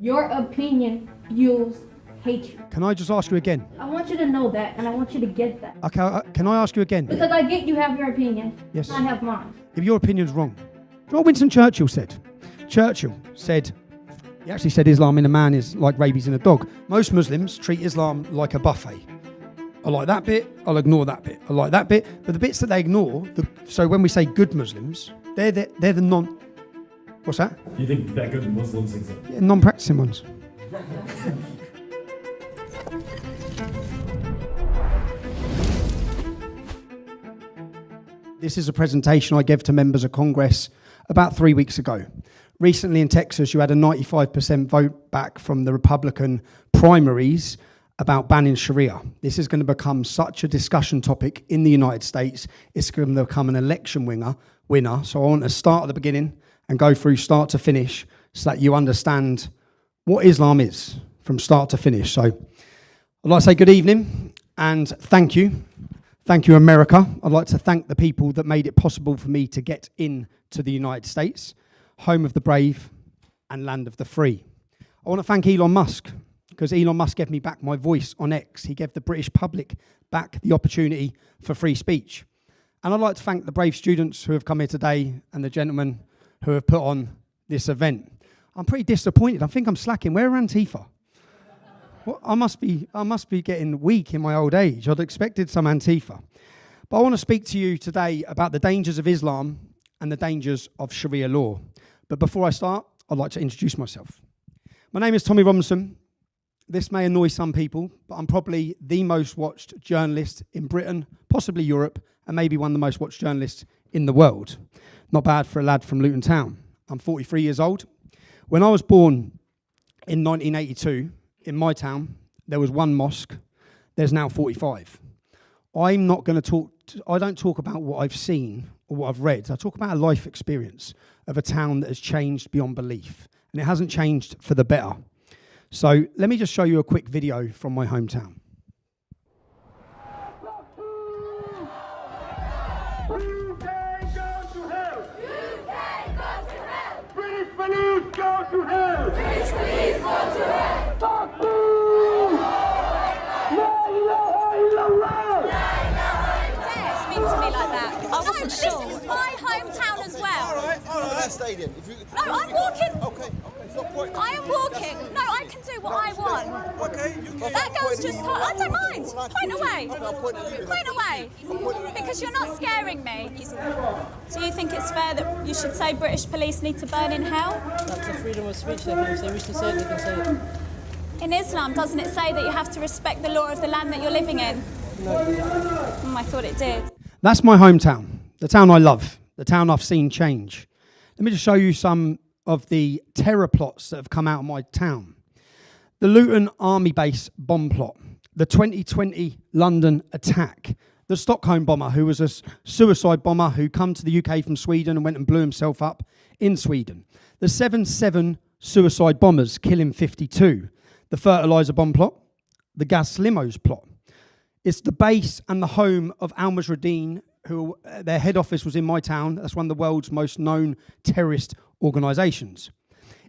Your opinion fuels hatred. Can I just ask you again? I want you to know that, and I want you to get that. Okay, can I ask you again? Because I get you have your opinion. Yes. I have mine. If your opinion's wrong. Do you know what Winston Churchill said? Churchill said, he actually said Islam in a man is like rabies in a dog. Most Muslims treat Islam like a buffet. I like that bit, I'll ignore that bit. I like that bit, but the bits that they ignore, so when we say good Muslims, they're the non... What's that? You think they're good Muslims exist? Yeah, non-practicing ones. This is a presentation I gave to members of Congress about 3 weeks ago. Recently in Texas, you had a 95% vote back from the Republican primaries about banning Sharia. This is going to become such a discussion topic in the United States. It's going to become an election winner. So I want to start at the beginning and go through start to finish so that you understand what Islam is from start to finish. So I'd like to say good evening and thank you. Thank you, America. I'd like to thank the people that made it possible for me to get into the United States, home of the brave and land of the free. I want to thank Elon Musk, because Elon Musk gave me back my voice on X. He gave the British public back the opportunity for free speech. And I'd like to thank the brave students who have come here today and the gentlemen who have put on this event. I'm pretty disappointed. I think I'm slacking. Where are Antifa? Well, I must be getting weak in my old age. I'd expected some Antifa. But I want to speak to you today about the dangers of Islam and the dangers of Sharia law. But before I start, I'd like to introduce myself. My name is Tommy Robinson. This may annoy some people, but I'm probably the most watched journalist in Britain, possibly Europe, and maybe one of the most watched journalists in the world. Not bad for a lad from Luton Town. I'm 43 years old. When I was born in 1982, in my town, there was one mosque. There's now 45. I don't talk about what I've seen or what I've read. I talk about a life experience of a town that has changed beyond belief. And it hasn't changed for the better. So let me just show you a quick video from my hometown. Police go to hell! British police go to hell! Takbir! La ilaha illallah! Dare speak to me like that. I wasn't sure. This is my hometown as well. All right, that stadium. No, I'm walking. Okay. Stop pointing. I am walking. No, I can do what I want. Okay, you can. That girl's just... I don't mind. Point away. Point away. Because you're not scaring me. Do you think it's fair that you should say British police need to burn in hell? That's a freedom of speech. They can say, wish to say it, they can say it. In Islam, doesn't it say that you have to respect the law of the land that you're living in? No. I thought it did. That's my hometown, the town I love, the town I've seen change. Let me just show you some of the terror plots that have come out of my town. The Luton Army Base bomb plot, the 2020 London attack, the Stockholm bomber, who was a suicide bomber who come to the UK from Sweden and went and blew himself up in Sweden. The 7/7 suicide bombers killing 52. The fertiliser bomb plot, the gas limos plot. It's the base and the home of Al Mujahideen, who their head office was in my town. That's one of the world's most known terrorist organisations.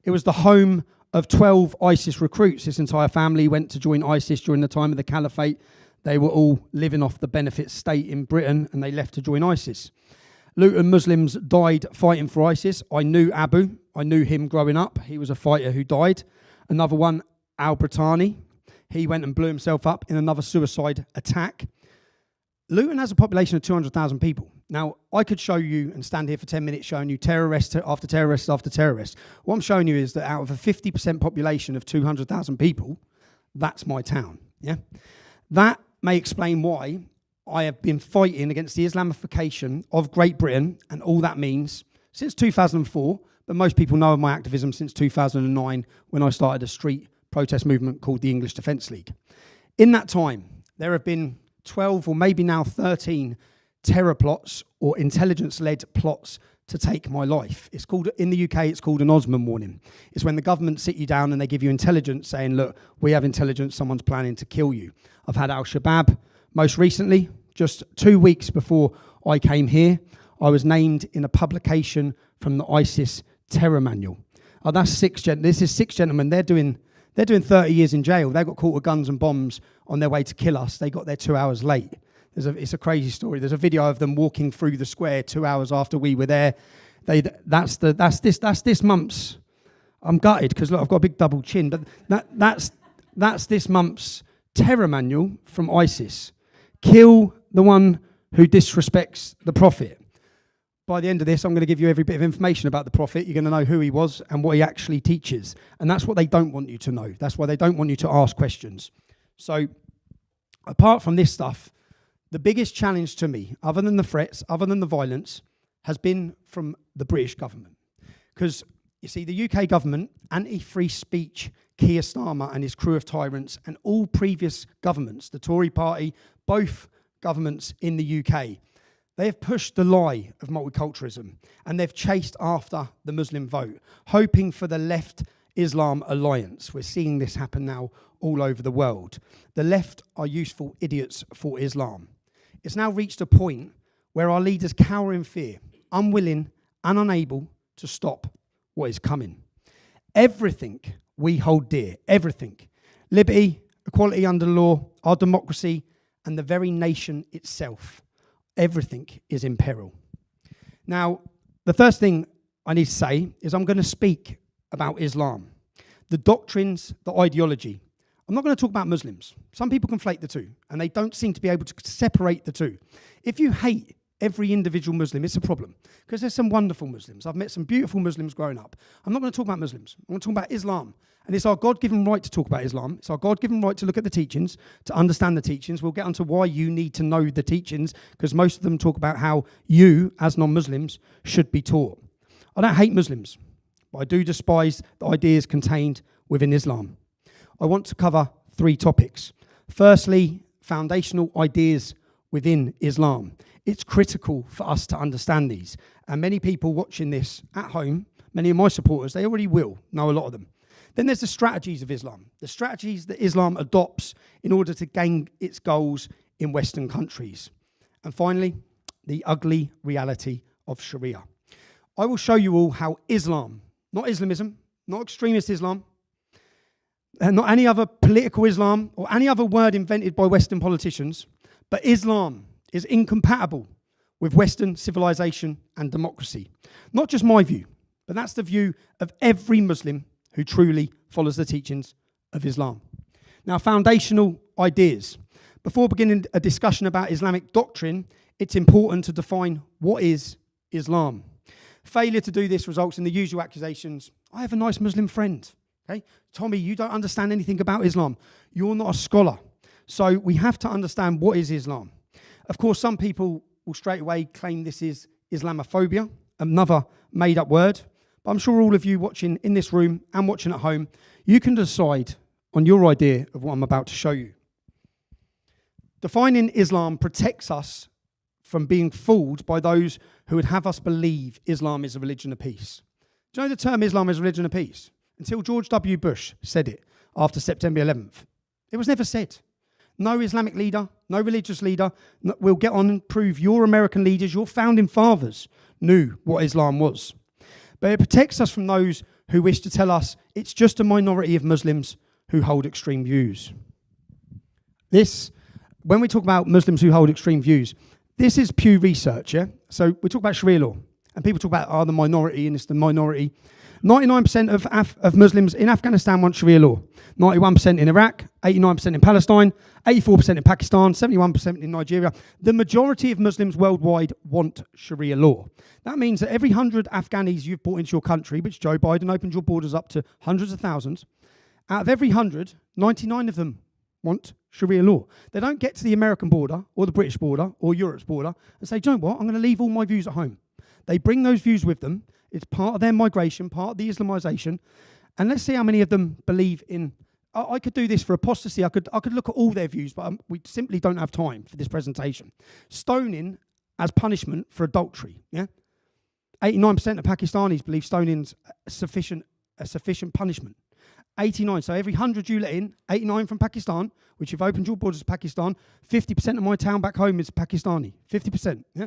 It was the home of 12 ISIS recruits. This entire family went to join ISIS during the time of the Caliphate. They were all living off the benefit state in Britain and they left to join ISIS. Luton Muslims died fighting for ISIS. I knew Abu. I knew him growing up. He was a fighter who died. Another one, Al-Britani. He went and blew himself up in another suicide attack. Luton has a population of 200,000 people. Now, I could show you and stand here for 10 minutes showing you terrorist after terrorist after terrorist. What I'm showing you is that out of a 50% population of 200,000 people, that's my town. Yeah, that may explain why I have been fighting against the Islamification of Great Britain and all that means since 2004, but most people know of my activism since 2009 when I started a street protest movement called the English Defence League. In that time, there have been 12 or maybe now 13 terror plots or intelligence-led plots to take my life. It's called, in the UK, it's called an Osman warning. It's when the government sit you down and they give you intelligence saying, look, we have intelligence, someone's planning to kill you. I've had Al-Shabaab most recently, just 2 weeks before I came here, I was named in a publication from the ISIS terror manual. Oh, that's this is 6 gentlemen. They're doing 30 years in jail. They got caught with guns and bombs on their way to kill us. They got there 2 hours late. It's a crazy story. There's a video of them walking through the square 2 hours after we were there. That's this month's. I'm gutted because look, I've got a big double chin. But that's this month's terror manual from ISIS. Kill the one who disrespects the Prophet. By the end of this, I'm going to give you every bit of information about the Prophet. You're going to know who he was and what he actually teaches. And that's what they don't want you to know. That's why they don't want you to ask questions. So, apart from this stuff, the biggest challenge to me, other than the threats, other than the violence, has been from the British government. Because, you see, the UK government, anti-free speech, Keir Starmer and his crew of tyrants, and all previous governments, the Tory party, both governments in the UK, they have pushed the lie of multiculturalism and they've chased after the Muslim vote, hoping for the left-Islam alliance. We're seeing this happen now all over the world. The left are useful idiots for Islam. It's now reached a point where our leaders cower in fear, unwilling and unable to stop what is coming. Everything we hold dear, everything, liberty, equality under law, our democracy, and the very nation itself, everything is in peril. Now, the first thing I need to say is I'm going to speak about Islam, the doctrines, the ideology. I'm not going to talk about Muslims. Some people conflate the two, and they don't seem to be able to separate the two. If you hate every individual Muslim, it's a problem, because there's some wonderful Muslims. I've met some beautiful Muslims growing up. I'm not going to talk about Muslims. I'm going to talk about Islam. And it's our God-given right to talk about Islam. It's our God-given right to look at the teachings, to understand the teachings. We'll get onto why you need to know the teachings, because most of them talk about how you, as non-Muslims, should be taught. I don't hate Muslims, but I do despise the ideas contained within Islam. I want to cover 3 topics. Firstly, foundational ideas within Islam. It's critical for us to understand these. And many people watching this at home, many of my supporters, they already will know a lot of them. Then there's the strategies of Islam, the strategies that Islam adopts in order to gain its goals in Western countries. And finally, the ugly reality of Sharia. I will show you all how Islam, not Islamism, not extremist Islam, and not any other political Islam or any other word invented by Western politicians, but Islam is incompatible with Western civilization and democracy. Not just my view, but that's the view of every Muslim who truly follows the teachings of Islam. Now, foundational ideas. Before beginning a discussion about Islamic doctrine, it's important to define what is Islam. Failure to do this results in the usual accusations. I have a nice Muslim friend. Okay, Tommy, you don't understand anything about Islam. You're not a scholar. So we have to understand what is Islam. Of course, some people will straight away claim this is Islamophobia, another made-up word. But I'm sure all of you watching in this room and watching at home, you can decide on your idea of what I'm about to show you. Defining Islam protects us from being fooled by those who would have us believe Islam is a religion of peace. Do you know the term Islam is a religion of peace? Until George W. Bush said it after September 11th. It was never said. No Islamic leader, no religious leader will get on and prove your American leaders, your founding fathers, knew what Islam was. But it protects us from those who wish to tell us it's just a minority of Muslims who hold extreme views. When we talk about Muslims who hold extreme views, this is Pew Research, yeah? So we talk about Sharia law, and people talk about, the minority, and it's the minority. 99% of Muslims in Afghanistan want Sharia law. 91% in Iraq, 89% in Palestine, 84% in Pakistan, 71% in Nigeria. The majority of Muslims worldwide want Sharia law. That means that every 100 Afghanis you've brought into your country, which Joe Biden opened your borders up to hundreds of thousands, out of every 100, 99 of them want Sharia law. They don't get to the American border or the British border or Europe's border and say, do you know what, I'm going to leave all my views at home. They bring those views with them. It's part of their migration, part of the Islamization. And let's see how many of them believe in... I could do this for apostasy. I could look at all their views, but we simply don't have time for this presentation. Stoning as punishment for adultery, yeah? 89% of Pakistanis believe stoning's a sufficient punishment. 89, so every 100 you let in, 89 from Pakistan, which you've opened your borders to Pakistan, 50% of my town back home is Pakistani, 50%, yeah?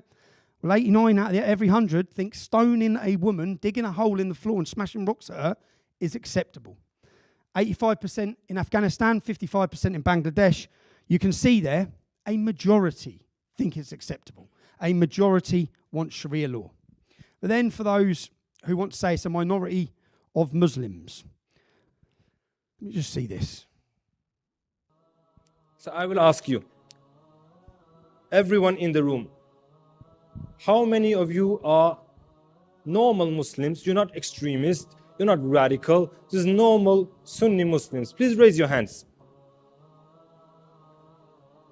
Well, 89 out of every 100 think stoning a woman, digging a hole in the floor and smashing rocks at her is acceptable. 85% in Afghanistan, 55% in Bangladesh. You can see there, a majority think it's acceptable. A majority want Sharia law. But then for those who want to say it's a minority of Muslims, let me just see this. So I will ask you, everyone in the room, how many of you are normal Muslims? You're not extremists, you're not radical, just normal Sunni Muslims. Please raise your hands.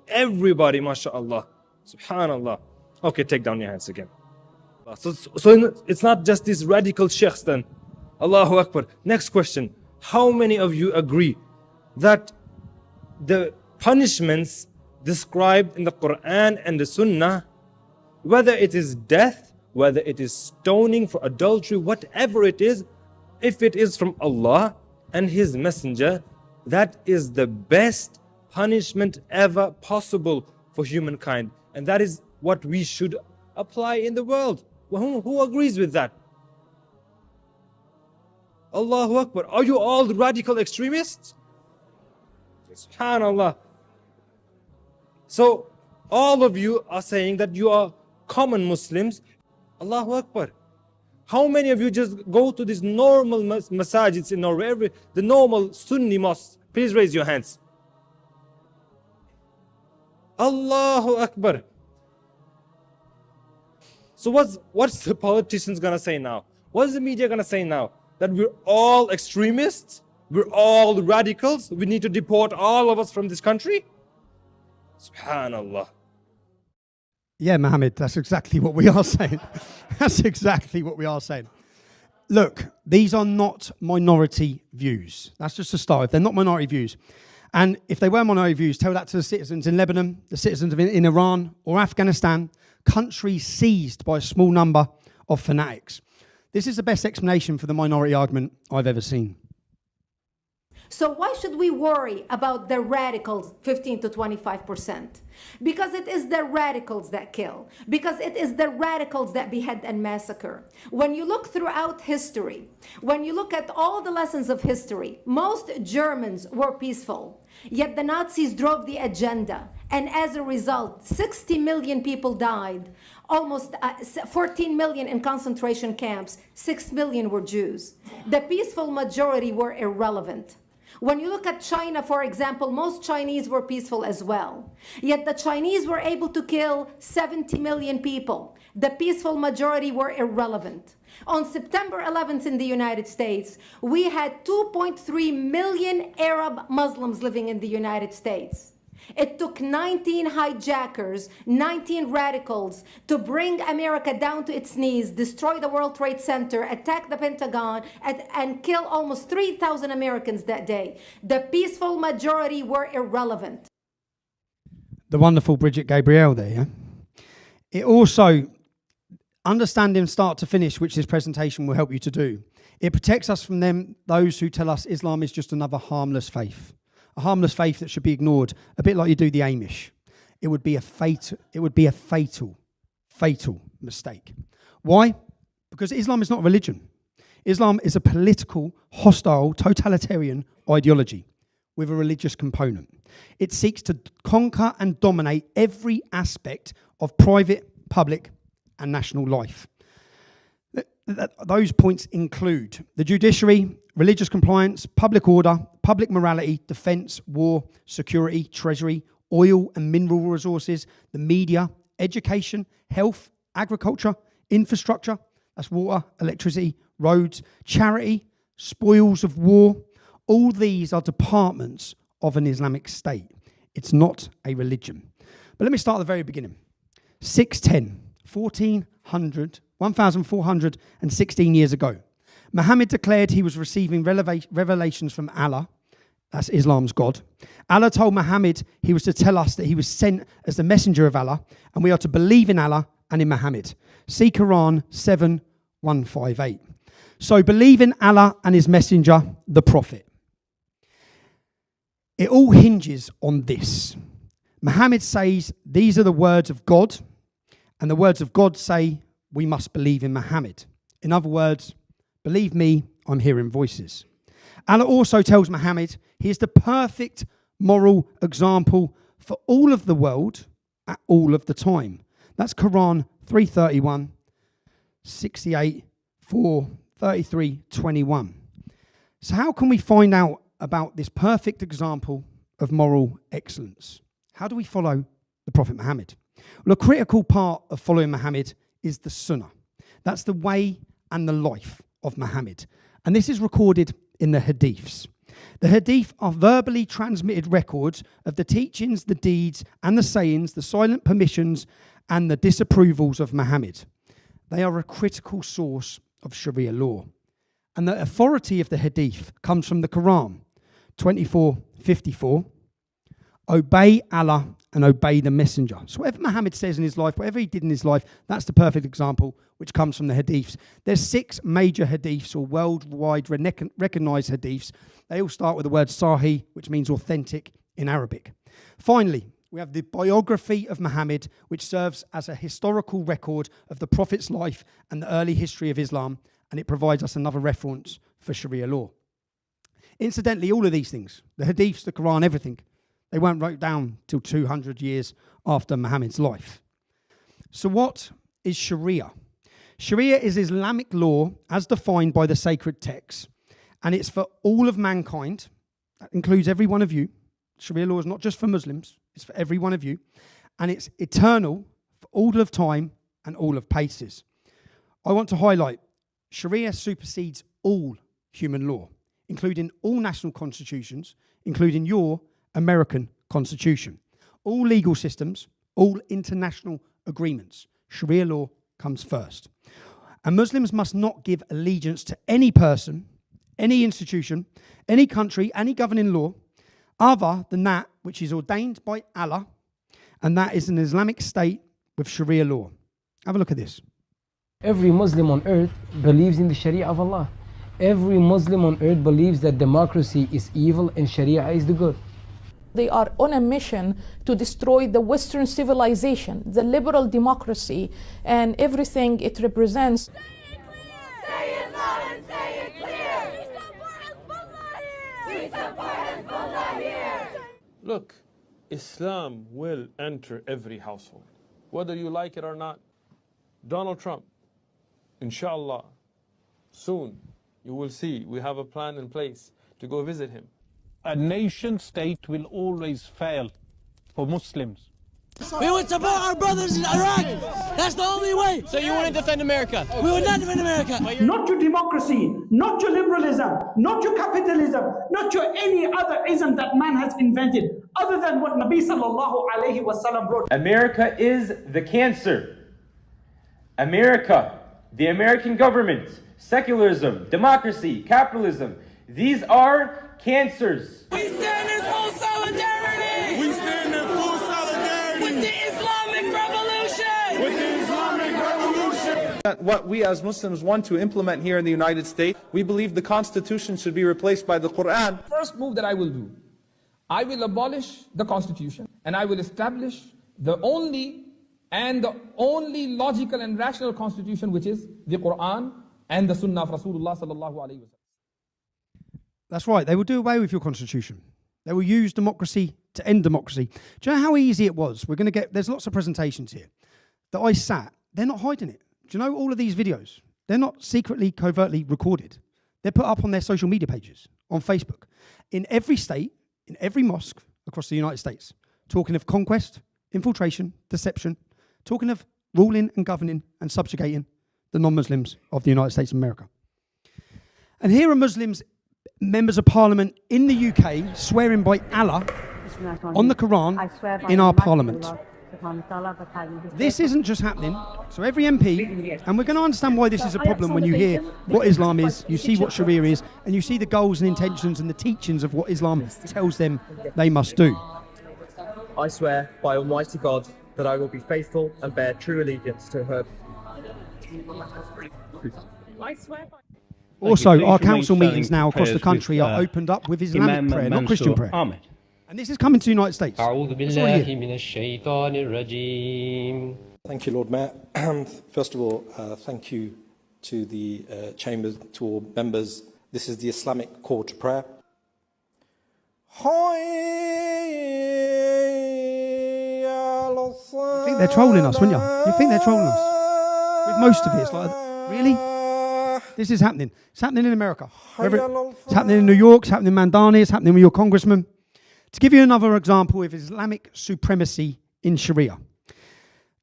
Everybody, mashallah, subhanallah. Okay, take down your hands again. So it's not just these radical sheikhs then. Allahu Akbar. Next question. How many of you agree that the punishments described in the Quran and the Sunnah, whether it is death, whether it is stoning for adultery, whatever it is, if it is from Allah and His Messenger, that is the best punishment ever possible for humankind. And that is what we should apply in the world. Who agrees with that? Allahu Akbar. Are you all radical extremists? Subhanallah. So all of you are saying that you are common Muslims. Allahu Akbar. How many of you just go to these normal masajids in Norway, the normal Sunni mosques? Please raise your hands. Allahu Akbar. So what's the politicians gonna say now? What's the media gonna say now? That we're all extremists? We're all radicals? We need to deport all of us from this country? Subhanallah. Yeah, Mohammed, that's exactly what we are saying. That's exactly what we are saying. Look, these are not minority views. That's just a start. They're not minority views. And if they were minority views, tell that to the citizens in Lebanon, the citizens in Iran or Afghanistan, countries seized by a small number of fanatics. This is the best explanation for the minority argument I've ever seen. So why should we worry about the radicals, 15 to 25%? Because it is the radicals that kill. Because it is the radicals that behead and massacre. When you look throughout history, when you look at all the lessons of history, most Germans were peaceful. Yet the Nazis drove the agenda. And as a result, 60 million people died. Almost 14 million in concentration camps. 6 million were Jews. The peaceful majority were irrelevant. When you look at China, for example, most Chinese were peaceful as well. Yet the Chinese were able to kill 70 million people. The peaceful majority were irrelevant. On September 11th in the United States, we had 2.3 million Arab Muslims living in the United States. It took 19 hijackers, 19 radicals to bring America down to its knees, destroy the World Trade Center, attack the Pentagon, and kill almost 3,000 Americans that day. The peaceful majority were irrelevant. The wonderful Bridget Gabriel there, yeah? It also, understanding start to finish, which this presentation will help you to do, it protects us from those who tell us Islam is just another harmless faith. A harmless faith that should be ignored, a bit like you do the Amish. It would be a fatal mistake. Why? Because Islam is not a religion. Islam is a political, hostile, totalitarian ideology with a religious component. It seeks to conquer and dominate every aspect of private, public, and national life. Those points include the judiciary, religious compliance, public order, public morality, defence, war, security, treasury, oil and mineral resources, the media, education, health, agriculture, infrastructure, that's water, electricity, roads, charity, spoils of war. All these are departments of an Islamic state. It's not a religion. But let me start at the very beginning. 610, 1416 years ago, Muhammad declared he was receiving revelations from Allah. That's Islam's God. Allah told Muhammad he was to tell us that he was sent as the messenger of Allah, and we are to believe in Allah and in Muhammad. See Quran 7:158. So believe in Allah and his messenger, the Prophet. It all hinges on this. Muhammad says these are the words of God, And the words of God say we must believe in Muhammad. In other words, believe me, I'm hearing voices. Allah also tells Muhammad he is the perfect moral example for all of the world at all of the time. That's Quran 3:31, 68, 4, 33, 21. So how can we find out about this perfect example of moral excellence? How do we follow the Prophet Muhammad? Well, a critical part of following Muhammad is the Sunnah. That's the way and the life of Muhammad. And this is recorded in the Hadiths. The Hadith are verbally transmitted records of the teachings, the deeds, and the sayings, the silent permissions, and the disapprovals of Muhammad. They are a critical source of Sharia law. And the authority of the Hadith comes from the Quran, 24:54. Obey Allah and obey the Messenger. So whatever Muhammad says in his life, whatever he did in his life, that's the perfect example, which comes from the Hadiths. There's 6 major Hadiths, or worldwide recognized Hadiths. They all start with the word Sahih, which means authentic in Arabic. Finally, we have the biography of Muhammad, which serves as a historical record of the Prophet's life and the early history of Islam, and it provides us another reference for Sharia law. Incidentally, all of these things, the Hadiths, the Quran, everything, they weren't wrote down till 200 years after Muhammad's life. So what is Sharia? Sharia is Islamic law as defined by the sacred texts, and it's for all of mankind. That includes every one of you. Sharia law is not just for Muslims, it's for every one of you, and it's eternal for all of time and all of places. I want to highlight Sharia supersedes all human law, including all national constitutions, including your American Constitution, all legal systems, all international agreements. Sharia law comes first. And Muslims must not give allegiance to any person, any institution, any country, any governing law, other than that which is ordained by Allah, and that is an Islamic state with Sharia law. Have a look at this. Every Muslim on earth believes in the Sharia of Allah. Every Muslim on earth believes that democracy is evil and Sharia is the good. They are on a mission to destroy the Western civilization, the liberal democracy, and everything it represents. Say it loud and say it clear. We support Hezbollah here. Look, Islam will enter every household, whether you like it or not. Donald Trump, inshallah, soon you will see we have a plan in place to go visit him. A nation state will always fail for Muslims. We would support our brothers in Iraq. That's the only way. So you wouldn't defend America? We would not defend America. Not your democracy, not your liberalism, not your capitalism, not your any other ism that man has invented, other than what Nabi sallallahu alayhi wasallam wrote. America is the cancer. America, the American government, secularism, democracy, capitalism, these are cancers. We stand in full solidarity. We stand in full solidarity with the Islamic Revolution. With the Islamic Revolution. What we as Muslims want to implement here in the United States, we believe the Constitution should be replaced by the Quran. First move that I will do, I will abolish the Constitution and I will establish the only logical and rational Constitution, which is the Quran and the Sunnah of Rasulullah sallallahu alaihi wasallam. That's right. They will do away with your constitution. They will use democracy to end democracy. Do you know how easy it was? There's lots of presentations here that I sat. They're not hiding it. Do you know all of these videos? They're not secretly, covertly recorded. They're put up on their social media pages, on Facebook, in every state, in every mosque across the United States, talking of conquest, infiltration, deception, talking of ruling and governing and subjugating the non-Muslims of the United States of America. And here are Muslims, members of parliament in the UK, swearing by Allah on the Quran in our parliament. This isn't just happening. So every MP, and we're going to understand why this is a problem when you hear what Islam is, you see what Sharia is, and you see the goals and intentions and the teachings of what Islam tells them they must do. I swear by Almighty God that I will be faithful and bear true allegiance to her. I swear by... Also, our council meetings now across the country are opened up with Islamic prayer, not Christian prayer. And this is coming to the United States. أعوذ That's all it بالله is. من الشيطان الرجيم. Thank you, Lord Mayor. First of all, thank you to the Chamber, to all members. This is the Islamic call to prayer. You think they're trolling us, wouldn't you? You think they're trolling us? With most of it, it's like, really? This is happening. It's happening in America. It's happening in New York, it's happening in Mandani, it's happening with your congressman. To give you another example of Islamic supremacy in Sharia.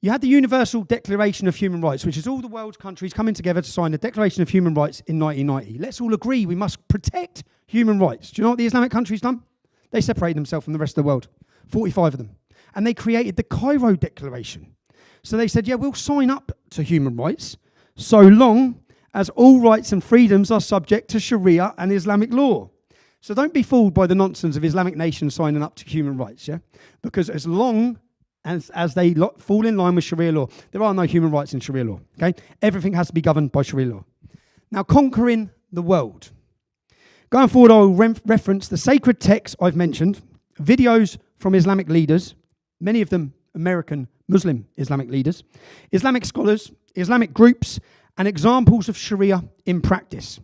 You had the Universal Declaration of Human Rights, which is all the world's countries coming together to sign the Declaration of Human Rights in 1990. Let's all agree we must protect human rights. Do you know what the Islamic countries done? They separated themselves from the rest of the world, 45 of them. And they created the Cairo Declaration. So they said, yeah, we'll sign up to human rights so long as all rights and freedoms are subject to Sharia and Islamic law. So don't be fooled by the nonsense of Islamic nations signing up to human rights, yeah? Because as long as they fall in line with Sharia law, there are no human rights in Sharia law, okay? Everything has to be governed by Sharia law. Now, conquering the world. Going forward, I will reference the sacred texts I've mentioned, videos from Islamic leaders, many of them American Muslim Islamic leaders, Islamic scholars, Islamic groups, and examples of Sharia in practice.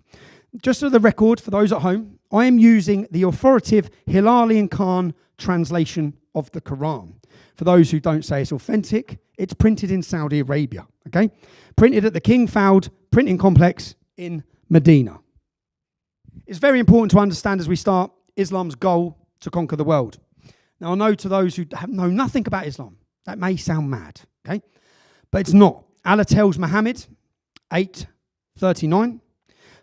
Just for the record, for those at home, I am using the authoritative Hilali and Khan translation of the Quran. For those who don't say it's authentic, it's printed in Saudi Arabia, okay? Printed at the King Fahd printing complex in Medina. It's very important to understand as we start Islam's goal to conquer the world. Now, I know to those who know nothing about Islam, that may sound mad, okay? But it's not. Allah tells Muhammad, 8:39,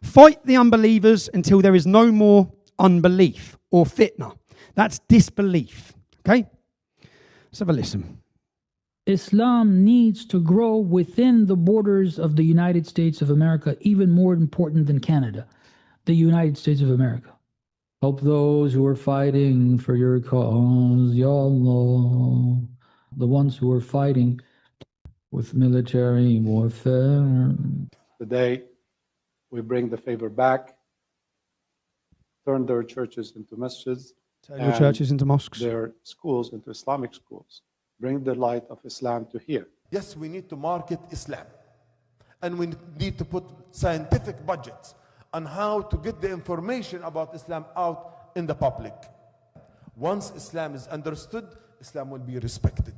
fight the unbelievers until there is no more unbelief or fitna. That's disbelief, okay? Let's have a listen. Islam needs to grow within the borders of the United States of America, even more important than Canada, the United States of America. Help those who are fighting for your cause, Ya Allah. The ones who are fighting with military warfare. Today, we bring the favor back, turn their churches into masjids, turn your churches into mosques, their schools into Islamic schools. Bring the light of Islam to here. Yes, we need to market Islam. And we need to put scientific budgets on how to get the information about Islam out in the public. Once Islam is understood, Islam will be respected.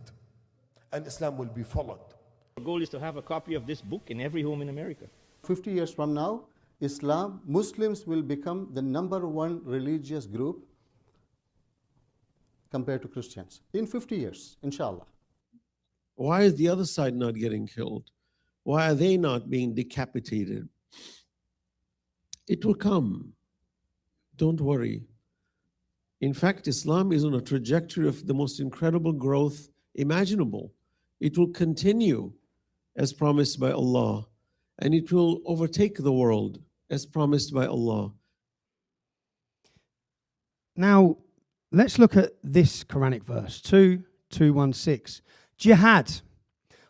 And Islam will be followed. Our goal is to have a copy of this book in every home in America. 50 years from now, Muslims will become the #1 religious group compared to Christians. In 50 years, inshallah. Why is the other side not getting killed? Why are they not being decapitated? It will come. Don't worry. In fact, Islam is on a trajectory of the most incredible growth imaginable. It will continue as promised by Allah, and it will overtake the world as promised by Allah. Now, let's look at this Quranic verse, 2:216. Jihad,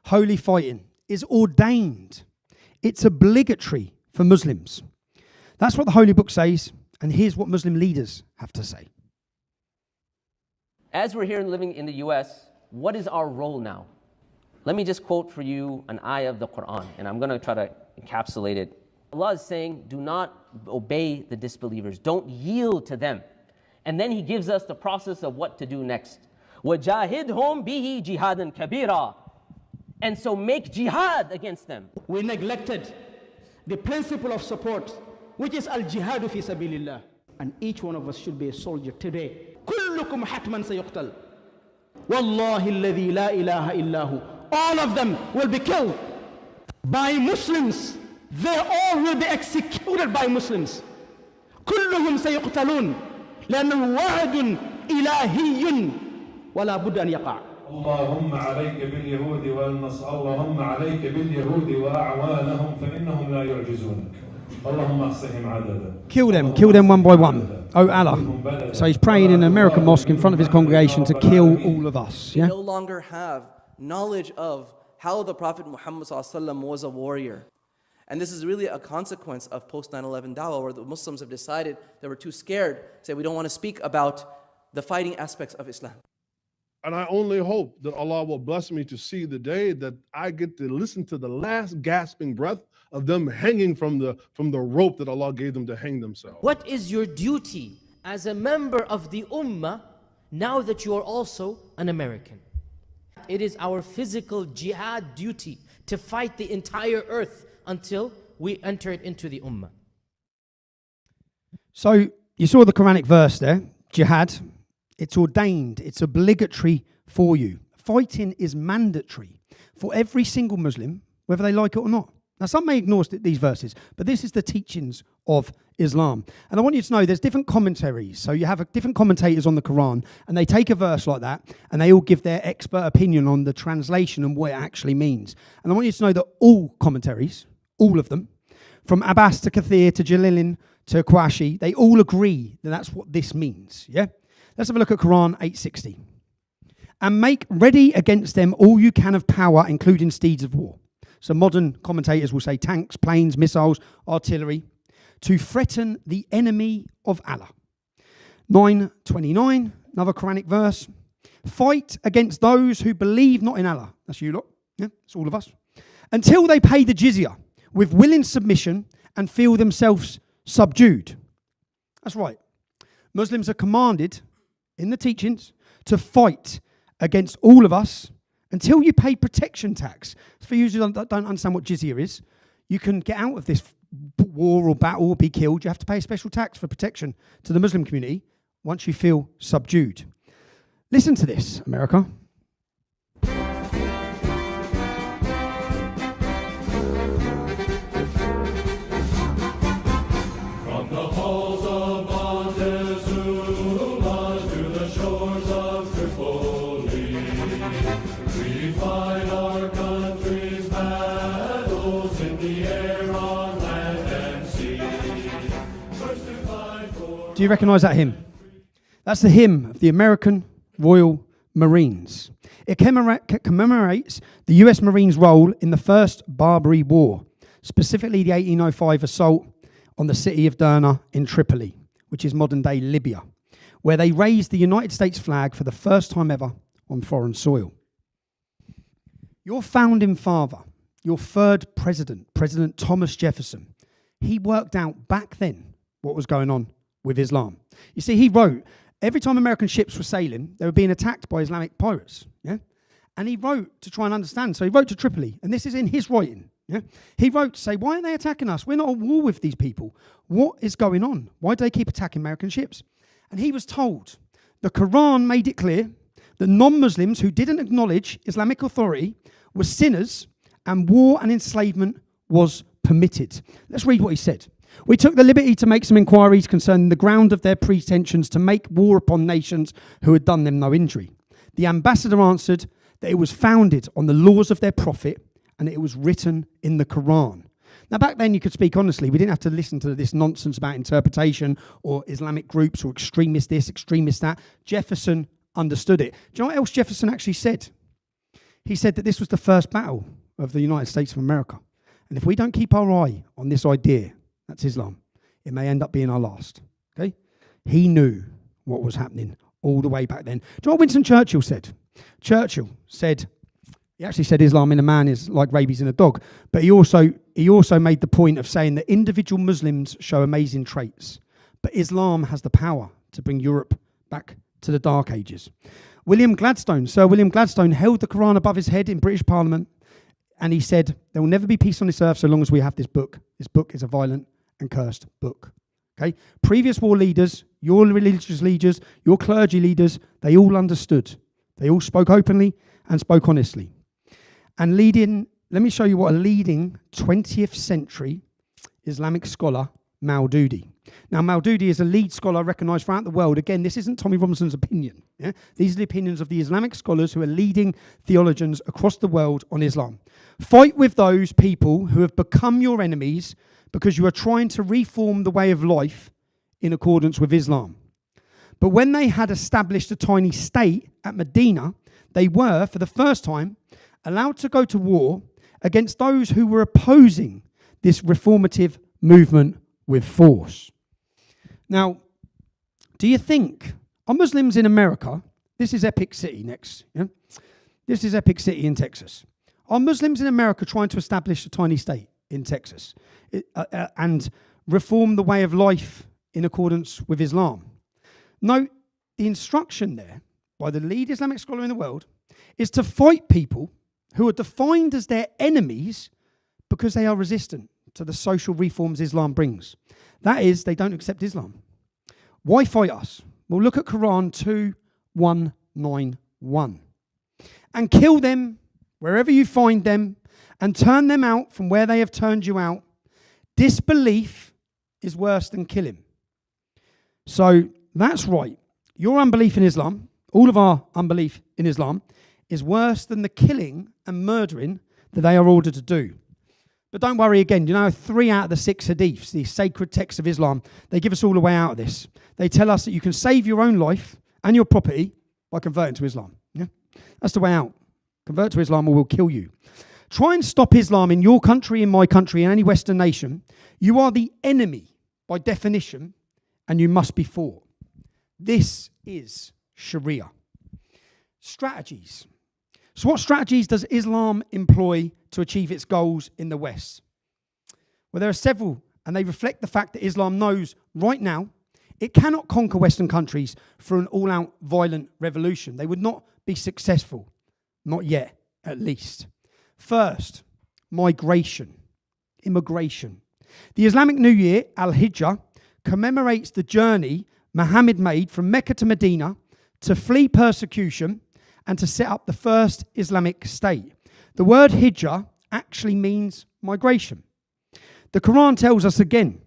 holy fighting, is ordained. It's obligatory for Muslims. That's what the Holy Book says, and here's what Muslim leaders have to say. As we're here living in the US, what is our role now? Let me just quote for you an ayah of the Quran, and I'm going to try to encapsulate it. Allah is saying, do not obey the disbelievers. Don't yield to them. And then He gives us the process of what to do next. وَجَاهِدْهُمْ بِهِ جِهَادًا كَبِيرًا. And so make jihad against them. We neglected the principle of support, which is al-jihadu fi sabilillah. And each one of us should be a soldier today. كُلُّكُمْ حَتْمًا سَيُقْتَلْ وَاللَّهِ الَّذِي لَا إِلَهَ إِلَّا هُ. All of them will be killed by Muslims. They all will be executed by Muslims. كلهم سيقتلون لأنه وعد إلهي ولا بد أن يقع. اللهم عليك باليهود والنصارى اللهم عليك باليهود وأعوانهم فإنهم لا يعجزونك. اللهم احصهم عددا. Kill them one by one. Oh Allah. So he's praying in an American mosque in front of his congregation to kill all of us. Yeah? We no longer have knowledge of how the Prophet Muhammad ﷺ was a warrior. And this is really a consequence of post 9/11 dawah, where the Muslims have decided they were too scared, say we don't want to speak about the fighting aspects of Islam. And I only hope that Allah will bless me to see the day that I get to listen to the last gasping breath of them hanging from the rope that Allah gave them to hang themselves. What is your duty as a member of the Ummah now that you are also an American? It is our physical jihad duty to fight the entire earth until we enter it into the Ummah. So you saw the Quranic verse there, jihad. It's ordained, it's obligatory for you. Fighting is mandatory for every single Muslim, whether they like it or not. Now, some may ignore these verses, but this is the teachings of Islam. And I want you to know there's different commentaries. So you have different commentators on the Quran, and they take a verse like that, and they all give their expert opinion on the translation and what it actually means. And I want you to know that all commentaries, all of them, from Abbas to Kathir to Jalilin to Qawashi, they all agree that that's what this means, yeah? Let's have a look at Quran 860. And make ready against them all you can of power, including steeds of war. So modern commentators will say tanks, planes, missiles, artillery, to threaten the enemy of Allah. 9:29, another Quranic verse. Fight against those who believe not in Allah. That's you lot, yeah, it's all of us. Until they pay the jizya with willing submission and feel themselves subdued. That's right. Muslims are commanded in the teachings to fight against all of us until you pay protection tax. For you who don't understand what jizya is, you can get out of this war or battle or be killed. You have to pay a special tax for protection to the Muslim community once you feel subdued. Listen to this, America. From the halls of Montezuma to the shores of Tripoli, we fight our country's battles in the air, on land and sea. First to fight for... Do you recognise that hymn? That's the hymn of the American Royal Marines. It commemorates the US Marines' role in the First Barbary War, specifically the 1805 assault on the city of Derna in Tripoli, which is modern-day Libya, where they raised the United States flag for the first time ever on foreign soil. Your founding father, your third president, President Thomas Jefferson, he worked out back then what was going on with Islam. You see, he wrote, every time American ships were sailing, they were being attacked by Islamic pirates, yeah? And he wrote to try and understand. So he wrote to Tripoli, and this is in his writing, yeah? He wrote to say, why are they attacking us? We're not at war with these people. What is going on? Why do they keep attacking American ships? And he was told, the Quran made it clear that non-Muslims who didn't acknowledge Islamic authority were sinners, and war and enslavement was permitted. Let's read what he said. We took the liberty to make some inquiries concerning the ground of their pretensions to make war upon nations who had done them no injury. The ambassador answered that it was founded on the laws of their prophet and it was written in the Quran. Now, back then you could speak honestly. We didn't have to listen to this nonsense about interpretation or Islamic groups or extremist this, extremist that. Jefferson understood it. Do you know what else Jefferson actually said? He said that this was the first battle of the United States of America. And if we don't keep our eye on this idea, that's Islam, it may end up being our last. Okay? He knew what was happening all the way back then. Do you know what Winston Churchill said? Churchill said, he actually said Islam in a man is like rabies in a dog, but he also made the point of saying that individual Muslims show amazing traits, but Islam has the power to bring Europe back to the Dark Ages. Sir William Gladstone held the Quran above his head in British Parliament, and he said, there will never be peace on this earth so long as we have this book. This book is a violent and cursed book. Okay? Previous war leaders, your religious leaders, your clergy leaders, they all understood. They all spoke openly and spoke honestly. And let me show you what a leading 20th century Islamic scholar, Maududi. Now, Maududi is a lead scholar recognized throughout the world. Again, this isn't Tommy Robinson's opinion. Yeah? These are the opinions of the Islamic scholars who are leading theologians across the world on Islam. Fight with those people who have become your enemies because you are trying to reform the way of life in accordance with Islam. But when they had established a tiny state at Medina, they were, for the first time, allowed to go to war against those who were opposing this reformative movement with force. Now, do you think Are Muslims in America, this is Epic City next, yeah? This is Epic City in Texas. Are Muslims in America trying to establish a tiny state in Texas and reform the way of life in accordance with Islam? No, the instruction there by the lead Islamic scholar in the world is to fight people who are defined as their enemies because they are resistant to the social reforms Islam brings. That is, they don't accept Islam. Why fight us? Well, look at Quran 2191. And kill them wherever you find them and turn them out from where they have turned you out. Disbelief is worse than killing. So that's right. Your unbelief in Islam, all of our unbelief in Islam, is worse than the killing and murdering that they are ordered to do. But don't worry again, 3 out of the 6 hadiths, the sacred texts of Islam, they give us all a way out of this. They tell us that you can save your own life and your property by converting to Islam. Yeah? That's the way out. Convert to Islam or we'll kill you. Try and stop Islam in your country, in my country, in any Western nation. You are the enemy by definition and you must be fought. This is Sharia. Strategies. So what strategies does Islam employ to achieve its goals in the West? Well, there are several, and they reflect the fact that Islam knows right now it cannot conquer Western countries through an all-out violent revolution. They would not be successful. Not yet, at least. First, migration, immigration. The Islamic New Year, Al-Hijjah, commemorates the journey Muhammad made from Mecca to Medina to flee persecution and to set up the first Islamic state. The word hijrah actually means migration. The Quran tells us again,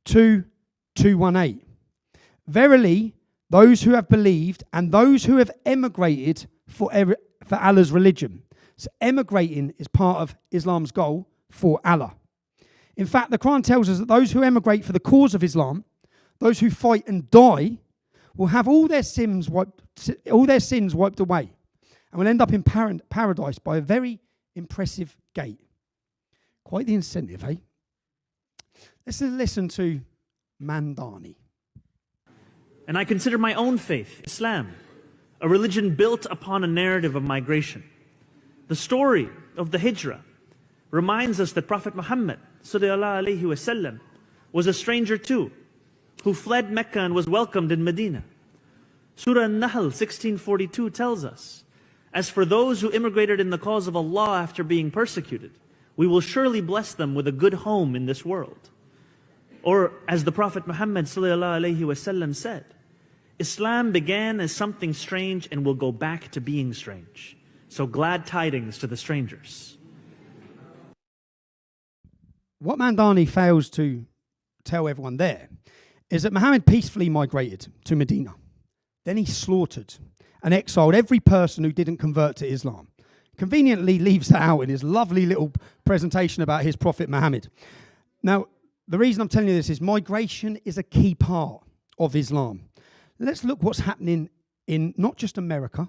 2:218, verily, those who have believed and those who have emigrated for Allah's religion. So emigrating is part of Islam's goal for Allah. In fact, the Quran tells us that those who emigrate for the cause of Islam, those who fight and die, will have all their sins wiped away and will end up in paradise by a very impressive gate. Quite the incentive, eh? Let's listen to Mandani. And I consider my own faith, Islam, a religion built upon a narrative of migration. The story of the Hijrah reminds us that Prophet Muhammad sallallahu alaihi wasallam was a stranger too, who fled Mecca and was welcomed in Medina. Surah An-Nahl 1642 tells us, as for those who immigrated in the cause of Allah after being persecuted, we will surely bless them with a good home in this world. Or as the Prophet Muhammad sallallahu alaihi wasallam said, Islam began as something strange and will go back to being strange. So glad tidings to the strangers. What Mandani fails to tell everyone there is that Muhammad peacefully migrated to Medina. Then he slaughtered and exiled every person who didn't convert to Islam. Conveniently leaves that out in his lovely little presentation about his Prophet Muhammad. Now, the reason I'm telling you this is migration is a key part of Islam. Let's look what's happening in not just America,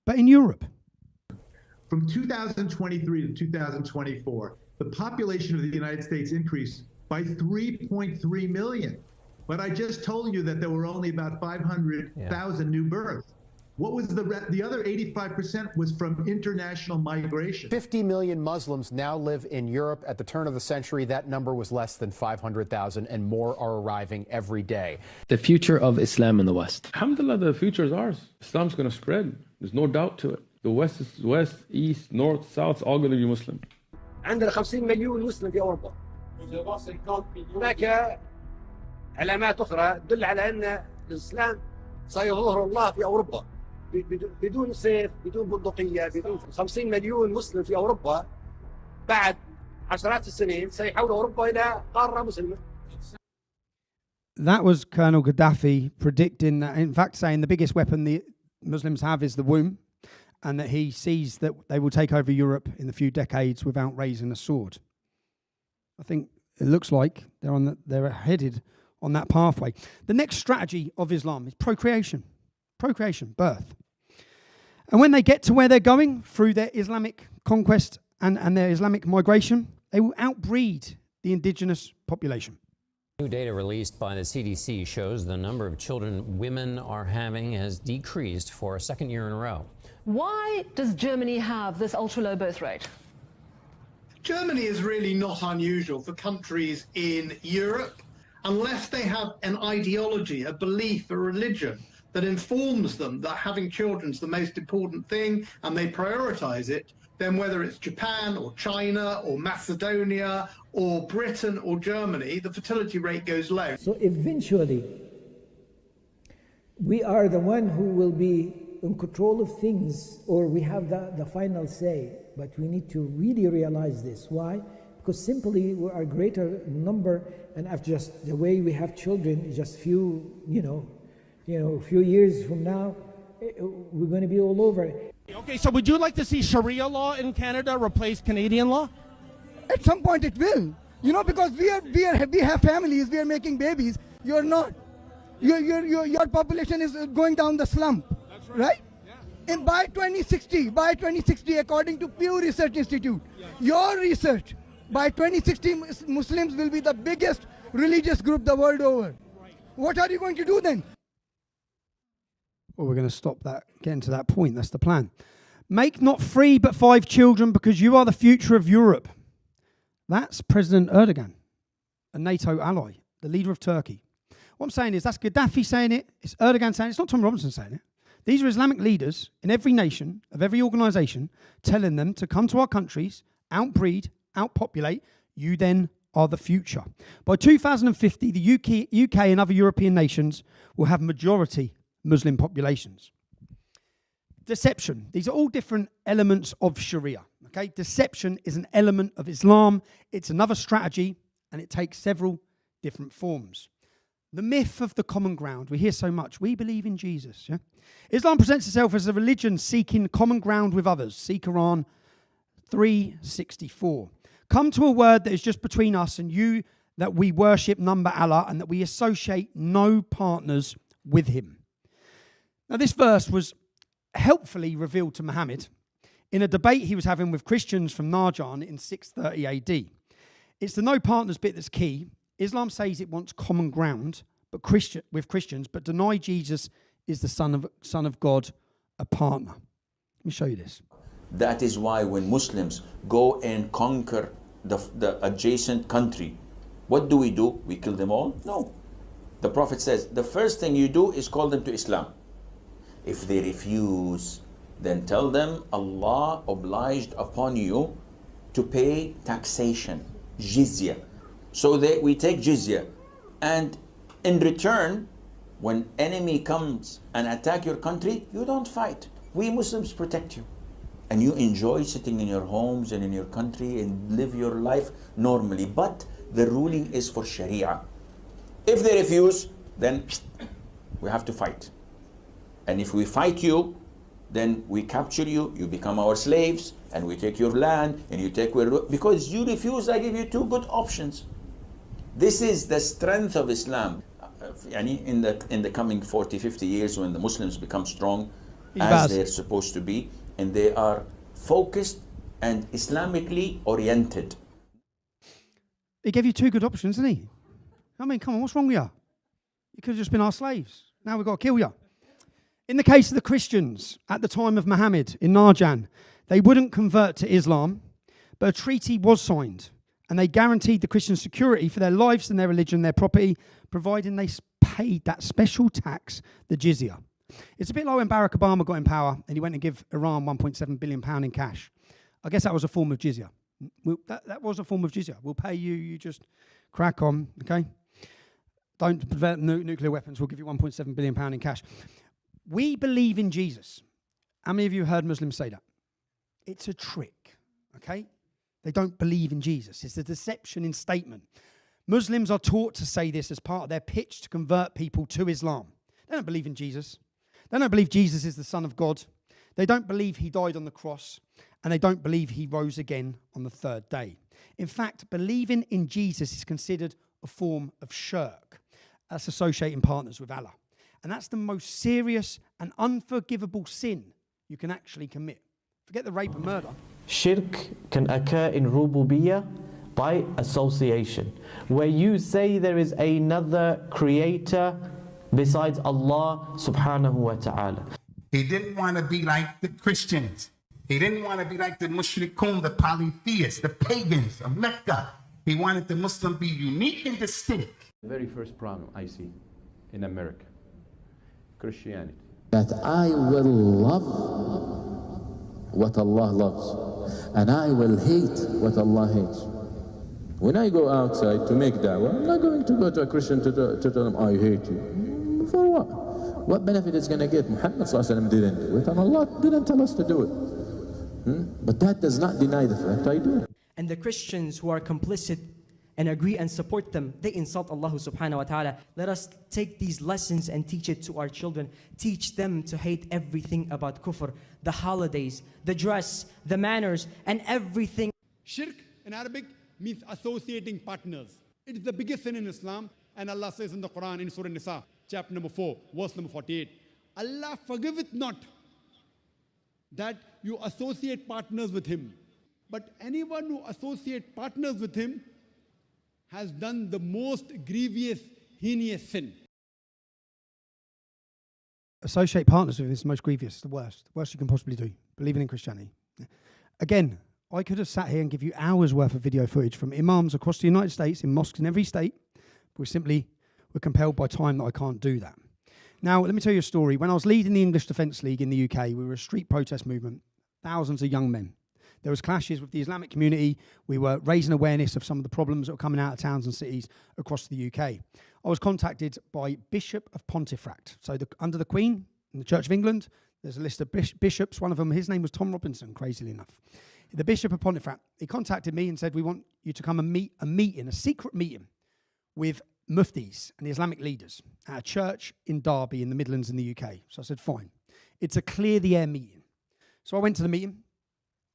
but in Europe. From 2023 to 2024, the population of the United States increased by 3.3 million. But I just told you that there were only about 500,000 new births. What was the other 85% was from international migration. 50 million Muslims now live in Europe. At the turn of the century, that number was less than 500,000, and more are arriving every day. The future of Islam in the West. Alhamdulillah, the future is ours. Islam's going to spread. There's no doubt to it. The West is West, East, North, South, all going to be Muslim. عندنا 50 مليون مسلم في أوروبا. هناك علامات أخرى تدل على أن الإسلام سيظهر الله في أوروبا بدون سيف، بدون بندقية، بدون 50 مليون مسلم في أوروبا بعد عشرات السنين سيحول أوروبا إلى قارة مسلمة. That was Colonel Gaddafi predicting that, in fact, saying the biggest weapon the Muslims have is the womb, and that he sees that they will take over Europe in a few decades without raising a sword. I think it looks like they're headed on that pathway. The next strategy of Islam is procreation, birth. And when they get to where they're going through their Islamic conquest and their Islamic migration, they will outbreed the indigenous population. New data released by the CDC shows the number of children women are having has decreased for a second year in a row. Why does Germany have this ultra-low birth rate? Germany is really not unusual for countries in Europe unless they have an ideology, a belief, a religion that informs them that having children is the most important thing and they prioritize it. Then whether it's Japan or China or Macedonia or Britain or Germany, the fertility rate goes low. So eventually, we are the one who will be in control of things, or we have the final say. But we need to really realize this. Why? Because simply we are greater number, and after just the way we have children, just few years from now, we're going to be all over. Okay, so would you like to see Sharia law in Canada replace Canadian law? At some point it will, because we have families, we are making babies. You're not. Your population is going down the slump, right? Yeah. And by 2060, according to Pew Research Institute, your research, by 2060, Muslims will be the biggest religious group the world over. What are you going to do then? Well, we're going to stop that, getting to that point. That's the plan. Make not 3 but 5 children because you are the future of Europe. That's President Erdogan, a NATO ally, the leader of Turkey. What I'm saying is that's Gaddafi saying it, it's Erdogan saying it, it's not Tom Robinson saying it. These are Islamic leaders in every nation, of every organisation, telling them to come to our countries, outbreed, outpopulate. You then are the future. By 2050, the UK and other European nations will have majority Muslim populations. Deception. These are all different elements of Sharia. Okay? Deception is an element of Islam. It's another strategy, and it takes several different forms. The myth of the common ground. We hear so much. We believe in Jesus. Yeah? Islam presents itself as a religion seeking common ground with others. See Quran 3:64. Come to a word that is just between us and you, that we worship none but Allah, and that we associate no partners with him. Now, this verse was helpfully revealed to Muhammad in a debate he was having with Christians from Najran in 630 AD. It's the no partners bit that's key. Islam says it wants common ground with Christians, but deny Jesus is the Son of God, a partner. Let me show you this. That is why when Muslims go and conquer the adjacent country, what do? We kill them all? No. The Prophet says, the first thing you do is call them to Islam. If they refuse, then tell them Allah obliged upon you to pay taxation, jizya. So we take jizya, and in return, when enemy comes and attack your country, you don't fight. We Muslims protect you. And you enjoy sitting in your homes and in your country and live your life normally. But the ruling is for Sharia. If they refuse, then we have to fight. And if we fight you, then we capture you, you become our slaves, and we take your land, and you take because you refuse, I give you 2 good options. This is the strength of Islam. In the coming 40, 50 years, when the Muslims become strong, as they're supposed to be, and they are focused and Islamically oriented. He gave you 2 good options, didn't he? I mean, come on, what's wrong with you? You could have just been our slaves. Now we've got to kill you. In the case of the Christians at the time of Muhammad in Najran, they wouldn't convert to Islam, but a treaty was signed, and they guaranteed the Christian security for their lives and their religion, their property, providing they paid that special tax, the jizya. It's a bit like when Barack Obama got in power and he went and gave Iran £1.7 billion in cash. I guess that was a form of jizya. That was a form of jizya. We'll pay you, you just crack on, okay? Don't develop nuclear weapons, we'll give you £1.7 billion in cash. We believe in Jesus. How many of you heard Muslims say that? It's a trick, okay? They don't believe in Jesus. It's a deception in statement. Muslims are taught to say this as part of their pitch to convert people to Islam. They don't believe in Jesus. They don't believe Jesus is the Son of God. They don't believe he died on the cross. And they don't believe he rose again on the 3rd day. In fact, believing in Jesus is considered a form of shirk. That's associating partners with Allah. And that's the most serious and unforgivable sin you can actually commit. Forget the rape and murder. Shirk can occur in rububiyyah by association, where you say there is another creator besides Allah subhanahu wa ta'ala. He didn't want to be like the Christians. He didn't want to be like the mushrikun, the polytheists, the pagans of Mecca. He wanted the Muslim to be unique and distinct. The very first problem I see in America, Christianity. That I will love what Allah loves, and I will hate what Allah hates. When I go outside to make da'wah, I'm not going to go to a Christian to tell them, I hate you. For what? What benefit is going to get? Muhammad ﷺ didn't do it, and Allah didn't tell us to do it. But that does not deny the fact I do it. And the Christians who are complicit and agree and support them, they insult Allah subhanahu wa ta'ala. Let us take these lessons and teach it to our children. Teach them to hate everything about kufr, the holidays, the dress, the manners, and everything. Shirk in Arabic means associating partners. It is the biggest sin in Islam, and Allah says in the Quran in Surah Nisa, chapter number 4, verse number 48, Allah forgiveth not that you associate partners with Him. But anyone who associates partners with Him has done the most grievous, heinous sin. Associate partners with him is the most grievous, the worst you can possibly do, believing in Christianity. Again, I could have sat here and give you hours worth of video footage from imams across the United States, in mosques in every state, but we're compelled by time that I can't do that. Now, let me tell you a story. When I was leading the English Defence League in the UK, we were a street protest movement, thousands of young men. There was clashes with the Islamic community. We were raising awareness of some of the problems that were coming out of towns and cities across the UK. I was contacted by Bishop of Pontefract. So under the Queen in the Church of England, there's a list of bishops. One of them, his name was Tom Robinson, crazily enough. The Bishop of Pontefract, he contacted me and said, we want you to come and meet a secret meeting with muftis and the Islamic leaders at a church in Derby in the Midlands in the UK. So I said, fine. It's a clear the air meeting. So I went to the meeting.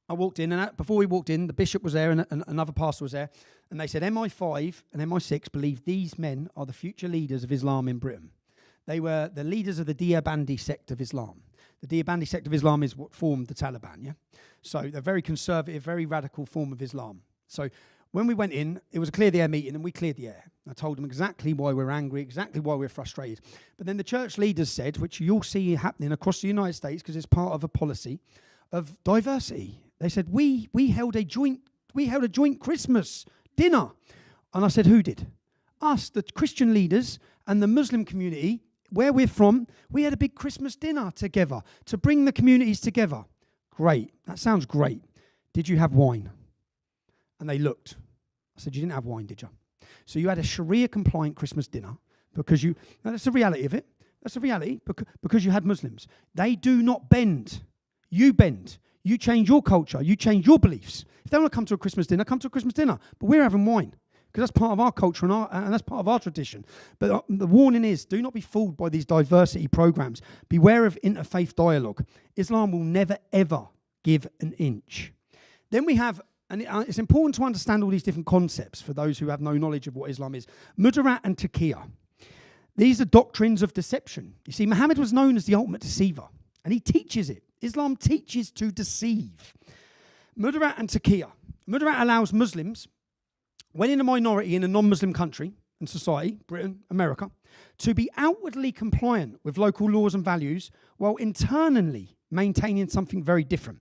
I walked in, and before we walked in, the bishop was there and another pastor was there, and they said MI5 and MI6 believe these men are the future leaders of Islam in Britain. They were the leaders of the Deobandi sect of Islam. The Deobandi sect of Islam is what formed the Taliban, yeah? So they're very conservative, very radical form of Islam. So when we went in, it was a clear the air meeting, and we cleared the air. I told them exactly why we're angry, exactly why we're frustrated. But then the church leaders said, which you'll see happening across the United States because it's part of a policy of diversity. They said, we held a joint Christmas dinner. And I said, who did? Us, the Christian leaders and the Muslim community, where we're from, we had a big Christmas dinner together to bring the communities together. Great. That sounds great. Did you have wine? And they looked. I said, you didn't have wine, did you? So you had a Sharia-compliant Christmas dinner because now that's the reality of it. That's the reality because you had Muslims. They do not bend. You bend. You change your culture. You change your beliefs. If they want to come to a Christmas dinner, come to a Christmas dinner. But we're having wine because that's part of our culture and that's part of our tradition. But the warning is, do not be fooled by these diversity programs. Beware of interfaith dialogue. Islam will never, ever give an inch. Then we have, and it's important to understand all these different concepts for those who have no knowledge of what Islam is. Mudarat and Taqiyya. These are doctrines of deception. You see, Muhammad was known as the ultimate deceiver, and he teaches it. Islam teaches to deceive. Mudarat and Taqiyya. Mudarat allows Muslims, when in a minority in a non-Muslim country and society, Britain, America, to be outwardly compliant with local laws and values while internally maintaining something very different.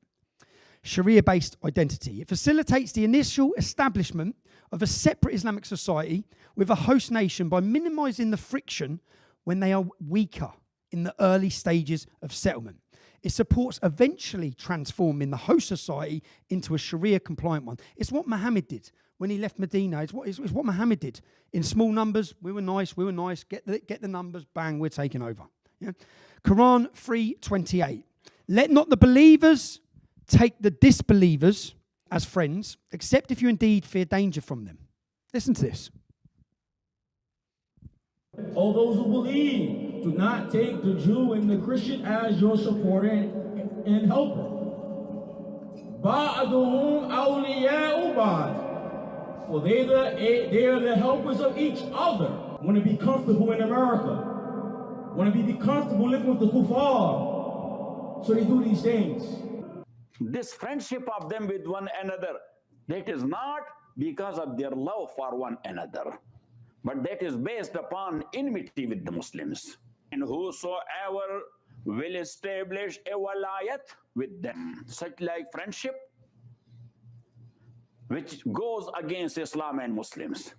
Sharia-based identity. It facilitates the initial establishment of a separate Islamic society with a host nation by minimizing the friction when they are weaker in the early stages of settlement. It supports eventually transforming the host society into a Sharia-compliant one. It's what Muhammad did when he left Medina. It's what Muhammad did. In small numbers, we were nice, get the numbers, bang, we're taking over. Yeah? Quran 3:28. Let not the believers take the disbelievers as friends, except if you indeed fear danger from them. Listen to this. All those who believe, do not take the Jew and the Christian as your supporter and helper. Ba'aduhum awliya'u ba'd. For they are the helpers of each other. Want to be comfortable in America. Want to be comfortable living with the kuffar. So they do these things. This friendship of them with one another, that is not because of their love for one another. But that is based upon enmity with the Muslims. And whosoever will establish a walayat with them, such like friendship, which goes against Islam and Muslims.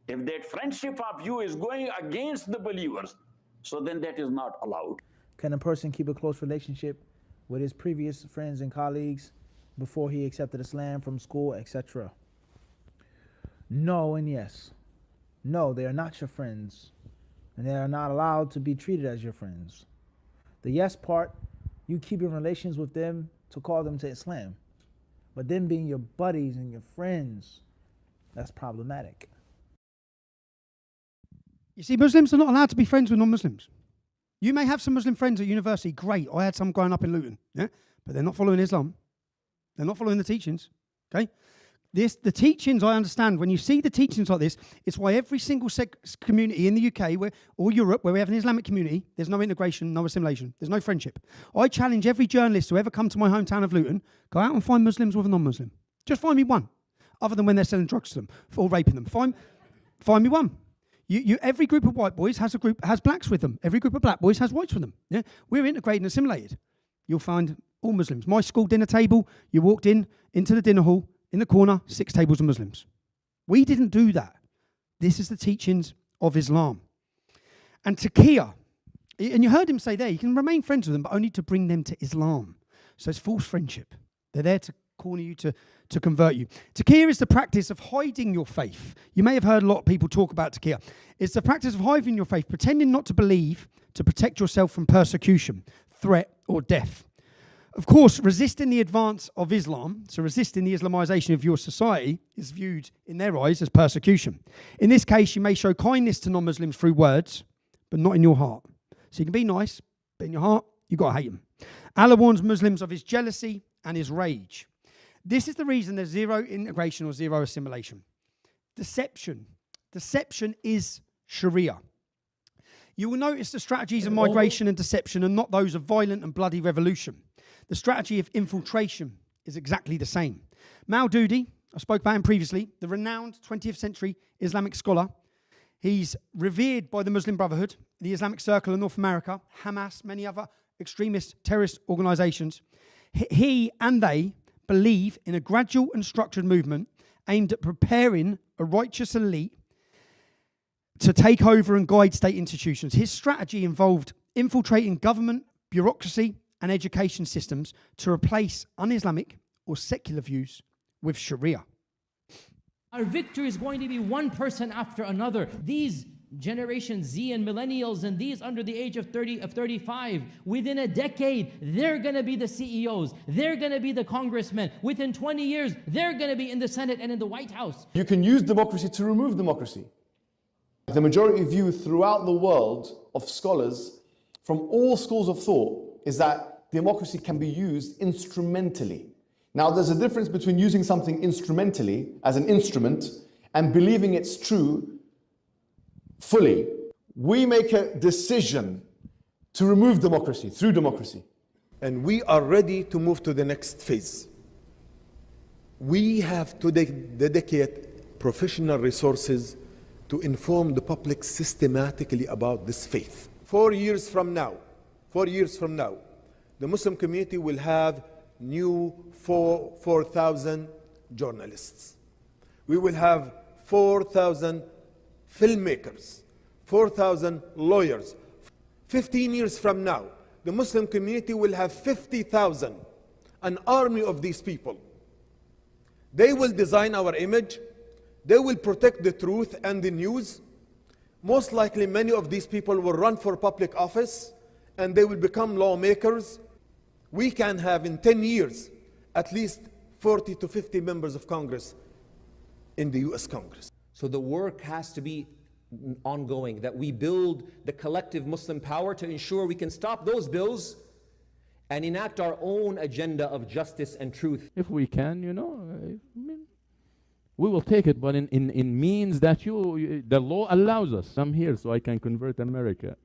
If that friendship of you is going against the believers, so then that is not allowed. Can a person keep a close relationship with his previous friends and colleagues before he accepted Islam from school, etc.? No and yes. No, they are not your friends, and they are not allowed to be treated as your friends. The yes part, you keep your relations with them to call them to Islam. But them being your buddies and your friends, that's problematic. You see, Muslims are not allowed to be friends with non-Muslims. You may have some Muslim friends at university, great. I had some growing up in Luton, yeah? But they're not following Islam. They're not following the teachings, okay? The teachings, I understand, when you see the teachings like this, it's why every single community in the UK or Europe where we have an Islamic community, there's no integration, no assimilation, there's no friendship. I challenge every journalist to ever come to my hometown of Luton, go out and find Muslims with a non-Muslim. Just find me one, other than when they're selling drugs to them or raping them. Find me one. Every group of white boys has blacks with them. Every group of black boys has whites with them. Yeah? We're integrated and assimilated. You'll find all Muslims. My school dinner table, you walked into the dinner hall, in the corner, 6 tables of Muslims. We didn't do that. This is the teachings of Islam. And taqiyya, and you heard him say there, you can remain friends with them, but only to bring them to Islam. So it's false friendship. They're there to corner you, to convert you. Taqiyya is the practice of hiding your faith. You may have heard a lot of people talk about taqiyya. It's the practice of hiding your faith, pretending not to believe, to protect yourself from persecution, threat, or death. Of course, resisting the advance of Islam, so resisting the Islamization of your society, is viewed in their eyes as persecution. In this case, you may show kindness to non-Muslims through words, but not in your heart. So you can be nice, but in your heart, you've got to hate them. Allah warns Muslims of his jealousy and his rage. This is the reason there's zero integration or zero assimilation. Deception. Deception is Sharia. You will notice the strategies of migration and deception are not those of violent and bloody revolution. The strategy of infiltration is exactly the same. Maududi, I spoke about him previously, the renowned 20th century Islamic scholar. He's revered by the Muslim Brotherhood, the Islamic Circle of North America, Hamas, many other extremist terrorist organizations. He and they believe in a gradual and structured movement aimed at preparing a righteous elite to take over and guide state institutions. His strategy involved infiltrating government, bureaucracy, and education systems to replace un-Islamic or secular views with Sharia. Our victory is going to be one person after another. These Generation Z and millennials and these under the age of 35, within a decade, they're going to be the CEOs. They're going to be the congressmen. Within 20 years, they're going to be in the Senate and in the White House. You can use democracy to remove democracy. The majority view throughout the world of scholars from all schools of thought is that democracy can be used instrumentally. Now, there's a difference between using something instrumentally as an instrument and believing it's true fully. We make a decision to remove democracy through democracy. And we are ready to move to the next phase. We have to dedicate professional resources to inform the public systematically about this faith. 4 years from now, the Muslim community will have new 4,000 journalists. We will have 4,000 filmmakers, 4,000 lawyers. 15 years from now, the Muslim community will have 50,000, an army of these people. They will design our image. They will protect the truth and the news. Most likely, many of these people will run for public office and they will become lawmakers. We can have in 10 years at least 40 to 50 members of Congress in the US Congress. So the work has to be ongoing, that we build the collective Muslim power to ensure we can stop those bills and enact our own agenda of justice and truth. If we can, you know, we will take it, but in means that the law allows us. I'm here so I can convert America.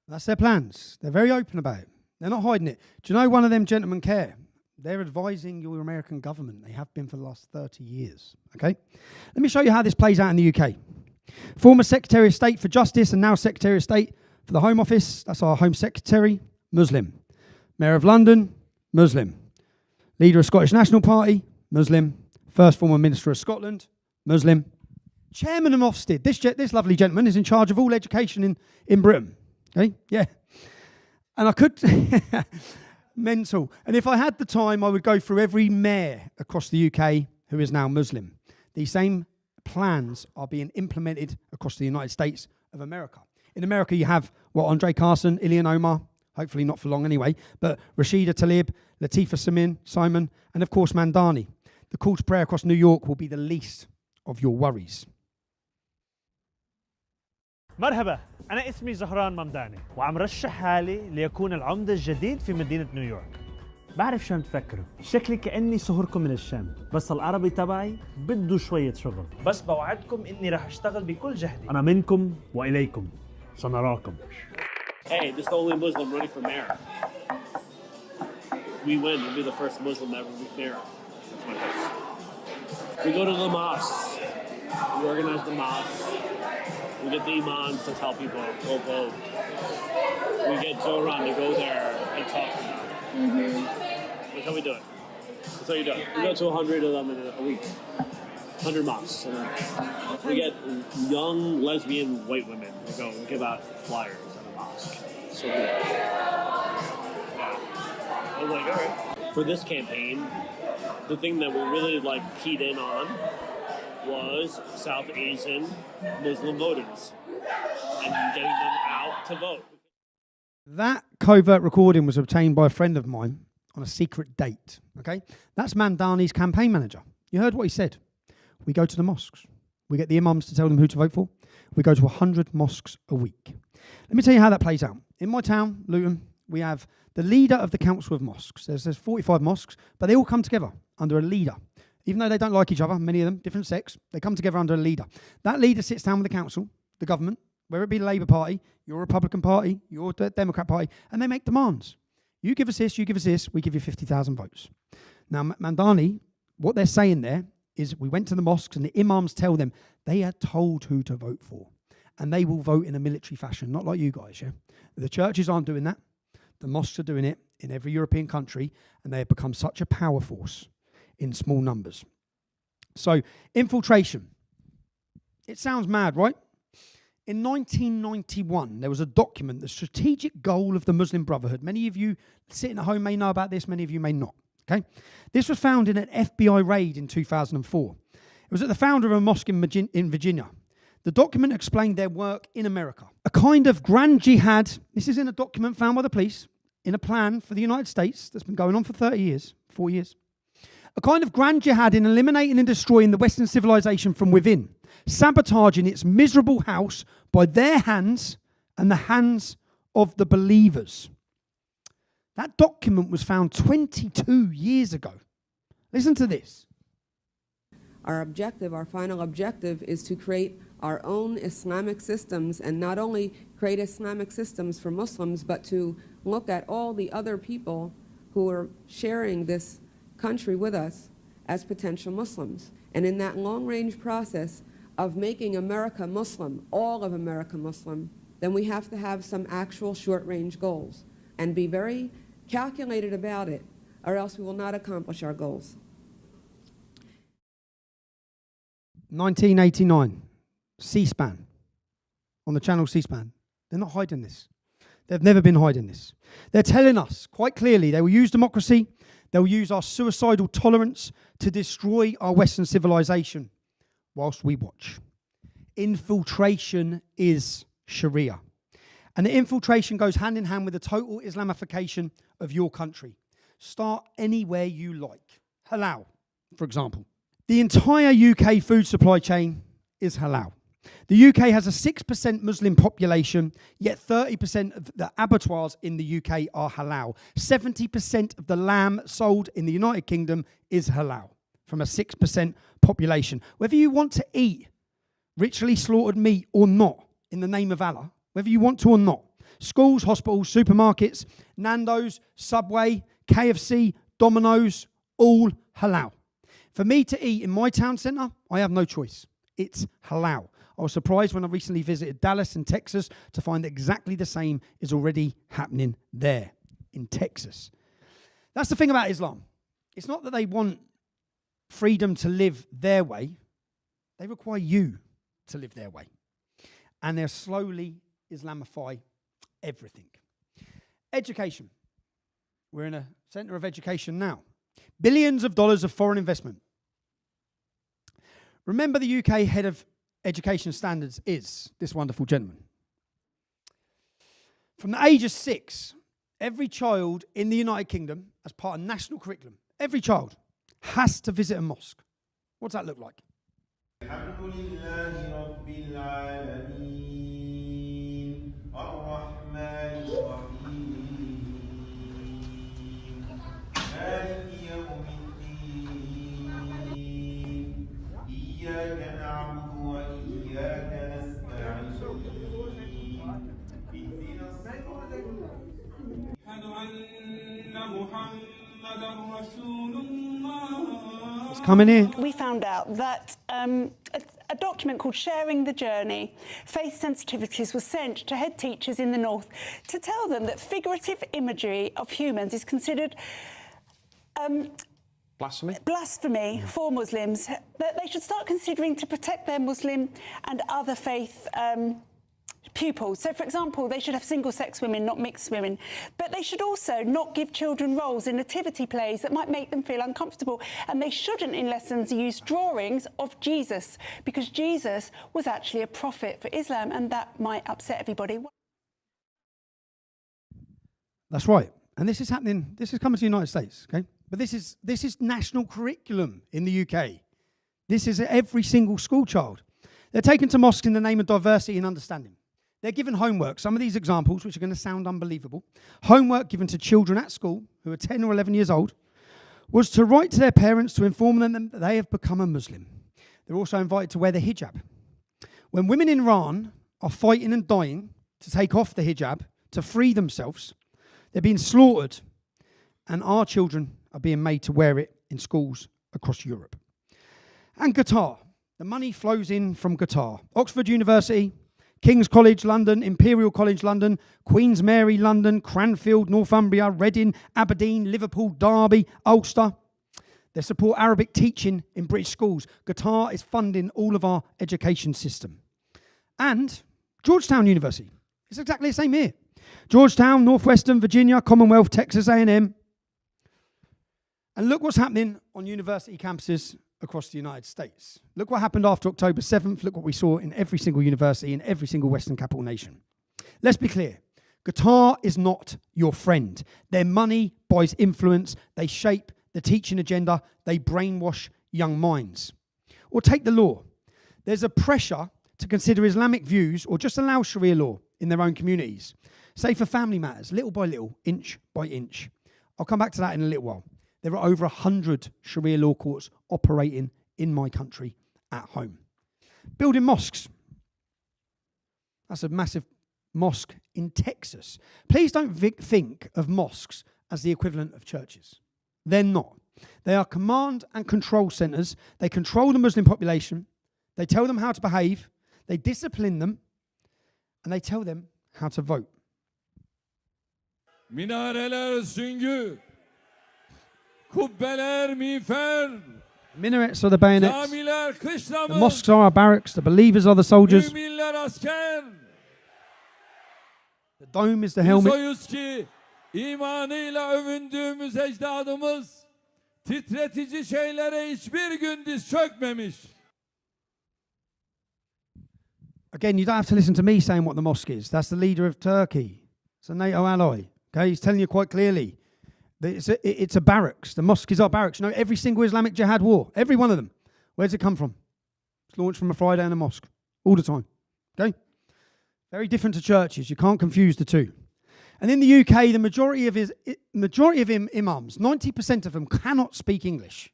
That's their plans. They're very open about it. They're not hiding it. Do you know one of them gentlemen care? They're advising your American government. They have been for the last 30 years. Okay? Let me show you how this plays out in the UK. Former Secretary of State for Justice and now Secretary of State for the Home Office. That's our Home Secretary. Muslim. Mayor of London. Muslim. Leader of Scottish National Party. Muslim. First former Minister of Scotland. Muslim. Chairman of Ofsted. This lovely gentleman is in charge of all education in Britain. Okay? Yeah. And I could... mental. And if I had the time, I would go through every mayor across the UK who is now Muslim. These same plans are being implemented across the United States of America. In America, you have, Andre Carson, Ilhan Omar, hopefully not for long anyway, but Rashida Tlaib, Latifah Simon, and of course Mandani. The call to prayer across New York will be the least of your worries. مرحبا، أنا اسمي زهران ممداني وعم رشح حالي ليكون العمدة الجديد في مدينة نيويورك. بعرف شو عم تفكروا، شكلي كأني صهركم من الشام، بس العربي تبعي بده شوية شغل، بس بوعدكم إني راح أشتغل بكل جهدي. أنا منكم وإليكم، سنراكم. Hey, this is the only Muslim running for mayor. If we win, we'll be the first Muslim ever mayor. That's my hope. We go to the mosques, we organize the mosques. We get the imams to tell people, go vote. We get Zoran to go there and talk to them. That's how we do it. That's how you do it. We go to 100 of them in a week. 100 mosques. And we get young lesbian white women to go and give out flyers at a mosque. It's so good. Yeah. I was like, all right. For this campaign, the thing that we really keyed in on was South Asian Muslim voters and getting them out to vote. That covert recording was obtained by a friend of mine on a secret date. Okay, that's Mandani's campaign manager. You heard what he said. We go to the mosques. We get the imams to tell them who to vote for. We go to 100 mosques a week. Let me tell you how that plays out. In my town, Luton, we have the leader of the Council of Mosques. There's 45 mosques, but they all come together under a leader. Even though they don't like each other, many of them, different sects, they come together under a leader. That leader sits down with the council, the government, whether it be the Labour Party, your Republican Party, your Democrat Party, and they make demands. You give us this, you give us this, we give you 50,000 votes. Now, Mandani, what they're saying there is we went to the mosques and the imams tell them they are told who to vote for. And they will vote in a military fashion, not like you guys, yeah? The churches aren't doing that. The mosques are doing it in every European country, and they have become such a power force in small numbers. So, infiltration. It sounds mad, right? In 1991, there was a document, the strategic goal of the Muslim Brotherhood. Many of you sitting at home may know about this, many of you may not. Okay? This was found in an FBI raid in 2004. It was at the founder of a mosque in Virginia. The document explained their work in America. A kind of grand jihad, this is in a document found by the police, in a plan for the United States that's been going on for 4 years. A kind of grand jihad in eliminating and destroying the Western civilization from within, sabotaging its miserable house by their hands and the hands of the believers. That document was found 22 years ago. Listen to this. Our objective, our final objective, is to create our own Islamic systems, and not only create Islamic systems for Muslims, but to look at all the other people who are sharing this country with us as potential Muslims. And in that long-range process of making America Muslim, all of America Muslim, then we have to have some actual short-range goals and be very calculated about it, or else we will not accomplish our goals. 1989, C-SPAN, on the channel C-SPAN. They're not hiding this. They've never been hiding this. They're telling us quite clearly they will use democracy, they'll use our suicidal tolerance to destroy our Western civilization whilst we watch. Infiltration is Sharia. And the infiltration goes hand in hand with the total Islamification of your country. Start anywhere you like. Halal, for example. The entire UK food supply chain is halal. The UK has a 6% Muslim population, yet 30% of the abattoirs in the UK are halal. 70% of the lamb sold in the United Kingdom is halal, from a 6% population. Whether you want to eat ritually slaughtered meat or not, in the name of Allah, whether you want to or not, schools, hospitals, supermarkets, Nando's, Subway, KFC, Domino's, all halal. For me to eat in my town centre, I have no choice. It's halal. I was surprised when I recently visited Dallas in Texas to find that exactly the same is already happening there in Texas. That's the thing about Islam. It's not that they want freedom to live their way. They require you to live their way. And they'll slowly Islamify everything. Education. We're in a centre of education now. Billions of dollars of foreign investment. Remember, the UK head of education standards is this wonderful gentleman. From the age of 6, every child in the United Kingdom, as part of national curriculum, every child has to visit a mosque. What's that look like? It's coming in. We found out that a document called Sharing the Journey, Faith Sensitivities, was sent to head teachers in the North to tell them that figurative imagery of humans is considered blasphemy for Muslims, that they should start considering to protect their Muslim and other faith pupils. So, for example, they should have single-sex women, not mixed women. But they should also not give children roles in nativity plays that might make them feel uncomfortable. And they shouldn't, in lessons, use drawings of Jesus, because Jesus was actually a prophet for Islam, and that might upset everybody. That's right. And this is happening, this is coming to the United States, okay? But this is national curriculum in the UK. This is every single school child. They're taken to mosques in the name of diversity and understanding. They're given homework. Some of these examples, which are going to sound unbelievable, homework given to children at school who are 10 or 11 years old, was to write to their parents to inform them that they have become a Muslim. They're also invited to wear the hijab. When women in Iran are fighting and dying to take off the hijab, to free themselves, they're being slaughtered, and our children are being made to wear it in schools across Europe. And Qatar. The money flows in from Qatar. Oxford University, King's College London, Imperial College London, Queen's Mary London, Cranfield, Northumbria, Reading, Aberdeen, Liverpool, Derby, Ulster. They support Arabic teaching in British schools. Qatar is funding all of our education system. And Georgetown University. It's exactly the same here. Georgetown, Northwestern, Virginia, Commonwealth, Texas A&M. And look what's happening on university campuses across the United States. Look what happened after October 7th. Look what we saw in every single university, in every single Western capital nation. Let's be clear. Qatar is not your friend. Their money buys influence. They shape the teaching agenda. They brainwash young minds. Or take the law. There's a pressure to consider Islamic views or just allow Sharia law in their own communities. Say for family matters, little by little, inch by inch. I'll come back to that in a little while. There are over 100 Sharia law courts operating in my country at home. Building mosques. That's a massive mosque in Texas. Please don't think of mosques as the equivalent of churches. They're not. They are command and control centres. They control the Muslim population. They tell them how to behave. They discipline them. And they tell them how to vote. Minareler süngü. Kubbeler miğfer. Minarets are the bayonets. Camiler kışlamız. The mosques are our barracks. The believers are the soldiers. Müminler asker. The dome is the helmet. Biz oyuz ki imanıyla övündüğümüz ecdadımız titretici şeylere hiçbir gün diz çökmemiş. Again, you don't have to listen to me saying what the mosque is. That's the leader of Turkey. It's a NATO ally. Okay, he's telling you quite clearly. It's a barracks. The mosque is our barracks. You know, every single Islamic jihad war, every one of them. Where does it come from? It's launched from a Friday in a mosque. All the time. Okay? Very different to churches. You can't confuse the two. And in the UK, the majority of imams, 90% of them cannot speak English.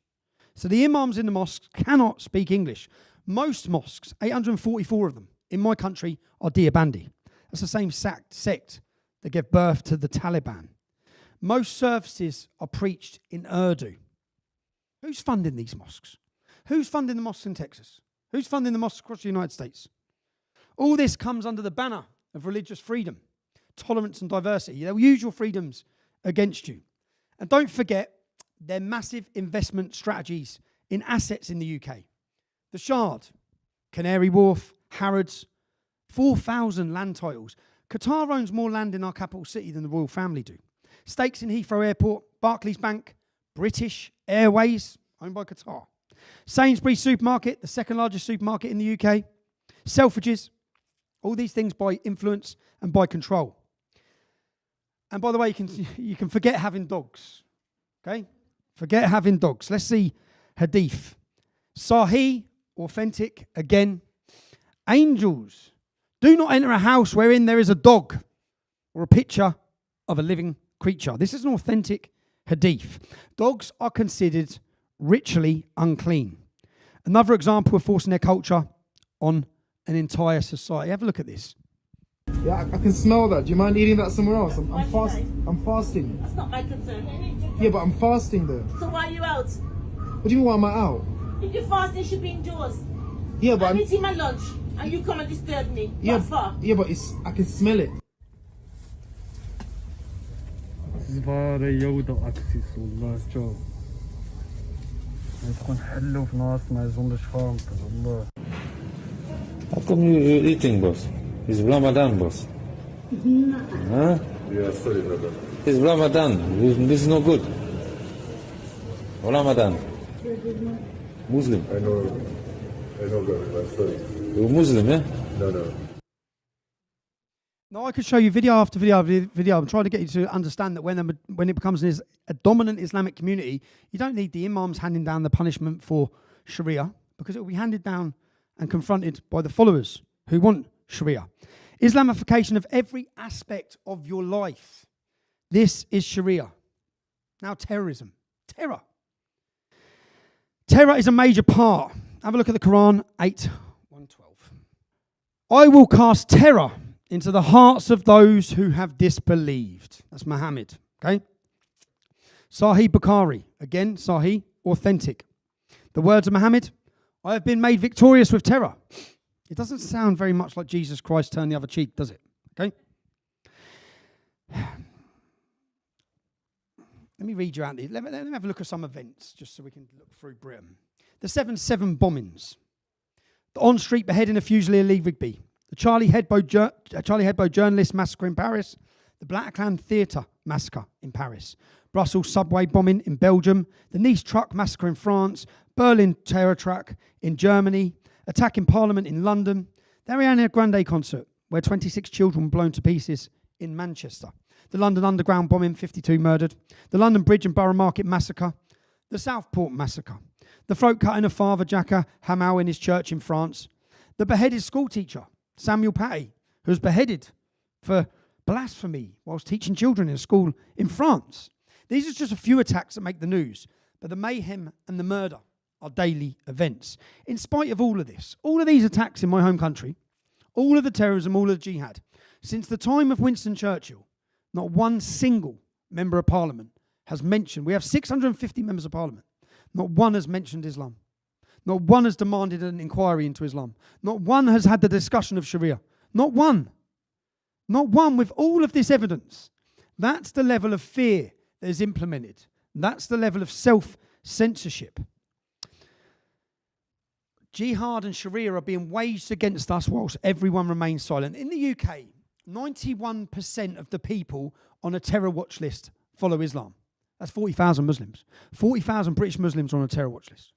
So the imams in the mosques cannot speak English. Most mosques, 844 of them, in my country are Deobandi. That's the same sect that gave birth to the Taliban. Most services are preached in Urdu. Who's funding these mosques? Who's funding the mosques in Texas? Who's funding the mosques across the United States? All this comes under the banner of religious freedom, tolerance and diversity. They'll use your freedoms against you. And don't forget their massive investment strategies in assets in the UK. The Shard, Canary Wharf, Harrods, 4,000 land titles. Qatar owns more land in our capital city than the royal family do. Stakes in Heathrow Airport, Barclays Bank, British Airways, owned by Qatar. Sainsbury's supermarket, the second largest supermarket in the UK. Selfridges, all these things by influence and by control. And by the way, you can forget having dogs. Okay? Forget having dogs. Let's see hadith. Sahih, authentic, again. Angels do not enter a house wherein there is a dog or a picture of a living creature. This is an authentic hadith. Dogs are considered ritually unclean. Another example of forcing their culture on an entire society. Have a look at this. Yeah, I can smell that. Do you mind eating that somewhere else? I'm fasting. That's not my concern. Yeah, but I'm fasting though. So why are you out? What do you mean why am I out? If you're fasting, you should be indoors. Yeah, but I'm eating my lunch and you come and disturb me. Yeah, What for? yeah, but I can smell it. زبارة يوضع أكسس والله جو تكون حلو في ناس ما يظنش فهمت والله. How come you're eating, boss? It's Ramadan, boss. Huh? Yeah, sorry, brother. It's Ramadan. This is no good. Ramadan. Muslim. I know, brother. I'm sorry. You're Muslim, yeah? No. Now, I could show you video after video after video. I'm trying to get you to understand that when it becomes a dominant Islamic community, you don't need the imams handing down the punishment for Sharia, because it will be handed down and confronted by the followers who want Sharia. Islamification of every aspect of your life. This is Sharia. Now, terrorism. Terror. Terror is a major part. Have a look at the Quran, 8:112. I will cast terror into the hearts of those who have disbelieved. That's Muhammad, okay? Sahih Bukhari, again, Sahih, authentic. The words of Muhammad, I have been made victorious with terror. It doesn't sound very much like Jesus Christ turned the other cheek, does it? Okay? Let me read you out these. Let me have a look at some events, just so we can look through Britain. The 7/7 bombings. The on-street beheading of Fusilier Rigby. The Charlie Hebdo journalist massacre in Paris. The Bataclan Theatre massacre in Paris. Brussels subway bombing in Belgium. The Nice truck massacre in France. Berlin terror attack in Germany. Attack in Parliament in London. The Ariana Grande concert, where 26 children were blown to pieces in Manchester. The London Underground bombing, 52 murdered. The London Bridge and Borough Market massacre. The Southport massacre. The throat cutting of Father Jacques Hamel in his church in France. The beheaded school teacher, Samuel Paty, who was beheaded for blasphemy whilst teaching children in a school in France. These are just a few attacks that make the news, but the mayhem and the murder are daily events. In spite of all of this, all of these attacks in my home country, all of the terrorism, all of the jihad, since the time of Winston Churchill, not one single member of parliament has mentioned, we have 650 members of parliament, not one has mentioned Islam. Not one has demanded an inquiry into Islam. Not one has had the discussion of Sharia. Not one. Not one with all of this evidence. That's the level of fear that is implemented. That's the level of self-censorship. Jihad and Sharia are being waged against us whilst everyone remains silent. In the UK, 91% of the people on a terror watch list follow Islam. That's 40,000 Muslims. 40,000 British Muslims are on a terror watch list.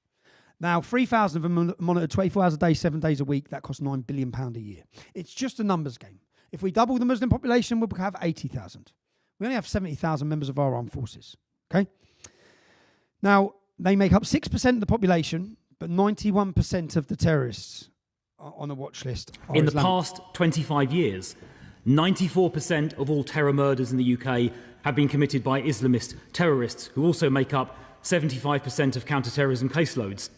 Now, 3,000 of them are monitored 24 hours a day, 7 days a week. That costs £9 billion a year. It's just a numbers game. If we double the Muslim population, we'll have 80,000. We only have 70,000 members of our armed forces. Okay? Now, they make up 6% of the population, but 91% of the terrorists are on a watch list. In the past 25 years, 94% of all terror murders in the UK have been committed by Islamist terrorists, who also make up 75% of counter-terrorism caseloads.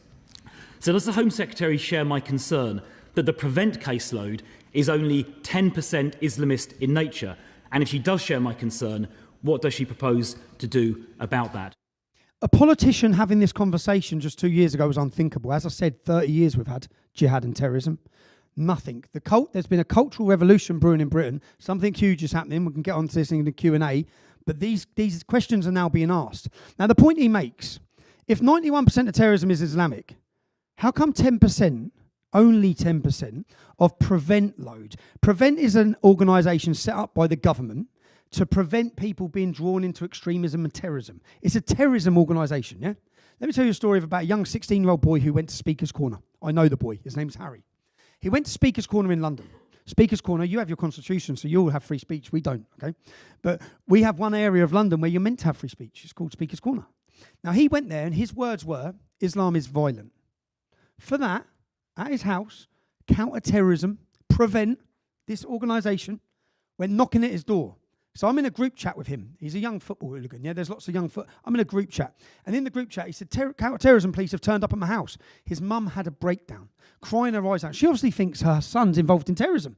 So does the Home Secretary share my concern that the PREVENT caseload is only 10% Islamist in nature? And if she does share my concern, What does she propose to do about that? A politician having this conversation just 2 years ago was unthinkable. As I said, 30 years we've had jihad and terrorism. Nothing. There's been a cultural revolution brewing in Britain. Something huge is happening. We can get onto this in the Q&A. But these questions are now being asked. Now, the point he makes, if 91% of terrorism is Islamic, how come 10%, only 10%, of Prevent Load? Prevent is an organisation set up by the government to prevent people being drawn into extremism and terrorism. It's a terrorism organisation, yeah? Let me tell you a story of about a young 16-year-old boy who went to Speaker's Corner. I know the boy. His name's Harry. He went to Speaker's Corner in London. Speaker's Corner, you have your constitution, so you all have free speech. We don't, okay? But we have one area of London where you're meant to have free speech. It's called Speaker's Corner. Now, he went there, and his words were, Islam is violent. For that, at his house, counter-terrorism, Prevent, this organisation, went knocking at his door. So I'm in a group chat with him. He's a young football hooligan, yeah? There's lots of young I'm in a group chat. And in the group chat, he said, counter-terrorism police have turned up at my house. His mum had a breakdown, crying her eyes out. She obviously thinks her son's involved in terrorism.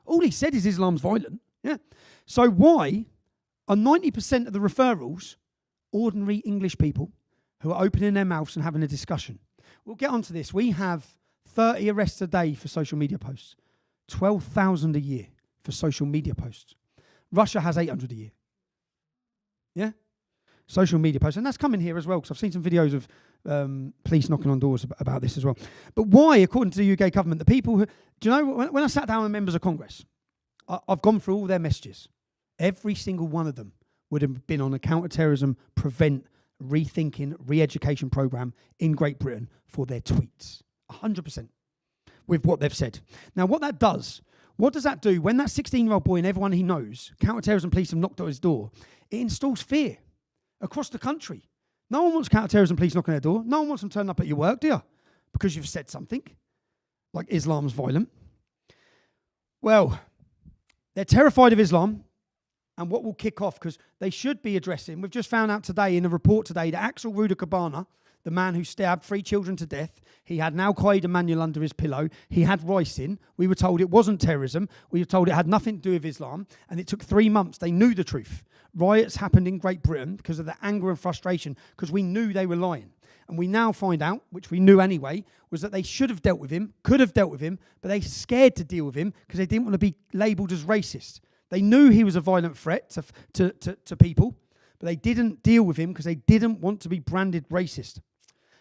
All he said is Islam's violent, yeah? So why are 90% of the referrals ordinary English people who are opening their mouths and having a discussion? We'll get onto this. We have 30 arrests a day for social media posts, 12,000 a year for social media posts. Russia has 800 a year. Yeah? Social media posts. And that's coming here as well, because I've seen some videos of police knocking on doors about this as well. But why, according to the UK government, the people who... Do you know, when I sat down with members of Congress, I've gone through all their messages. Every single one of them would have been on a counter-terrorism, prevent, rethinking, re-education programme in Great Britain for their tweets. 100% with what they've said. Now, what does that do when that 16-year-old boy and everyone he knows, counter-terrorism police have knocked at his door? It installs fear across the country. No one wants counter-terrorism police knocking at their door. No one wants them turning up at your work, do you? Because you've said something like Islam's violent. Well, they're terrified of Islam and what will kick off, because they should be addressing, we've just found out today in a report today that Axel Rudakabana, the man who stabbed 3 children to death, he had an Al-Qaeda manual under his pillow. He had rice in. We were told it wasn't terrorism. We were told it had nothing to do with Islam. And it took 3 months. They knew the truth. Riots happened in Great Britain because of the anger and frustration, because we knew they were lying. And we now find out, which we knew anyway, was that they should have dealt with him, could have dealt with him, but they scared to deal with him because they didn't want to be labelled as racist. They knew he was a violent threat to people, but they didn't deal with him because they didn't want to be branded racist.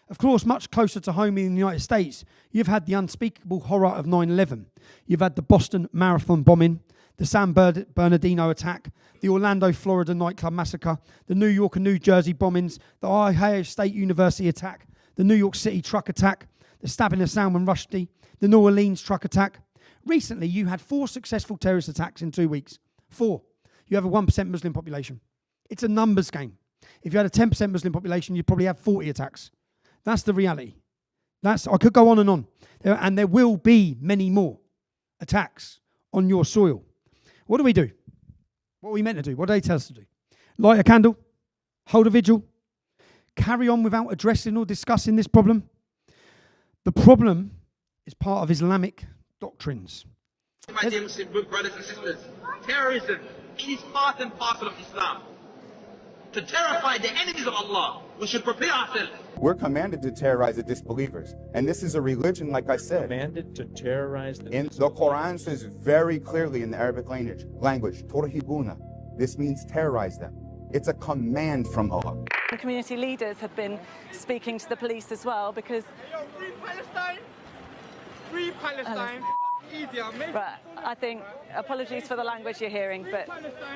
Of course, much closer to home in the United States, you've had the unspeakable horror of 9/11. You've had the Boston Marathon bombing, the San Bernardino attack, the Orlando, Florida nightclub massacre, the New York and New Jersey bombings, the Ohio State University attack, the New York City truck attack, the stabbing of Salman Rushdie, the New Orleans truck attack. Recently, you had 4 successful terrorist attacks in 2 weeks. 4. You have a 1% Muslim population. It's a numbers game. If you had a 10% Muslim population, you'd probably have 40 attacks. That's the reality. I could go on. And there will be many more attacks on your soil. What do we do? What are we meant to do? What do they tell us to do? Light a candle? Hold a vigil? Carry on without addressing or discussing this problem? The problem is part of Islamic doctrines. My dear Muslim brothers and sisters, terrorism is part and parcel of Islam. To terrify the enemies of Allah, we should prepare ourselves. We're commanded to terrorize the disbelievers. And this is a religion, like I said. Commanded to terrorize the disbelievers. The Quran says very clearly in the Arabic language, Turhibuna. This means terrorize them. It's a command from Allah. Community leaders have been speaking to the police as well because... Free Palestine! Free Palestine! Right, I think, apologies for the language you're hearing, but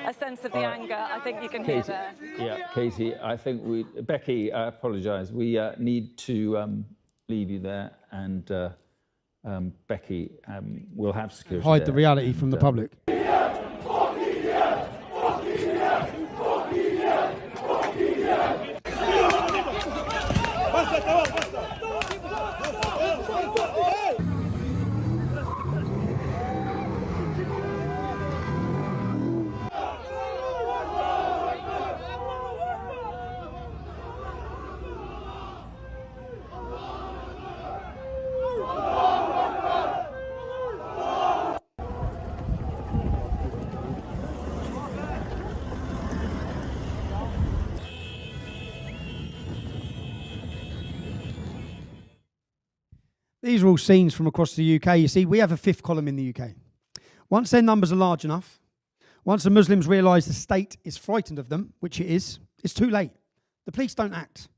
a sense of the anger, I think you can hear there. Yeah, Katie, I think Becky, I apologise. We need to leave you there, and Becky will have security. Hide the reality from the public. These are all scenes from across the UK. You see, we have a fifth column in the UK. Once their numbers are large enough, once the Muslims realise the state is frightened of them, which it is, it's too late. The police don't act.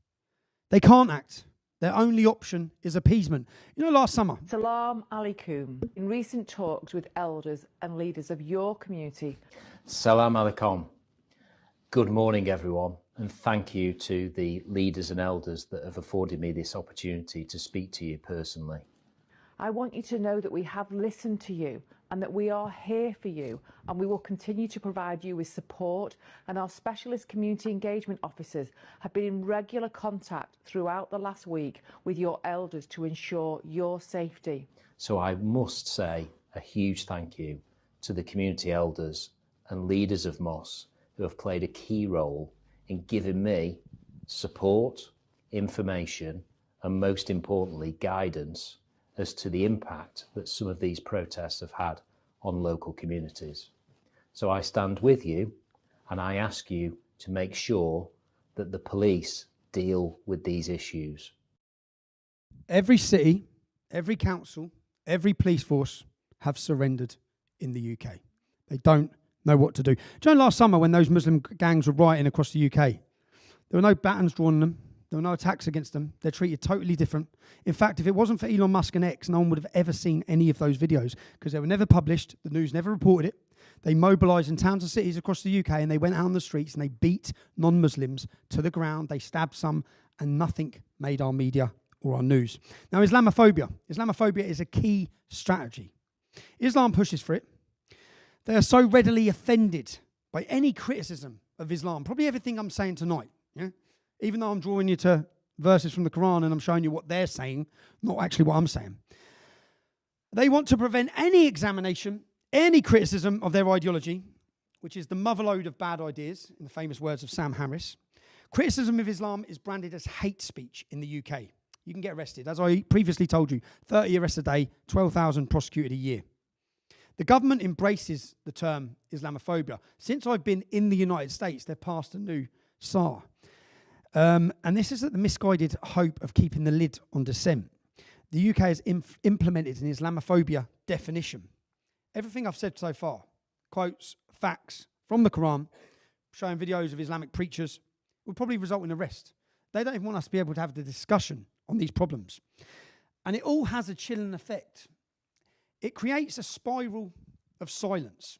They can't act. Their only option is appeasement. You know, last summer... Salam alaikum. In recent talks with elders and leaders of your community... Salam alaikum. Good morning, everyone, and thank you to the leaders and elders that have afforded me this opportunity to speak to you personally. I want you to know that we have listened to you and that we are here for you, and we will continue to provide you with support, and our specialist community engagement officers have been in regular contact throughout the last week with your elders to ensure your safety. So I must say a huge thank you to the community elders and leaders of Moss who have played a key role in giving me support, information, and most importantly, guidance as to the impact that some of these protests have had on local communities. So I stand with you and I ask you to make sure that the police deal with these issues. Every city, every council, every police force have surrendered in the UK. They don't know what to do. Do you know last summer when those Muslim gangs were rioting across the UK, there were no batons drawn on them. There were no attacks against them. They're treated totally different. In fact, if it wasn't for Elon Musk and X, no one would have ever seen any of those videos because they were never published. The news never reported it. They mobilised in towns and cities across the UK and they went out on the streets and they beat non-Muslims to the ground. They stabbed some and nothing made our media or our news. Now, Islamophobia. Islamophobia is a key strategy. Islam pushes for it. They are so readily offended by any criticism of Islam. Probably everything I'm saying tonight. Yeah? Even though I'm drawing you to verses from the Quran and I'm showing you what they're saying, not actually what I'm saying. They want to prevent any examination, any criticism of their ideology, which is the motherlode of bad ideas, in the famous words of Sam Harris. Criticism of Islam is branded as hate speech in the UK. You can get arrested. As I previously told you, 30 arrests a day, 12,000 prosecuted a year. The government embraces the term Islamophobia. Since I've been in the United States, they've passed a new SAR. And this is at the misguided hope of keeping the lid on dissent. The UK has implemented an Islamophobia definition. Everything I've said so far, quotes, facts from the Quran, showing videos of Islamic preachers, will probably result in arrest. They don't even want us to be able to have the discussion on these problems. And it all has a chilling effect. It creates a spiral of silence.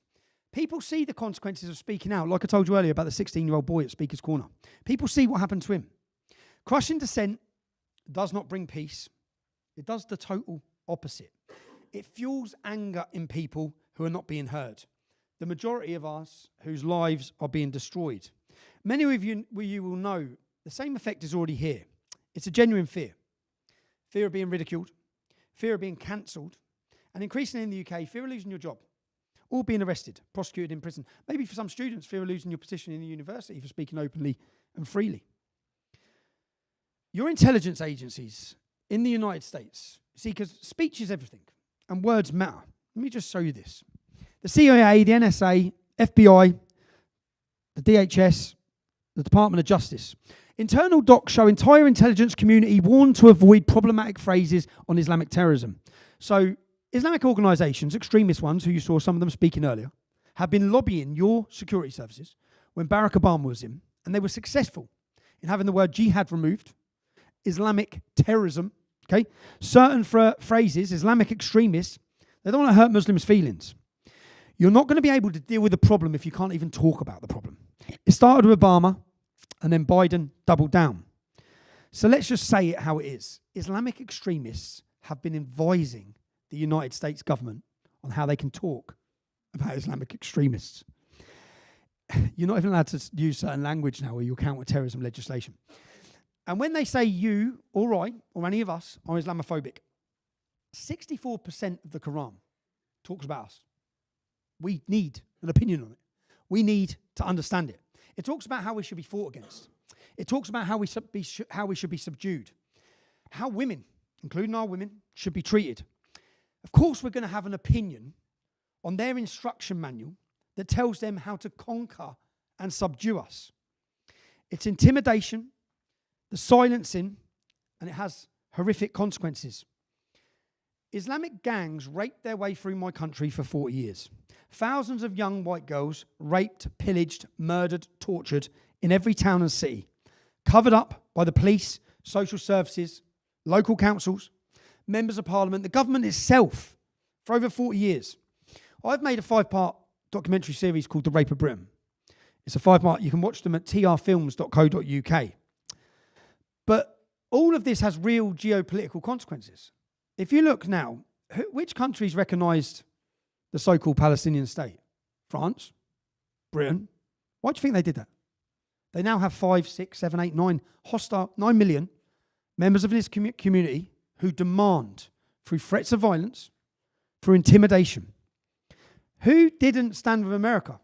People see the consequences of speaking out, like I told you earlier about the 16-year-old boy at Speaker's Corner. People see what happened to him. Crushing dissent does not bring peace. It does the total opposite. It fuels anger in people who are not being heard. The majority of us whose lives are being destroyed. Many of you will know the same effect is already here. It's a genuine fear. Fear of being ridiculed, fear of being cancelled, and increasingly in the UK, fear of losing your job. Or being arrested, prosecuted in prison. Maybe for some students, fear of losing your position in the university for speaking openly and freely. Your intelligence agencies in the United States, see, because speech is everything and words matter. Let me just show you this. The CIA, the NSA, FBI, the DHS, the Department of Justice. Internal docs show entire intelligence community warned to avoid problematic phrases on Islamic terrorism. So, Islamic organisations, extremist ones, who you saw some of them speaking earlier, have been lobbying your security services when Barack Obama was in, and they were successful in having the word jihad removed, Islamic terrorism, okay? Certain phrases, Islamic extremists, they don't want to hurt Muslims' feelings. You're not going to be able to deal with the problem if you can't even talk about the problem. It started with Obama, and then Biden doubled down. So let's just say it how it is. Islamic extremists have been advising the United States government on how they can talk about Islamic extremists. You're not even allowed to use certain language now or you'll counter terrorism legislation. And when they say you, or I, or any of us, are Islamophobic, 64% of the Quran talks about us. We need an opinion on it. We need to understand it. It talks about how we should be fought against. It talks about how we should be subdued. How women, including our women, should be treated. Of course, we're going to have an opinion on their instruction manual that tells them how to conquer and subdue us. It's intimidation, the silencing, and it has horrific consequences. Islamic gangs raped their way through my country for 40 years. Thousands of young white girls raped, pillaged, murdered, tortured in every town and city, covered up by the police, social services, local councils, members of parliament, the government itself, for over 40 years. I've made a 5-part documentary series called The Rape of Britain. It's a 5-part. You can watch them at trfilms.co.uk. But all of this has real geopolitical consequences. If you look now, which countries recognised the so-called Palestinian state? France, Britain. Why do you think they did that? They now have 5, 6, 7, 8, 9 9 million members of this community who demand, through threats of violence, through intimidation. Who didn't stand with America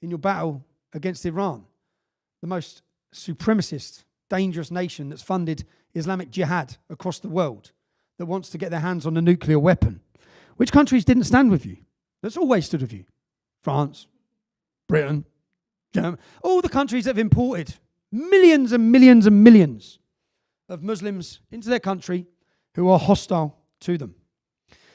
in your battle against Iran, the most supremacist, dangerous nation that's funded Islamic jihad across the world, that wants to get their hands on a nuclear weapon? Which countries didn't stand with you? That's always stood with you. France, Britain, Germany, all the countries that have imported millions and millions and millions of Muslims into their country who are hostile to them.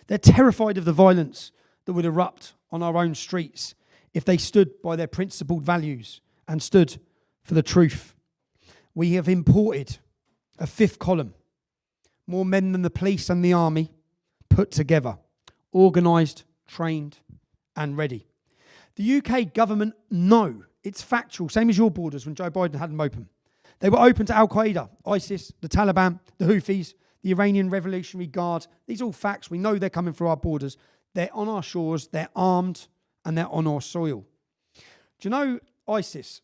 They're terrified of the violence that would erupt on our own streets if they stood by their principled values and stood for the truth. We have imported a 5th column, more men than the police and the army put together, organised, trained and ready. The UK government know, it's factual, same as your borders when Joe Biden had them open. They were open to Al-Qaeda, ISIS, the Taliban, the Houthis, the Iranian Revolutionary Guard. These are all facts. We know they're coming through our borders. They're on our shores, they're armed, and they're on our soil. Do you know ISIS?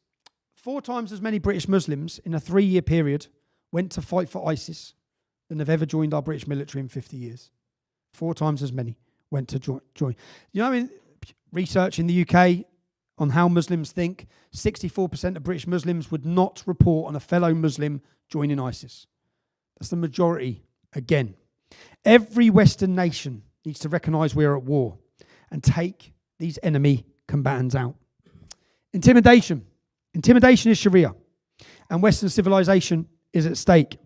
4 times as many British Muslims in a 3-year period went to fight for ISIS than have ever joined our British military in 50 years. 4 times as many went to join. You know, in research in the UK on how Muslims think, 64% of British Muslims would not report on a fellow Muslim joining ISIS. That's the majority again. Every Western nation needs to recognise we're at war and take these enemy combatants out. Intimidation. Intimidation is Sharia, and Western civilization is at stake.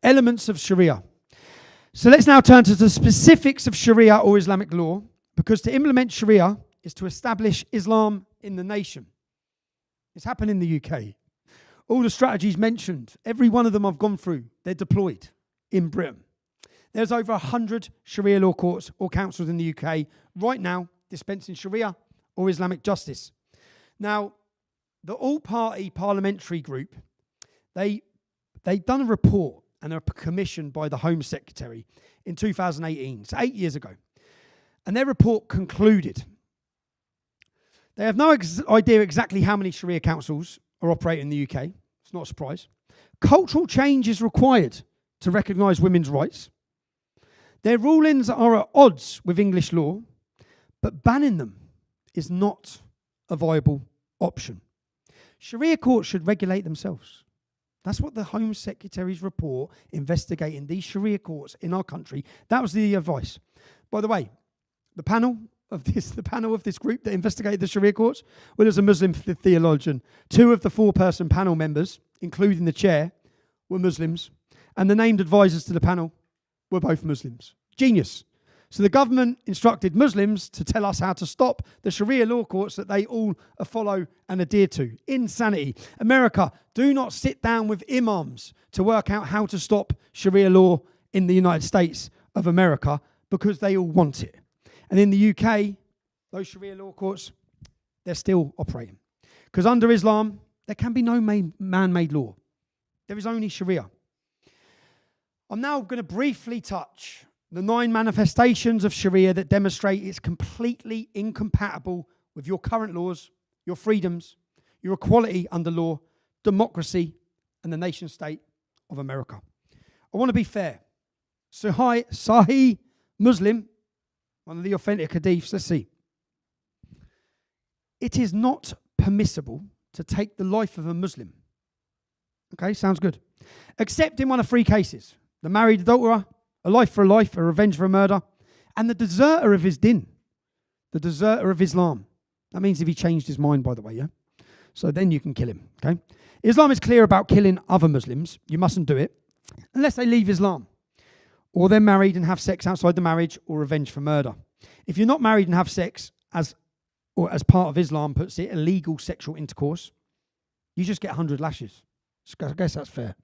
Elements of Sharia. So let's now turn to the specifics of Sharia or Islamic law, because to implement Sharia is to establish Islam in the nation. It's happened in the UK. All the strategies mentioned, every one of them I've gone through, they're deployed in Britain. There's over 100 Sharia law courts or councils in the UK right now dispensing Sharia or Islamic justice. Now, the all-party parliamentary group, they've done a report and a commission by the Home Secretary in 2018, so 8 years ago. And their report concluded they have no idea exactly how many Sharia councils are operating in the UK. It's not a surprise. Cultural change is required to recognise women's rights. Their rulings are at odds with English law, but banning them is not a viable option. Sharia courts should regulate themselves. That's what the Home Secretary's report investigating these Sharia courts in our country, that was the advice. By the way, the panel of this group that investigated the Sharia courts, well, there's a Muslim theologian. 2 of the 4-person panel members, including the chair, were Muslims, and the named advisors to the panel were both Muslims. Genius. So the government instructed Muslims to tell us how to stop the Sharia law courts that they all follow and adhere to. Insanity. America, do not sit down with imams to work out how to stop Sharia law in the United States of America, because they all want it. And in the UK, those Sharia law courts, they're still operating. Because under Islam, there can be no man-made law. There is only Sharia. I'm now going to briefly touch the 9 manifestations of Sharia that demonstrate it's completely incompatible with your current laws, your freedoms, your equality under law, democracy, and the nation state of America. I want to be fair. Sahih Muslim, one of the authentic hadiths, let's see. It is not permissible to take the life of a Muslim. Okay, sounds good. Except in one of 3 cases. The married adulterer, a life for a life, a revenge for a murder, and the deserter of his din, the deserter of Islam. That means if he changed his mind, by the way, yeah? So then you can kill him, okay? Islam is clear about killing other Muslims. You mustn't do it unless they leave Islam. or they're married and have sex outside the marriage, or revenge for murder. If you're not married and have sex, as part of Islam puts it, illegal sexual intercourse, you just get 100 lashes. I guess that's fair.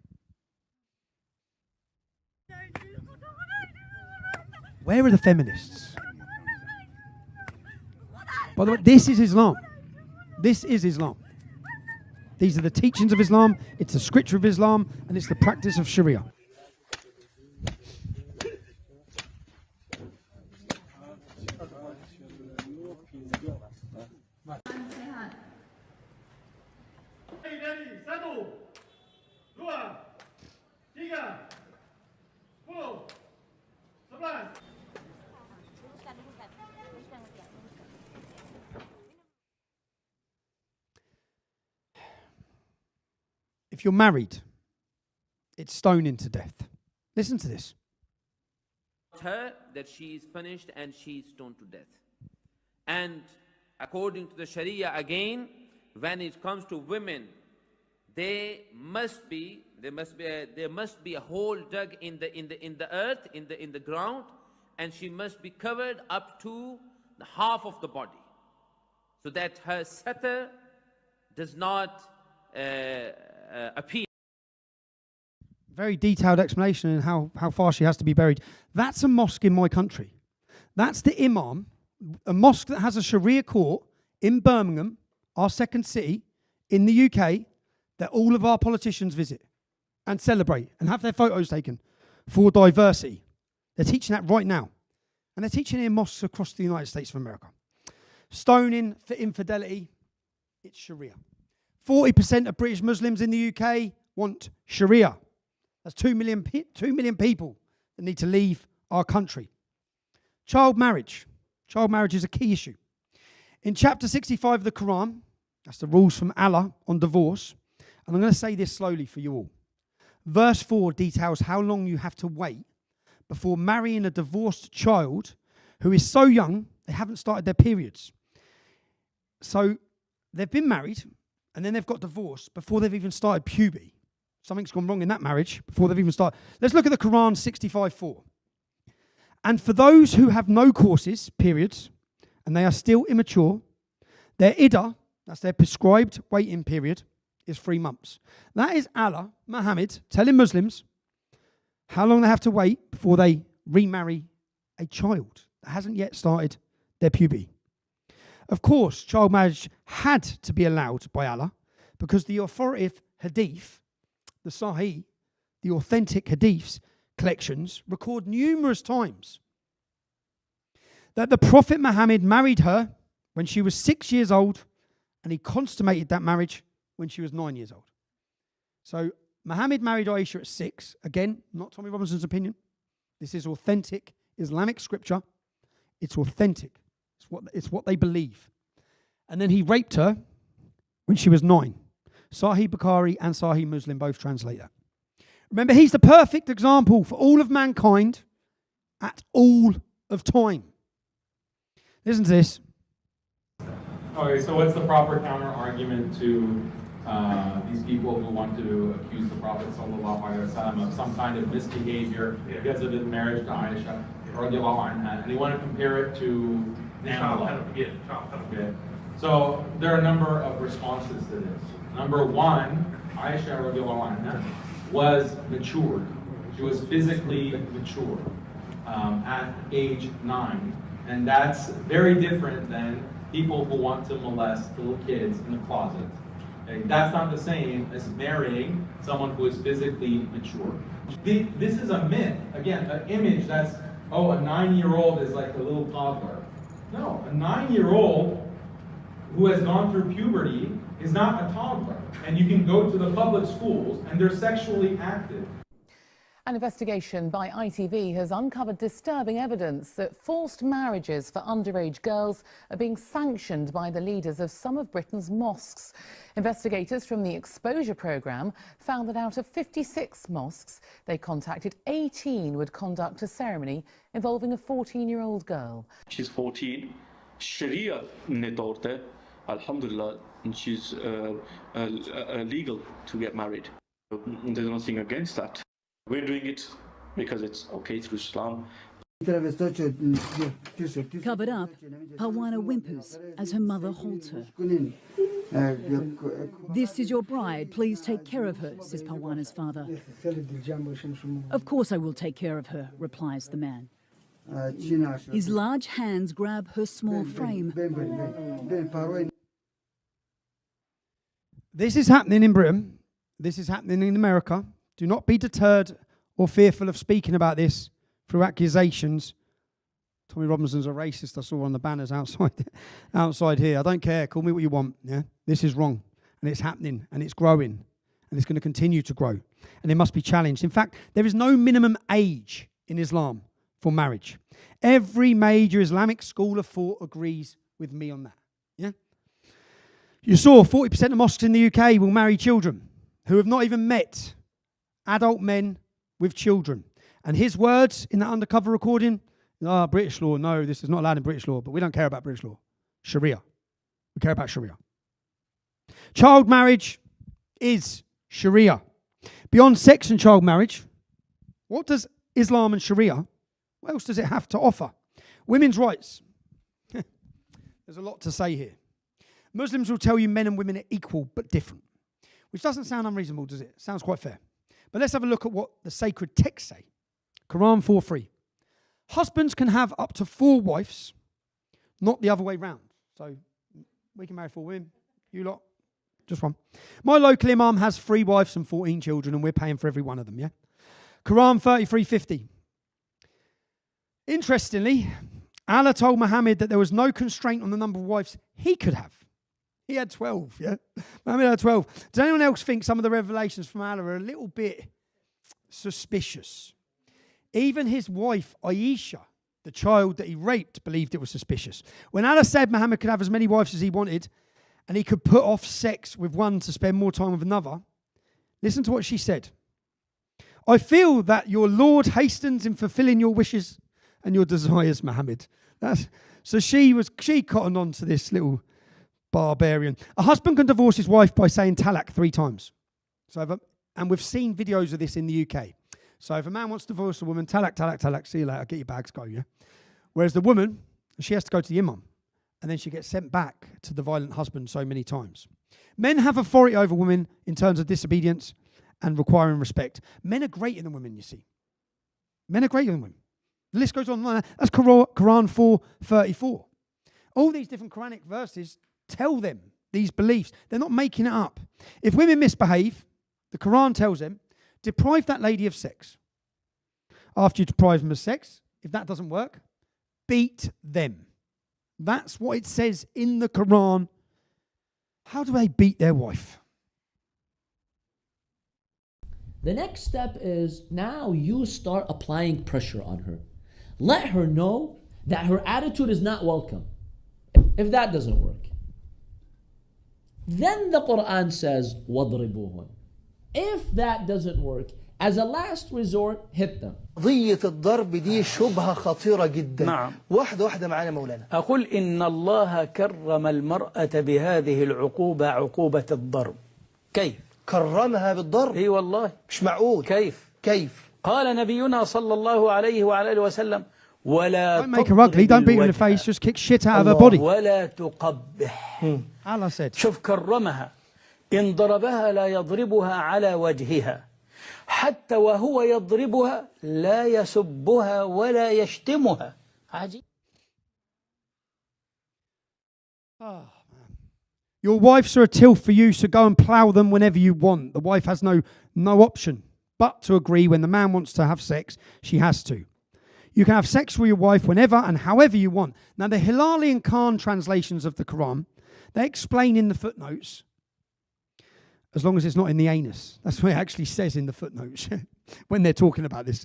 Where are the feminists? By the way, this is Islam. This is Islam. These are the teachings of Islam, it's the scripture of Islam, and it's the practice of Sharia. If you're married, it's stoning to death. Listen to this. Her that she is punished and she is stoned to death. And according to the Sharia again, when it comes to women, there must be a hole dug in the earth, in the ground, and she must be covered up to the half of the body, so that her satar does not appear. Very detailed explanation in how far she has to be buried. That's a mosque in my country. That's the imam, a mosque that has a Sharia court in Birmingham, our second city in the UK, that all of our politicians visit and celebrate and have their photos taken for diversity. They're teaching that right now. And they're teaching it in mosques across the United States of America. Stoning for infidelity, it's Sharia. 40% of British Muslims in the UK want Sharia. That's 2 million people that need to leave our country. Child marriage. Child marriage is a key issue. In chapter 65 of the Quran, that's the rules from Allah on divorce, and I'm going to say this slowly for you all. Verse 4 details how long you have to wait before marrying a divorced child who is so young they haven't started their periods. So they've been married, and then they've got divorced before they've even started puberty. Something's gone wrong in that marriage before they've even started. Let's look at the Quran 65:4. And for those who have no courses, periods, and they are still immature, their iddah, that's their prescribed waiting period, is 3 months. That is Allah, Muhammad, telling Muslims how long they have to wait before they remarry a child that hasn't yet started their puberty. Of course, child marriage had to be allowed by Allah because the authoritative hadith, the Sahih, the authentic hadiths collections record numerous times that the Prophet Muhammad married her when she was 6 years old, and he consummated that marriage when she was 9 years old. So Muhammad married Aisha at 6. Again, not Tommy Robinson's opinion. This is authentic Islamic scripture. It's authentic. It's what they believe. And then he raped her when she was 9. Sahih Bukhari and Sahih Muslim both translate that. Remember, he's the perfect example for all of mankind at all of time. Listen to this. Okay, so what's the proper counter-argument to these people who want to accuse the Prophet ﷺ of some kind of misbehavior because of his marriage to Aisha, and they want to compare it to now? Okay. So there are a number of responses to this. Number one, Aisha anha was matured. She was physically mature at age 9. And that's very different than people who want to molest little kids in the closet. Okay? That's not the same as marrying someone who is physically mature. This is a myth. Again, an image that's, a 9-year-old is like a little toddler. No, a 9-year-old who has gone through puberty is not a toddler. And you can go to the public schools and they're sexually active. An investigation by ITV has uncovered disturbing evidence that forced marriages for underage girls are being sanctioned by the leaders of some of Britain's mosques. Investigators from the Exposure programme found that out of 56 mosques they contacted, 18 would conduct a ceremony involving a 14-year-old girl. She's 14. Sharia ne taur te, alhamdulillah, she's legal to get married. There's nothing against that. We're doing it because it's okay through Islam. Covered up, Parwana whimpers as her mother holds her. "This is your bride, please take care of her," says Parwana's father. "Of course I will take care of her," replies the man. His large hands grab her small frame. This is happening in Britain. This is happening in America. Do not be deterred or fearful of speaking about this through accusations. Tommy Robinson's a racist. I saw on the banners outside here. I don't care. Call me what you want. Yeah, this is wrong, and it's happening, and it's growing, and it's going to continue to grow, and it must be challenged. In fact, there is no minimum age in Islam for marriage. Every major Islamic school of thought agrees with me on that. Yeah. You saw 40% of mosques in the UK will marry children who have not even met adult men with children. And his words in that undercover recording, British law, no, this is not allowed in British law, but we don't care about British law. Sharia. We care about Sharia. Child marriage is Sharia. Beyond sex and child marriage, what does Islam and Sharia, what else does it have to offer? Women's rights. There's a lot to say here. Muslims will tell you men and women are equal but different, which doesn't sound unreasonable, does it? Sounds quite fair. But let's have a look at what the sacred texts say. Quran 4:3. Husbands can have up to 4 wives, not the other way round. So we can marry 4 women, you lot, just one. My local imam has 3 wives and 14 children, and we're paying for every one of them, yeah? Quran 33:50. Interestingly, Allah told Muhammad that there was no constraint on the number of wives he could have. He had 12, yeah? Muhammad had 12. Does anyone else think some of the revelations from Allah are a little bit suspicious? Even his wife, Aisha, the child that he raped, believed it was suspicious. When Allah said Muhammad could have as many wives as he wanted, and he could put off sex with one to spend more time with another, listen to what she said. "I feel that your Lord hastens in fulfilling your wishes and your desires, Muhammad." So she cottoned on to this little barbarian. A husband can divorce his wife by saying talak 3 times. And we've seen videos of this in the UK. So if a man wants to divorce a woman, talak, talak, talak, see you later, get your bags, go, yeah? Whereas the woman, she has to go to the imam, and then she gets sent back to the violent husband so many times. Men have authority over women in terms of disobedience and requiring respect. Men are greater than women, you see. Men are greater than women. The list goes on. That's Quran 4:34. All these different Quranic verses tell them these beliefs. They're not making it up. If women misbehave, the Quran tells them, deprive that lady of sex. After you deprive them of sex, if that doesn't work, beat them. That's what it says in the Quran. How do they beat their wife? The next step is now you start applying pressure on her. Let her know that her attitude is not welcome. If that doesn't work, then the Quran says, وَضْرِبُوهُنْ. If that doesn't work, as a last resort, hit them. قضية الضرب دي شبهة خطيرة جدا. نعم. واحدة معانا مولانا. أقول إن الله كرم المرأة بهذه العقوبة، عقوبة الضرب. كيف؟ كرمها بالضرب؟ إي والله. مش معقول. كيف؟ قال نبينا صلى الله عليه وعلى آله وسلم ولا Don't make her ugly, don't beat her in the face, just kick shit out of her body. ولا تقبح. Allah said. شوف كرمها. إن ضربها لا يضربها على وجهها حتى وهو يضربها لا يسبها ولا يشتمها. عجيب. Your wives are a tilth for you, so go and plough them whenever you want. The wife has no option but to agree. When the man wants to have sex, she has to. You can have sex with your wife whenever and however you want. Now, the Hilali and Khan translations of the Quran, they explain in the footnotes, as long as it's not in the anus. That's what it actually says in the footnotes when they're talking about this.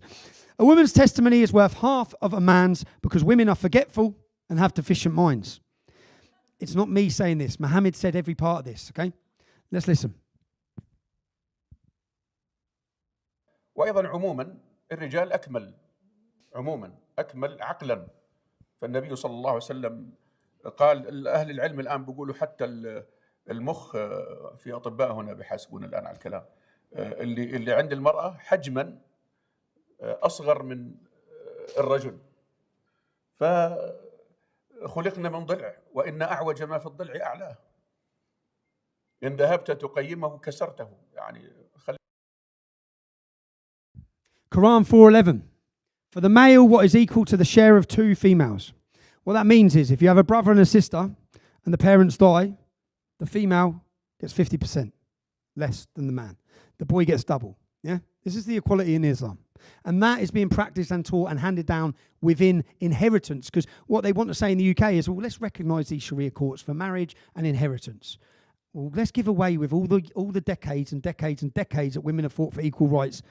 A woman's testimony is worth half of a man's because women are forgetful and have deficient minds. It's not me saying this. Muhammad said every part of this, okay? Let's listen. وأيضا عموما الرجال عموما أكمل عقلا. فالنبي صلى الله عليه وسلم قال أهل العلم الآن بيقولوا حتى المخ في أطباء هنا بيحاسبون الآن على الكلام اللي عند المرأة حجما أصغر من الرجل، فخلقنا من ضلع وإن أعوج ما في الضلع أعلاه، إن ذهبت تقيمه كسرته. يعني Quran 4:11. For the male, what is equal to the share of two females. What that means is if you have a brother and a sister and the parents die, the female gets 50% less than the man. The boy gets double. Yeah? This is the equality in Islam. And that is being practiced and taught and handed down within inheritance. Because what they want to say in the UK is, well, let's recognise these Sharia courts for marriage and inheritance. Well, let's give away with all the decades and decades and decades that women have fought for equal rights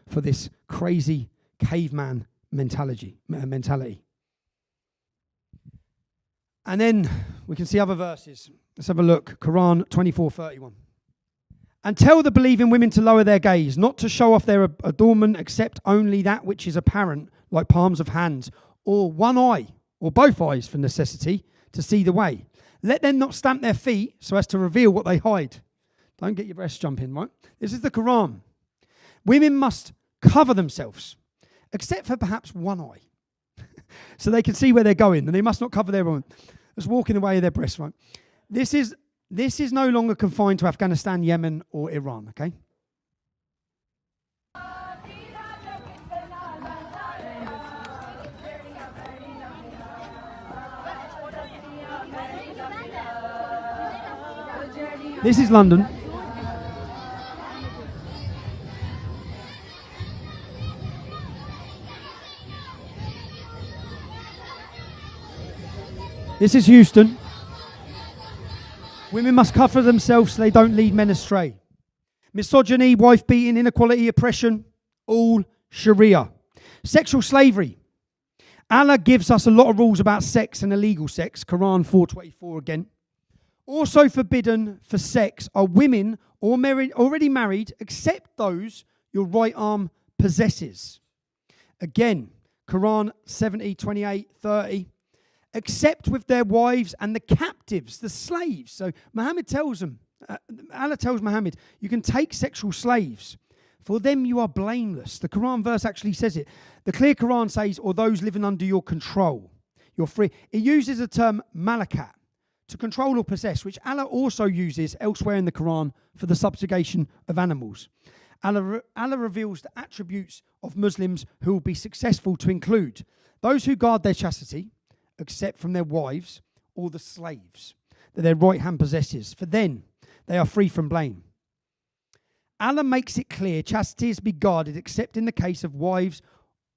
for this crazy caveman mentality. And then we can see other verses. Let's have a look. Quran 24:31. And tell the believing women to lower their gaze, not to show off their adornment, except only that which is apparent, like palms of hands, or one eye, or both eyes for necessity, to see the way. Let them not stamp their feet so as to reveal what they hide. Don't get your breasts jumping, right? This is the Quran. Women must cover themselves, except for perhaps one eye, so they can see where they're going, and they must not cover their own. Just walking away with their breasts, right? This is no longer confined to Afghanistan, Yemen, or Iran, okay? This is London. This is Houston. Women must cover themselves so they don't lead men astray. Misogyny, wife beating, inequality, oppression, all Sharia. Sexual slavery. Allah gives us a lot of rules about sex and illegal sex. Quran 4:24 again. Also forbidden for sex are women or already married, except those your right arm possesses. Again, Quran 70:28-30. Except with their wives and the captives, the slaves. So Muhammad tells them, Allah tells Muhammad, you can take sexual slaves. For them you are blameless. The Quran verse actually says it. The clear Quran says, or those living under your control. You're free. It uses the term malakat, to control or possess, which Allah also uses elsewhere in the Quran for the subjugation of animals. Allah reveals the attributes of Muslims who will be successful to include those who guard their chastity, except from their wives or the slaves that their right hand possesses, for then they are free from blame. Allah makes it clear chastity is to be guarded except in the case of wives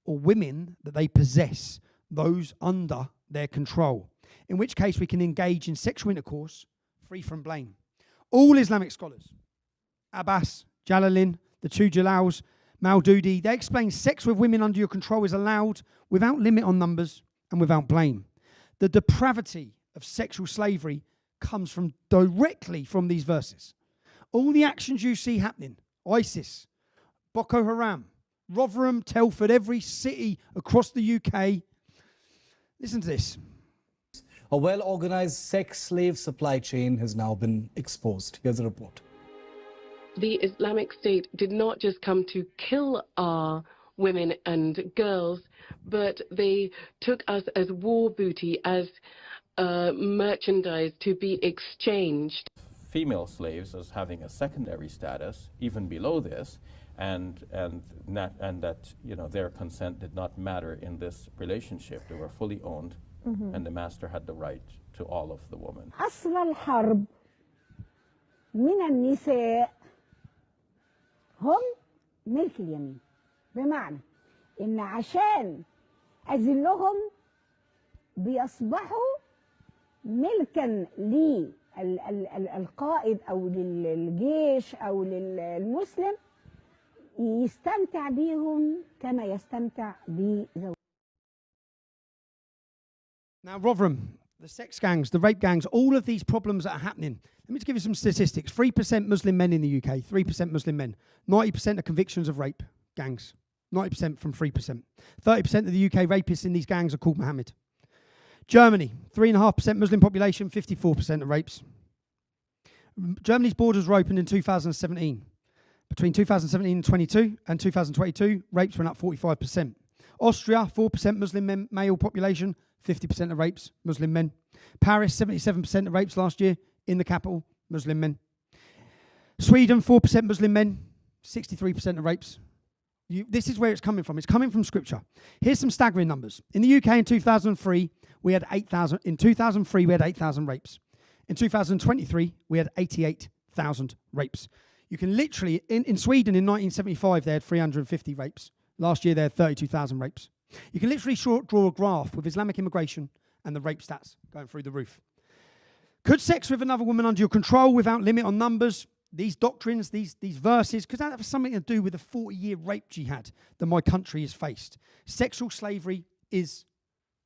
or women that they possess, those under their control, in which case we can engage in sexual intercourse free from blame. All Islamic scholars, Abbas, Jalalain, the two Jalals, Maududi, they explain sex with women under your control is allowed without limit on numbers and without blame. The depravity of sexual slavery comes directly from these verses. All the actions you see happening, ISIS, Boko Haram, Rotherham, Telford, every city across the UK. Listen to this. A well-organized sex slave supply chain has now been exposed. Here's a report. The Islamic State did not just come to kill our women and girls, but they took us as war booty, as merchandise to be exchanged. Female slaves as having a secondary status, even below this, and that their consent did not matter in this relationship. They were fully owned, and the master had the right to all of the women. أصل الحرب من النساء هم ملك اليمين، بمعنى إن عشان أذلهم بيصبحوا ملكا للقائد أو للجيش أو للمسلم يستمتع بيهم كما يستمتع بزوجهم. Now, Rotherham, the sex gangs, the rape gangs, all of these problems that are happening. Let me just give you some statistics. 3% Muslim men in the UK, 3% Muslim men. 90% of convictions of rape gangs. 90% from 3%. 30% of the UK rapists in these gangs are called Mohammed. Germany, 3.5% Muslim population, 54% of rapes. Germany's borders were opened in 2017. Between 2017 and 2022, rapes went up 45%. Austria, 4% Muslim male population, 50% of rapes, Muslim men. Paris, 77% of rapes last year in the capital, Muslim men. Sweden, 4% Muslim men, 63% of rapes. This is where it's coming from. It's coming from scripture. Here's some staggering numbers. In the UK in 2003, we had 8,000. In 2003, we had 8,000 rapes. In 2023, we had 88,000 rapes. You can literally, in Sweden in 1975, they had 350 rapes. Last year, they had 32,000 rapes. You can literally draw a graph with Islamic immigration and the rape stats going through the roof. Could sex with another woman under your control without limit on numbers? These doctrines, these verses, could that have something to do with the 40-year rape jihad that my country has faced? Sexual slavery is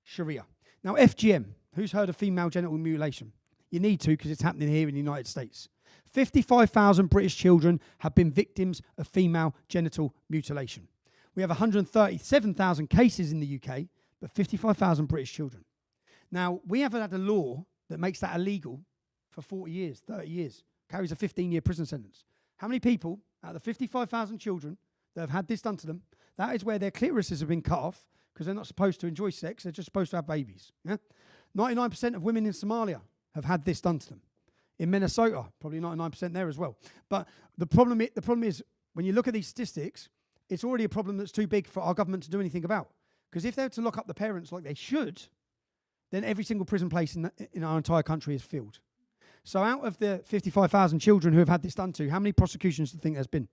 Sharia. Now, FGM, who's heard of female genital mutilation? You need to, because it's happening here in the United States. 55,000 British children have been victims of female genital mutilation. We have 137,000 cases in the UK, but 55,000 British children. Now, we haven't had a law that makes that illegal for 40 years, 30 years. Carries a 15-year prison sentence. How many people out of the 55,000 children that have had this done to them, that is where their clitorises have been cut off because they're not supposed to enjoy sex, they're just supposed to have babies. Yeah? 99% of women in Somalia have had this done to them. In Minnesota, probably 99% there as well. But the problem is, when you look at these statistics, it's already a problem that's too big for our government to do anything about. Because if they were to lock up the parents like they should, then every single prison place in our entire country is filled. So out of the 55,000 children who have had this done to, how many prosecutions do you think there's been?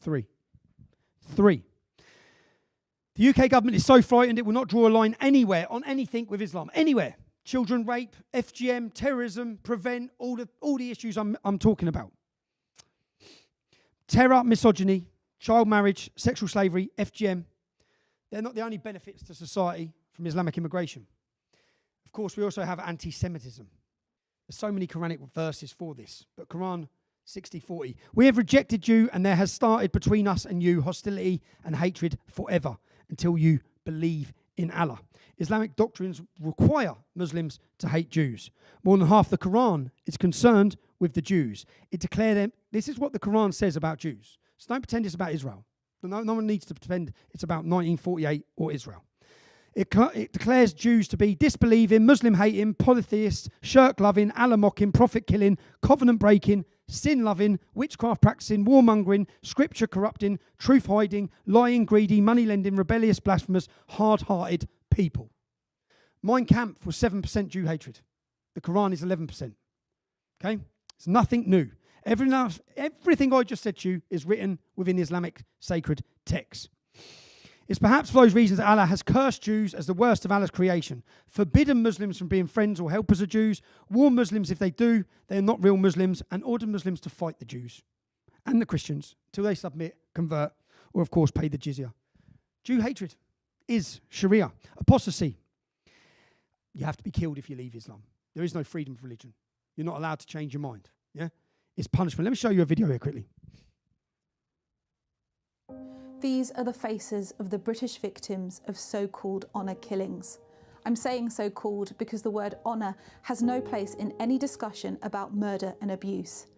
3. The UK government is so frightened it will not draw a line anywhere on anything with Islam. Anywhere. Children rape, FGM, terrorism, prevent, all the issues I'm talking about. Terror, misogyny, child marriage, sexual slavery, FGM. They're not the only benefits to society from Islamic immigration. Of course, we also have anti-Semitism. There's so many Quranic verses for this, but Quran 60:40. We have rejected you, and there has started between us and you hostility and hatred forever until you believe in Allah. Islamic doctrines require Muslims to hate Jews. More than half the Quran is concerned with the Jews. It declares them. This is what the Quran says about Jews. So don't pretend it's about Israel. No one needs to pretend it's about 1948 or Israel. It declares Jews to be disbelieving, Muslim-hating, polytheists, shirk-loving, Allah-mocking, prophet-killing, covenant-breaking, sin-loving, witchcraft-practicing, warmongering, scripture-corrupting, truth-hiding, lying, greedy, money-lending, rebellious, blasphemous, hard-hearted people. Mein Kampf was 7% Jew hatred. The Quran is 11%. Okay? It's nothing new. Everything I just said to you is written within Islamic sacred texts. It's perhaps for those reasons that Allah has cursed Jews as the worst of Allah's creation, forbidden Muslims from being friends or helpers of Jews, warned Muslims if they do, they are not real Muslims, and ordered Muslims to fight the Jews and the Christians till they submit, convert, or of course pay the jizya. Jew hatred is Sharia. Apostasy. You have to be killed if you leave Islam. There is no freedom of religion. You're not allowed to change your mind. Yeah? It's punishment. Let me show you a video here quickly. These are the faces of the British victims of so-called honour killings. I'm saying so-called because the word honour has no place in any discussion about murder and abuse.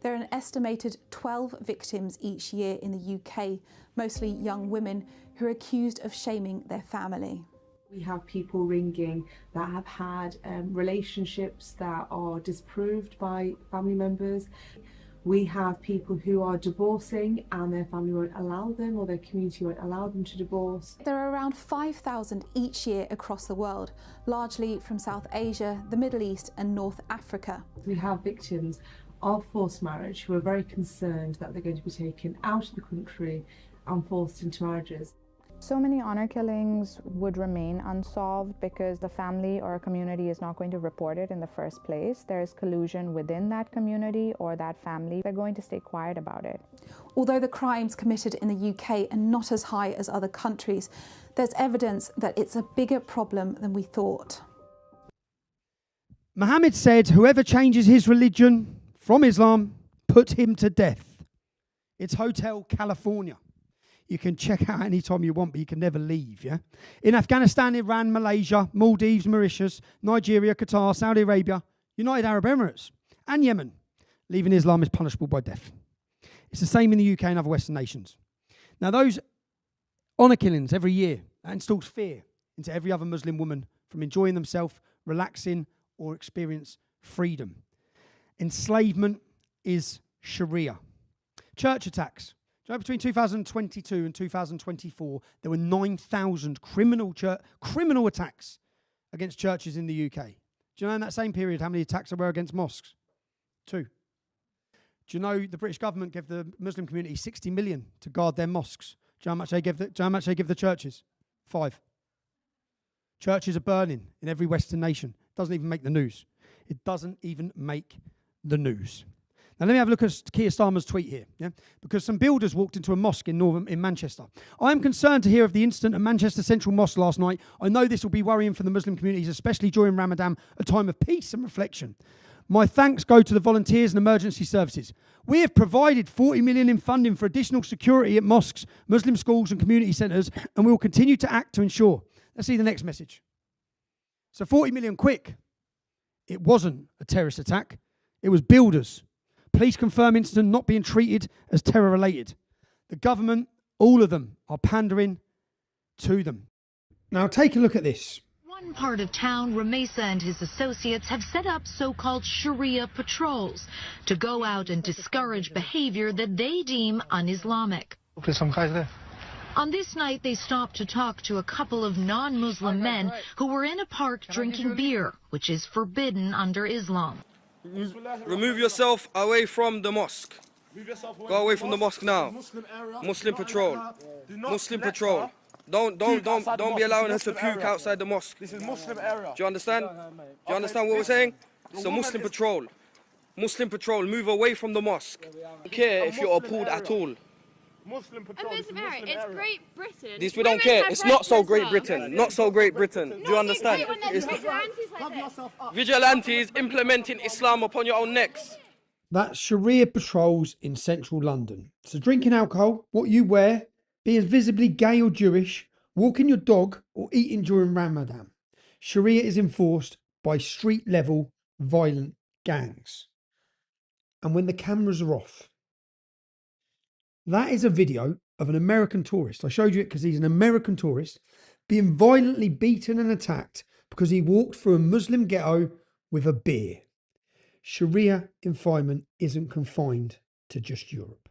There are an estimated 12 victims each year in the UK, mostly young women who are accused of shaming their family. We have people ringing that have had relationships that are disproved by family members. We have people who are divorcing and their family won't allow them, or their community won't allow them to divorce. There are around 5,000 each year across the world, largely from South Asia, the Middle East and North Africa. We have victims of forced marriage who are very concerned that they're going to be taken out of the country and forced into marriages. So many honor killings would remain unsolved because the family or community is not going to report it in the first place. There is collusion within that community or that family. They're going to stay quiet about it. Although the crimes committed in the UK are not as high as other countries, there's evidence that it's a bigger problem than we thought. Muhammad said, whoever changes his religion from Islam, put him to death. It's Hotel California. You can check out anytime you want, but you can never leave, yeah? In Afghanistan, Iran, Malaysia, Maldives, Mauritius, Nigeria, Qatar, Saudi Arabia, United Arab Emirates, and Yemen, leaving Islam is punishable by death. It's the same in the UK and other Western nations. Now, those honour killings every year, that installs fear into every other Muslim woman from enjoying themselves, relaxing, or experience freedom. Enslavement is Sharia. Church attacks. Do you know, between 2022 and 2024, there were 9,000 criminal attacks against churches in the UK. Do you know in that same period how many attacks there were against mosques? 2. Do you know the British government gave the Muslim community 60 million to guard their mosques? Do you know how much they give the churches? 5. Churches are burning in every Western nation. It doesn't even make the news. It doesn't even make the news. Now let me have a look at Keir Starmer's tweet here, because some builders walked into a mosque in Manchester. I am concerned to hear of the incident at Manchester Central Mosque last night. I know this will be worrying for the Muslim communities, especially during Ramadan, a time of peace and reflection. My thanks go to the volunteers and emergency services. We have provided 40 million in funding for additional security at mosques, Muslim schools and community centres, and we will continue to act to ensure. Let's see the next message. So 40 million quick. It wasn't a terrorist attack. It was builders. Police confirm incident not being treated as terror-related. The government, all of them, are pandering to them. Now take a look at this. One part of town, Ramesa and his associates have set up so-called Sharia patrols to go out and discourage behavior that they deem un-Islamic. On this night, they stopped to talk to a couple of non-Muslim men who were in a park drinking beer, which is forbidden under Islam. Remove yourself away from the mosque. Go away from the mosque now. Muslim patrol. Muslim patrol. Don't be allowing us to puke outside the mosque. This is Muslim area. Do you understand? Do you understand what we're saying? It's a Muslim patrol. Muslim patrol. Move away from the mosque. I don't care if you're appalled at all. Muslim patrol. It's Great Britain. This we don't care. It's not so Great Britain. Not so Great Britain. Do you understand? Vigilantes implementing Islam upon your own necks. That's Sharia patrols in central London. So drinking alcohol, what you wear, being visibly gay or Jewish, walking your dog, or eating during Ramadan. Sharia is enforced by street-level violent gangs. And when the cameras are off, that is a video of an American tourist. I showed you it because he's an American tourist being violently beaten and attacked because he walked through a Muslim ghetto with a beer. Sharia enforcement isn't confined to just Europe.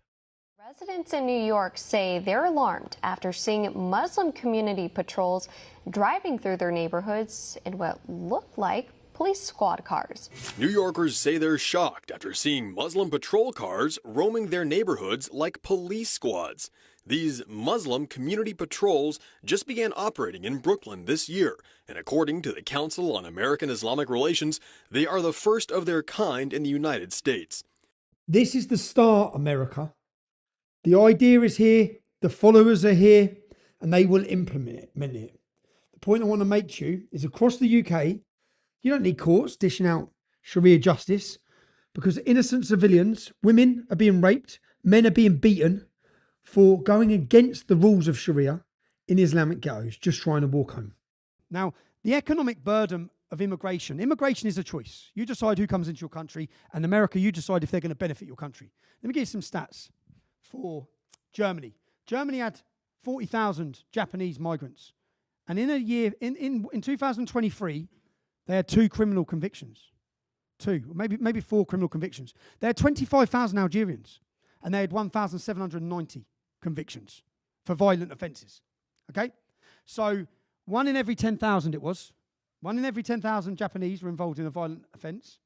Residents in New York say they're alarmed after seeing Muslim community patrols driving through their neighborhoods in what looked like police squad cars. New Yorkers say they're shocked after seeing Muslim patrol cars roaming their neighborhoods like police squads. These Muslim community patrols just began operating in Brooklyn this year, and according to the Council on American Islamic Relations, they are the first of their kind in the United States. This is the start, America. The idea is here, the followers are here, and they will implement it. The point I want to make to you is across the UK, you don't need courts dishing out Sharia justice because innocent civilians, women are being raped, men are being beaten for going against the rules of Sharia in Islamic ghettos, just trying to walk home. Now, the economic burden of immigration is a choice. You decide who comes into your country, and America, you decide if they're going to benefit your country. Let me give you some stats for Germany. Germany had 40,000 Japanese migrants. And in a year, in 2023, they had 2 criminal convictions. 2, maybe 4 criminal convictions. They had 25,000 Algerians, and they had 1,790 convictions for violent offences. Okay? So 1 in every 10,000 it was. 1 in every 10,000 Japanese were involved in a violent offence,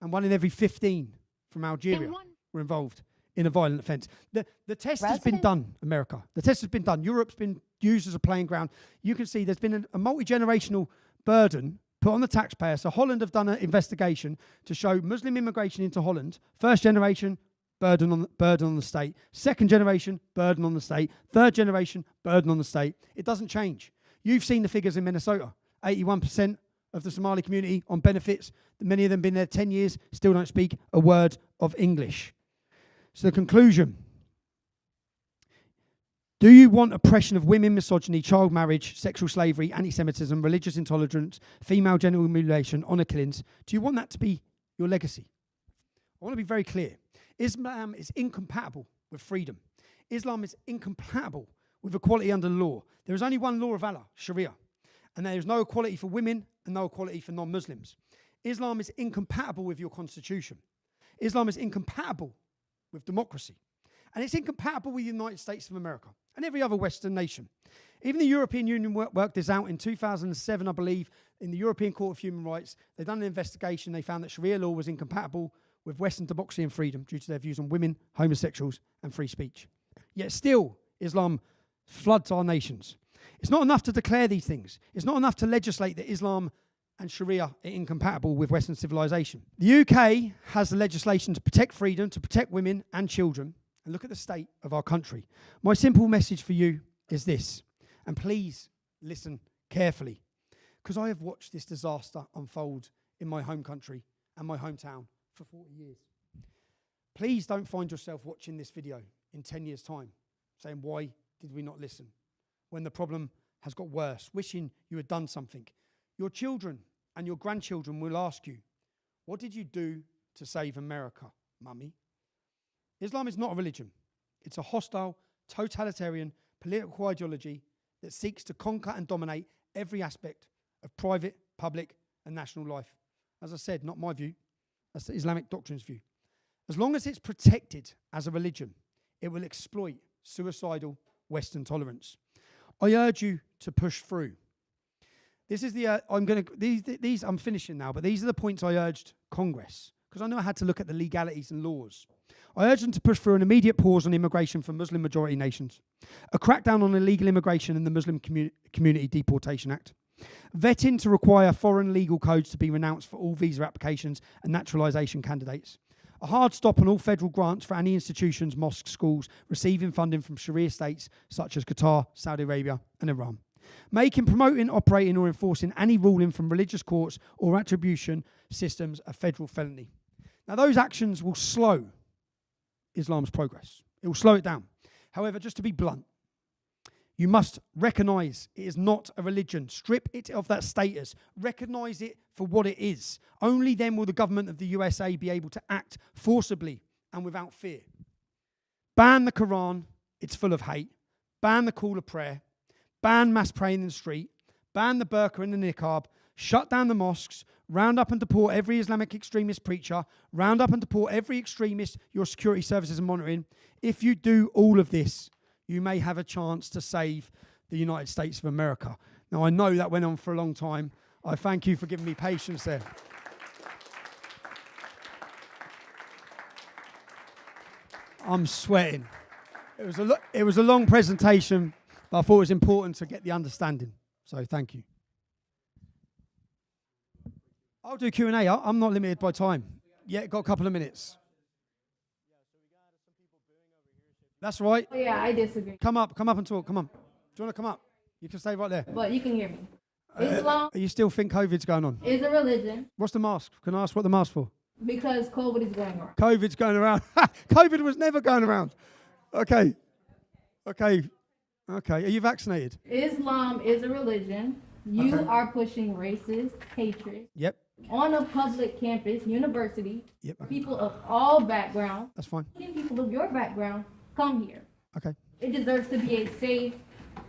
and 1 in every 15 from Algeria were involved in a violent offence. The test has been done, America. The test has been done. Europe's been used as a playing ground. You can see there's been a multi-generational burden put on the taxpayer. So Holland have done an investigation to show Muslim immigration into Holland. First generation, burden on the state. Second generation, burden on the state. Third generation, burden on the state. It doesn't change. You've seen the figures in Minnesota. 81% of the Somali community on benefits. Many of them been there 10 years, still don't speak a word of English. So the conclusion. Do you want oppression of women, misogyny, child marriage, sexual slavery, anti-Semitism, religious intolerance, female genital mutilation, honour killings? Do you want that to be your legacy? I want to be very clear. Islam is incompatible with freedom. Islam is incompatible with equality under the law. There is only one law of Allah, Sharia, and there is no equality for women and no equality for non-Muslims. Islam is incompatible with your constitution. Islam is incompatible with democracy. And it's incompatible with the United States of America and every other Western nation. Even the European Union worked this out in 2007, I believe, in the European Court of Human Rights. They've done an investigation. They found that Sharia law was incompatible with Western democracy and freedom due to their views on women, homosexuals, and free speech. Yet still, Islam floods our nations. It's not enough to declare these things. It's not enough to legislate that Islam and Sharia are incompatible with Western civilization. The UK has the legislation to protect freedom, to protect women and children. And look at the state of our country. My simple message for you is this, and please listen carefully, because I have watched this disaster unfold in my home country and my hometown for 40 years. Please don't find yourself watching this video in 10 years' time, saying, why did we not listen? When the problem has got worse, wishing you had done something. Your children and your grandchildren will ask you, what did you do to save America, mummy? Islam is not a religion. It's a hostile, totalitarian, political ideology that seeks to conquer and dominate every aspect of private, public, and national life. As I said, not my view. That's the Islamic doctrine's view. As long as it's protected as a religion, it will exploit suicidal Western tolerance. I urge you to push through. This is the, I'm finishing now, but these are the points I urged Congress, because I know I had to look at the legalities and laws. I urge them to push through an immediate pause on immigration from Muslim majority nations, a crackdown on illegal immigration and the Muslim Community Deportation Act, vetting to require foreign legal codes to be renounced for all visa applications and naturalisation candidates, a hard stop on all federal grants for any institutions, mosques, schools receiving funding from Sharia states such as Qatar, Saudi Arabia and Iran, making, promoting, operating or enforcing any ruling from religious courts or attribution systems a federal felony. Now those actions will slow Islam's progress. It will slow it down. However, just to be blunt, you must recognise it is not a religion. Strip it of that status. Recognise it for what it is. Only then will the government of the USA be able to act forcibly and without fear. Ban the Quran. It's full of hate. Ban the call of prayer. Ban mass praying in the street. Ban the burqa and the niqab. Shut down the mosques. Round up and deport every Islamic extremist preacher. Round up and deport every extremist your security services are monitoring. If you do all of this, you may have a chance to save the United States of America. Now, I know that went on for a long time. I thank you for giving me patience there. I'm sweating. It was a long presentation, but I thought it was important to get the understanding. So thank you. I'll do Q&A. I'm not limited by time. Yeah, got a couple of minutes. That's right. Oh, yeah, I disagree. Come up and talk. Come on. Do you want to come up? You can stay right there. But you can hear me. Islam You still think COVID's going on? is a religion What's the mask? Can I ask what the mask's for? because COVID is going around. COVID's going around. COVID was never going around. Okay. Are you vaccinated? Islam is a religion. You are pushing racist hatred. Yep. On a public campus, university, Yep. people of all backgrounds, That's fine. people of your background, come here. Okay. It deserves to be a safe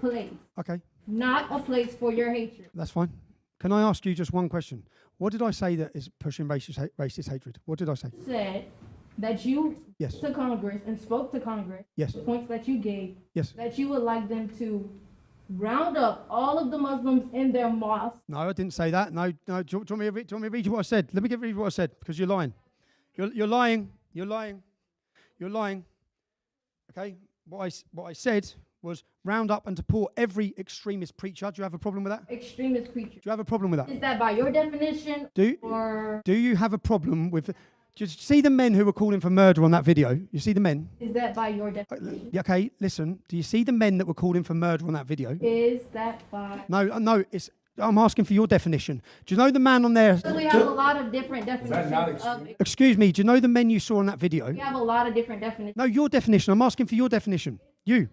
place, Okay. not a place for your hatred. That's fine. Can I ask you just one question? What did I say that is pushing racist hatred? What did I say? Said that you Yes. to Congress and spoke to Congress. Yes. The points that you gave. Yes. That you would like them to round up all of the Muslims in their mosques. No, I didn't say that. No. Do you want me to read you what I said? Let me read what I said, because you're lying. You're lying. Okay? What I said was round up and deport every extremist preacher. Do you have a problem with that? Extremist preacher. Do you have a problem with that? Is that by your definition? Do you have a problem with... Do you see the men who were calling for murder on that video? You see the men? Is that by your definition? Okay, listen. Do you see the men that were calling for murder on that video? Is that by... No. I'm asking for your definition. Do you know the man on there? So we have a lot of different definitions of... Excuse me. Do you know the men you saw on that video? We have a lot of different definitions. No, your definition. I'm asking for your definition. You.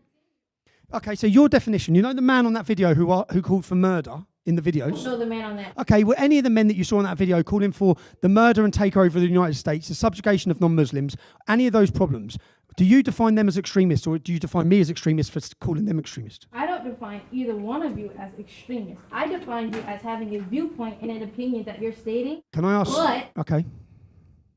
Okay, so your definition. You know the man on that video who called for murder in the videos? Show the man on that. Okay, well, any of the men that you saw in that video calling for the murder and takeover of the United States, the subjugation of non-Muslims, any of those problems, Do you define them as extremists, or do you define me as extremists for calling them extremists? I don't define either one of you as extremists. I define you as having a viewpoint and an opinion that you're stating. Can I ask? Okay.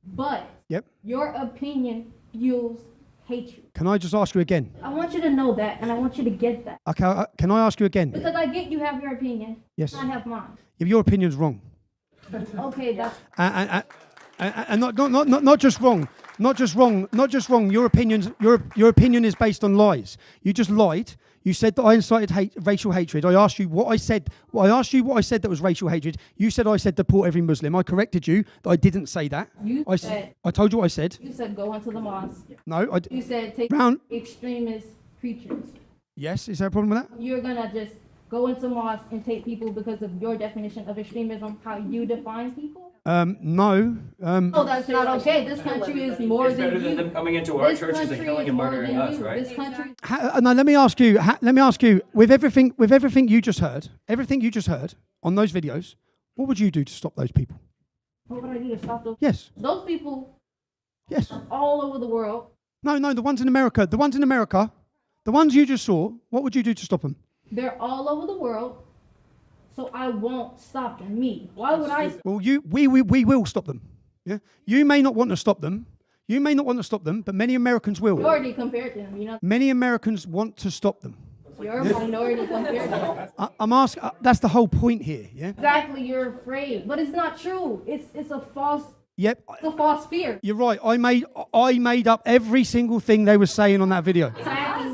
But Yep. your opinion fuels hatred. Can I just ask you again? I want you to know that, and I want you to get that. Okay. Can I ask you again? Because I get you have your opinion. Yes. I have mine. If your opinion's wrong, Okay, that's and not just wrong, not just wrong. Your opinion is based on lies. You just lied. You said that I incited racial hatred. I asked you what I said. Well, I asked you what I said that was racial hatred. You said I said deport every Muslim. I corrected you that I didn't say that. I told you what I said. You said go into the mosque. No, You said take extremist preachers. Yes, is there a problem with that? You're gonna just go into mosque and take people because of your definition of extremism, how you define people? No. Oh, that's not okay. This country is more than you. It's better than them coming into our churches and killing and murdering us, right? This country. No, let me ask you. With everything you just heard, on those videos, what would you do to stop those people? What would I do to stop those? Yes. Those people. Yes. All over the world. No, the ones in America. The ones you just saw. What would you do to stop them? They're all over the world. So I won't stop them. Me. Why would I? Well, we will stop them. Yeah. You may not want to stop them. But many Americans will. Minority compared to them, you know. Many Americans want to stop them. You're a minority compared to them. I'm asking. That's the whole point here. Yeah. Exactly. You're afraid, but it's not true. It's a false. Yep. It's a false fear. You're right. I made up every single thing they were saying on that video.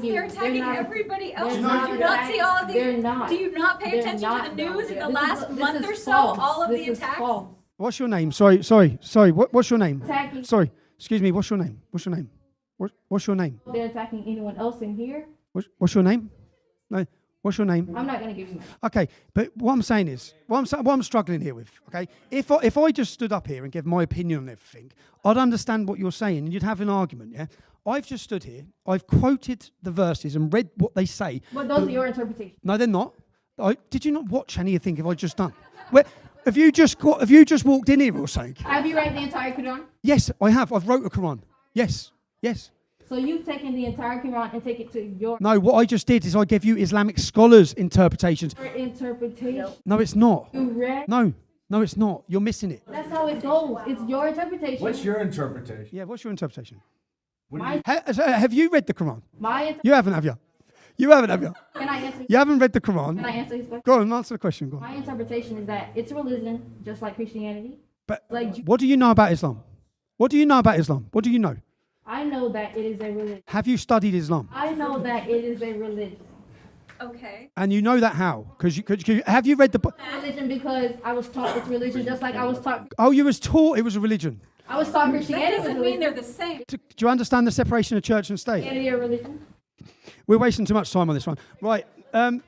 They're attacking everybody else. Do you not see all of these? They're not. Do you not pay attention to the news in the last month or so? All of the attacks. What's your name? Sorry. What's your name? Attacking. Sorry. Excuse me. What's your name? What's your name? They're attacking anyone else in here. What's your name? No. What's your name? I'm not going to give you mine. Okay, but what I'm saying is, what I'm struggling here with, okay, if I just stood up here and gave my opinion on everything, I'd understand what you're saying and you'd have an argument, yeah? I've just stood here, I've quoted the verses and read what they say. But those are your interpretations. No, they're not. Did you not watch any of the thing I've just done? Have you just walked in here or something? Have you read the entire Quran? Yes, I have. I've wrote a Quran. Yes. So you've taken the entire Quran and take it to your... No, what I just did is I gave you Islamic scholars' interpretations. Your interpretation. No, it's not. You read... No, it's not. You're missing it. That's how it goes. It's your interpretation. What's your interpretation? Yeah, what's your interpretation? My... Have you read the Quran? You haven't, have you? You haven't, have you? Can I answer? You haven't read the Quran. Can I answer his question? Go on, answer the question. Go on. My interpretation is that it's a religion, just like Christianity. But what do you know about Islam? What do you know? I know that it is a religion. Have you studied Islam? I know that it is a religion. Okay. And you know that how? Because have you read the book? Religion because I was taught it's religion, just like I was taught. Oh, you was taught it was a religion. I was taught Christianity. That doesn't mean they're the same. Do you understand the separation of church and state? Christianity or religion? We're wasting too much time on this one. Right. Thank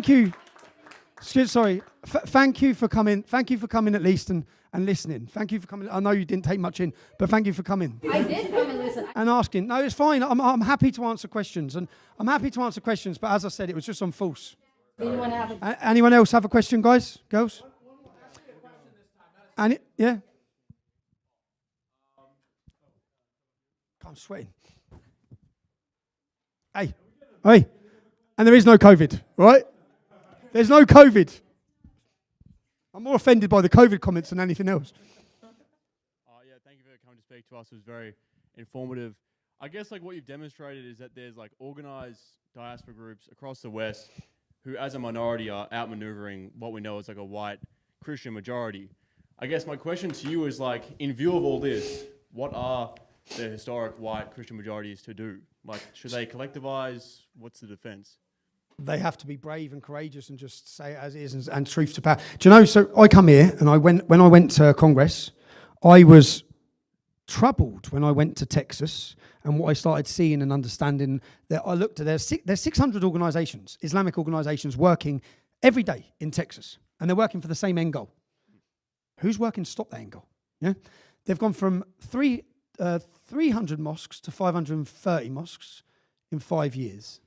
you. Sorry. Thank you for coming. Thank you for coming at least and listening. Thank you for coming. I know you didn't take much in, but thank you for coming. I did come and listen. And asking. No, it's fine. I'm happy to answer questions, but as I said, it was just on false. Anyone else have a question, guys? Girls? Yeah? I'm sweating. Hey. And there is no COVID, right? There's no COVID. I'm more offended by the COVID comments than anything else. Yeah, thank you for coming to speak to us. It was very informative. I guess like what you've demonstrated is that there's like organized diaspora groups across the West who as a minority are outmaneuvering what we know as like a white Christian majority. I guess my question to you is like, in view of all this, what are the historic white Christian majorities to do? Like, should they collectivize? What's the defense? They have to be brave and courageous and just say it as it is and truth to power. Do you know, so I come here and when I went to Congress, I was troubled when I went to Texas and what I started seeing and understanding that I looked at, there's 600 organizations, Islamic organizations working every day in Texas and they're working for the same end goal. Who's working to stop that end goal? Yeah, they've gone from 300 mosques to 530 mosques in 5 years.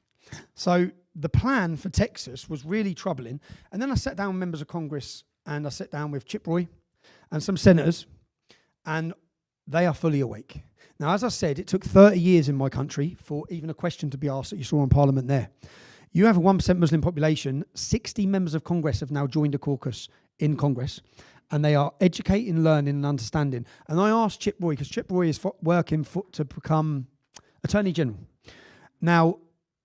So the plan for Texas was really troubling. And then I sat down with members of Congress and I sat down with Chip Roy and some senators. and they are fully awake. Now, as I said, it took 30 years in my country for even a question to be asked that you saw in Parliament there. You have a 1% Muslim population. 60 members of Congress have now joined a caucus in Congress, and they are educating, learning, and understanding. And I asked Chip Roy, because Chip Roy is working to become Attorney General. Now,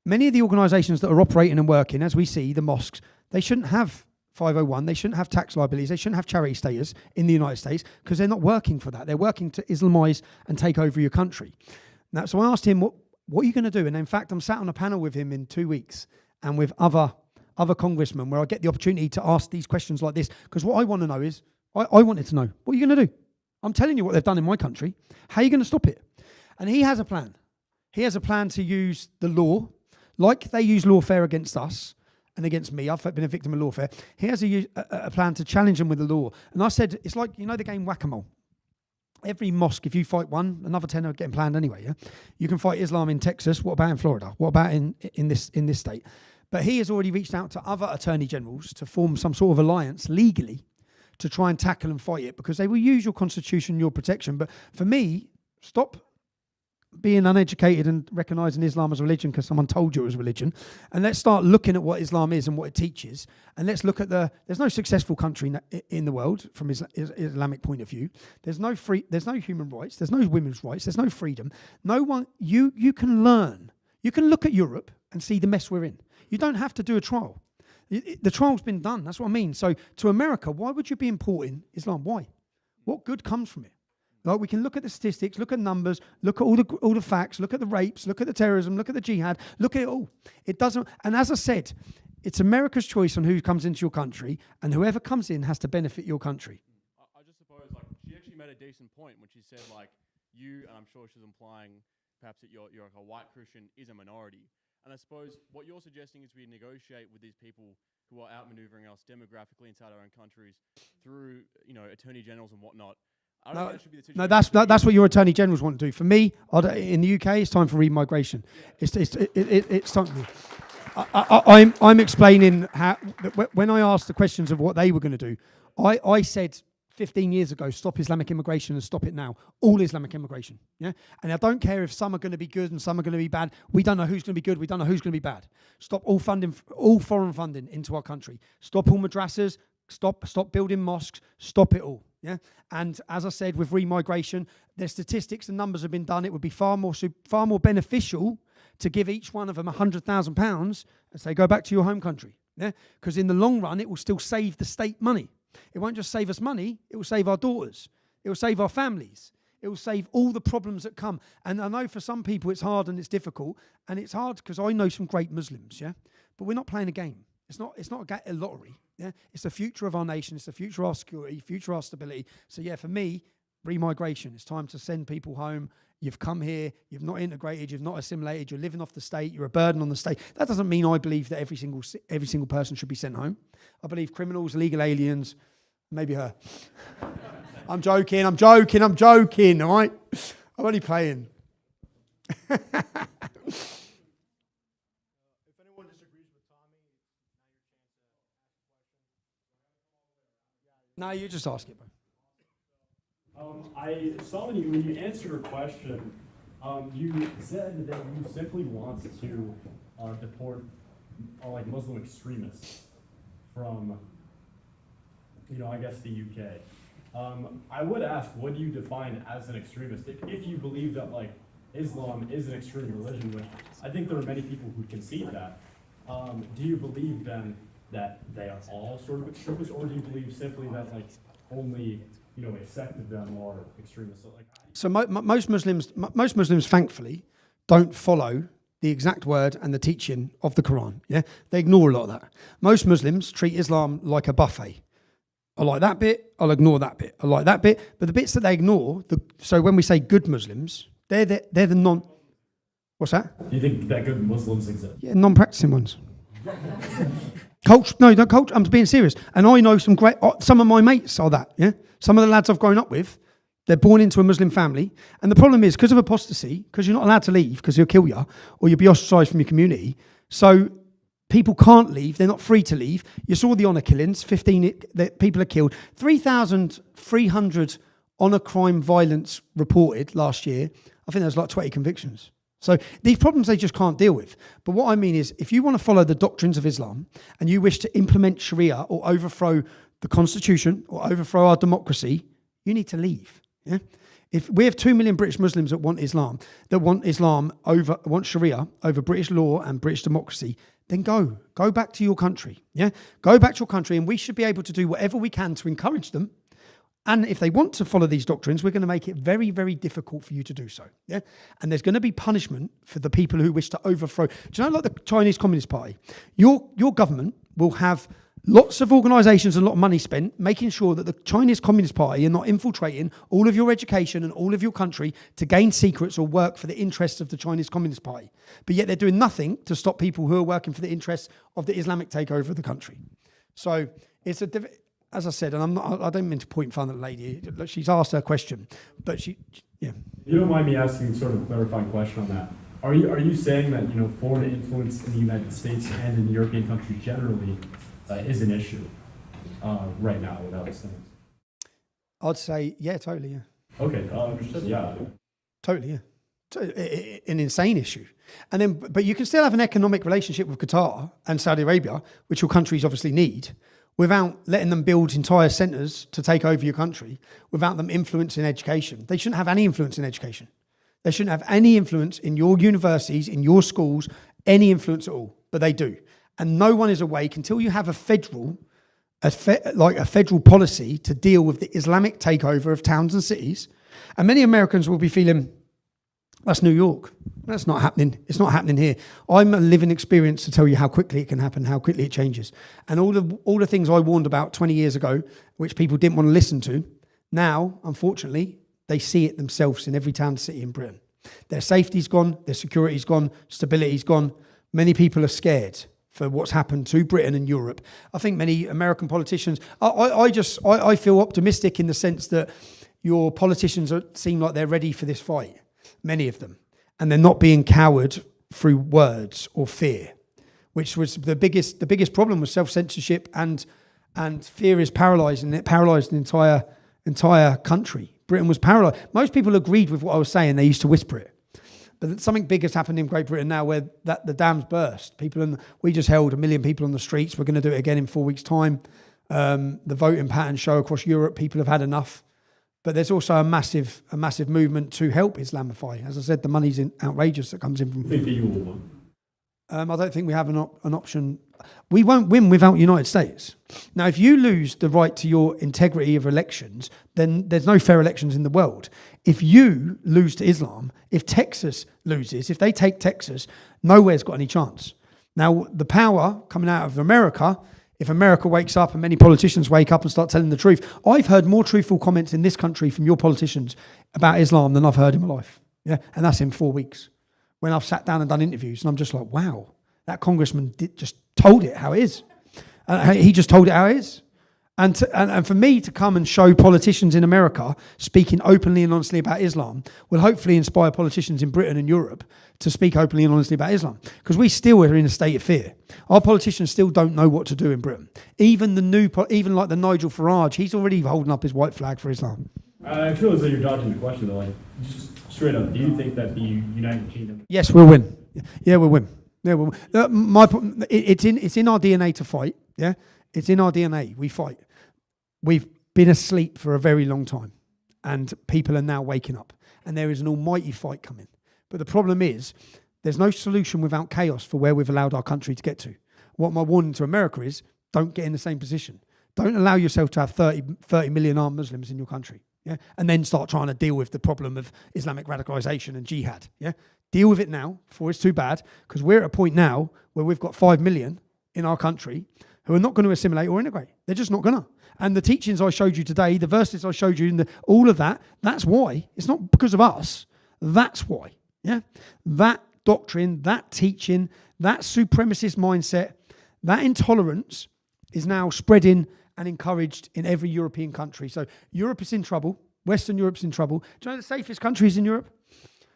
many of the organisations that are operating and working, as we see, the mosques, they shouldn't have 501, they shouldn't have tax liabilities, they shouldn't have charity status in the United States, because they're not working for that. They're working to Islamise and take over your country. Now, so I asked him, what are you going to do? And in fact, I'm sat on a panel with him in 2 weeks and with other congressmen where I get the opportunity to ask these questions like this, because what I want to know is, I wanted to know, what are you going to do? I'm telling you what they've done in my country. How are you going to stop it? And he has a plan. He has a plan to use the law, like they use lawfare against us and against me. I've been a victim of lawfare. He has a plan to challenge them with the law. And I said, it's like, you know the game Whack-A-Mole? Every mosque, if you fight one, another 10 are getting planned anyway, yeah? You can fight Islam in Texas. What about in Florida? What about in this state? But he has already reached out to other attorney generals to form some sort of alliance legally to try and tackle and fight it, because they will use your constitution, your protection. But for me, stop being uneducated and recognising Islam as a religion because someone told you it was a religion, and let's start looking at what Islam is and what it teaches, and let's look at there's no successful country in the world from Islamic point of view. There's no human rights, there's no women's rights, there's no freedom. No one, you can learn. You can look at Europe and see the mess we're in. You don't have to do a trial. The trial's been done, that's what I mean. So to America, why would you be importing Islam? Why? What good comes from it? Like, we can look at the statistics, look at numbers, look at all the facts, look at the rapes, look at the terrorism, look at the jihad, look at it all. It doesn't, and as I said, it's America's choice on who comes into your country, and whoever comes in has to benefit your country. I just suppose, like, she actually made a decent point when she said, like, you, and I'm sure she's implying perhaps that you're like a white Christian is a minority. And I suppose what you're suggesting is we negotiate with these people who are outmaneuvering us demographically inside our own countries through, you know, attorney generals and whatnot. I don't think that should be the situation. No, that's what your attorney generals want to do. For me, in the UK, it's time for remigration. It's time. I'm explaining how when I asked the questions of what they were going to do, I said 15 years ago, stop Islamic immigration and stop it now. All Islamic immigration, yeah? And I don't care if some are going to be good and some are going to be bad. We don't know who's going to be good. We don't know who's going to be bad. Stop all foreign funding into our country. Stop all madrasas. Stop building mosques. Stop it all, yeah? And as I said, with remigration, the statistics, the numbers have been done. It would be far more beneficial to give each one of them £100,000 and say, go back to your home country, yeah? Because in the long run, it will still save the state money. It won't just save us money, it will save our daughters. It will save our families. It will save all the problems that come. And I know for some people it's hard and it's difficult. And it's hard because I know some great Muslims, yeah? But we're not playing a game. It's not a lottery, yeah? It's the future of our nation. It's the future of our security, future of our stability. So yeah, for me, remigration. It's time to send people home. You've come here, you've not integrated, you've not assimilated, you're living off the state, you're a burden on the state. That doesn't mean I believe that every single person should be sent home. I believe criminals, illegal aliens, maybe her. I'm joking, all right? I'm only playing. If anyone disagrees with Tommy, No, you just ask it, bro. I saw when you answered her question, you said that you simply want to deport like Muslim extremists from, I guess the UK. I would ask, what do you define as an extremist? If you believe that like Islam is an extreme religion, which I think there are many people who concede that, do you believe then that they are all sort of extremists, or do you believe simply that like only a sect of them are extremists? So most Muslims, thankfully, don't follow the exact word and the teaching of the Quran. Yeah, they ignore a lot of that. Most Muslims treat Islam like a buffet. I like that bit, I'll ignore that bit. I like that bit, but the bits that they ignore. So when we say good Muslims, they're the non. What's that? Do you think that good Muslims exist? Yeah, non-practicing ones. Culture. I'm being serious. And I know some of my mates are that. Yeah. Some of the lads I've grown up with, they're born into a Muslim family. And the problem is, because of apostasy, because you're not allowed to leave, because he'll kill you, or you'll be ostracised from your community. So people can't leave. They're not free to leave. You saw the honour killings. 15 people are killed. 3,300 honour crime violence reported last year, I think there was like 20 convictions. So these problems they just can't deal with. But what I mean is, if you want to follow the doctrines of Islam and you wish to implement Sharia or overthrow the constitution or overthrow our democracy, you need to leave. Yeah? If we have 2 million British Muslims that want Islam want Sharia over British law and British democracy, then go back to your country. Yeah, go back to your country, and we should be able to do whatever we can to encourage them. And if they want to follow these doctrines, we're going to make it very, very difficult for you to do so. Yeah, and there's going to be punishment for the people who wish to overthrow. Do you know, like the Chinese Communist Party, your government will have lots of organisations and a lot of money spent making sure that the Chinese Communist Party are not infiltrating all of your education and all of your country to gain secrets or work for the interests of the Chinese Communist Party. But yet they're doing nothing to stop people who are working for the interests of the Islamic takeover of the country. So it's as I said, and I don't mean to point fun at the lady. She's asked her question, but yeah. You don't mind me asking sort of a clarifying question on that. Are you saying that, you know, foreign influence in the United States and in European countries generally is an issue right now without things? I'd say, yeah, totally, yeah. Okay, understood, yeah. Totally, yeah. An insane issue. And then, but you can still have an economic relationship with Qatar and Saudi Arabia, which your countries obviously need, without letting them build entire centres to take over your country, without them influencing education. They shouldn't have any influence in education. They shouldn't have any influence in your universities, in your schools, any influence at all, but they do. And no one is awake until you have a federal policy to deal with the Islamic takeover of towns and cities. And many Americans will be feeling, that's New York. That's not happening. It's not happening here. I'm a living experience to tell you how quickly it can happen, how quickly it changes. And all the things I warned about 20 years ago, which people didn't want to listen to, now, unfortunately, they see it themselves in every town and city in Britain. Their safety's gone, their security's gone, stability's gone. Many people are scared for what's happened to Britain and Europe. I think many American politicians, I feel optimistic in the sense that your politicians seem like they're ready for this fight, many of them, and they're not being cowed through words or fear, which was the biggest problem with self-censorship, and fear is paralysing. It paralysed the entire country. Britain was paralysed. Most people agreed with what I was saying. They used to whisper it. But something big has happened in Great Britain now, where the dam's burst. We just held 1 million people on the streets. We're going to do it again in 4 weeks' time. The voting patterns show across Europe people have had enough. But there's also a massive movement to help Islamify. As I said, the money's outrageous that comes in from. Think that you will win? I don't think we have an option. We won't win without the United States. Now, if you lose the right to your integrity of elections, then there's no fair elections in the world. If you lose to Islam, if Texas loses, if they take Texas, nowhere's got any chance. Now, the power coming out of America, if America wakes up and many politicians wake up and start telling the truth, I've heard more truthful comments in this country from your politicians about Islam than I've heard in my life. Yeah, and that's in 4 weeks. When I've sat down and done interviews, and I'm just like, wow, that congressman just told it how it is. He just told it how it is. And for me to come and show politicians in America speaking openly and honestly about Islam will hopefully inspire politicians in Britain and Europe to speak openly and honestly about Islam. Because we still are in a state of fear. Our politicians still don't know what to do in Britain. Even like the Nigel Farage, he's already holding up his white flag for Islam. I feel as though you're dodging the question, though. Like, just straight up, do you think that the United Kingdom? Yes, we'll win. Yeah, we'll win. Yeah, we'll win. It's in our DNA to fight. Yeah, it's in our DNA. We fight. We've been asleep for a very long time, and people are now waking up, and there is an almighty fight coming. But the problem is, there's no solution without chaos for where we've allowed our country to get to. What my warning to America is, don't get in the same position. Don't allow yourself to have 30 million armed Muslims in your country, yeah, and then start trying to deal with the problem of Islamic radicalization and jihad, yeah. Deal with it now before it's too bad, because we're at a point now where we've got 5 million in our country who are not going to assimilate or integrate. They're just not going to. And the teachings I showed you today, the verses I showed you, all of that, that's why. It's not because of us. That's why. Yeah, that doctrine, that teaching, that supremacist mindset, that intolerance is now spreading and encouraged in every European country. So Europe is in trouble. Western Europe's in trouble. Do you know the safest countries in Europe?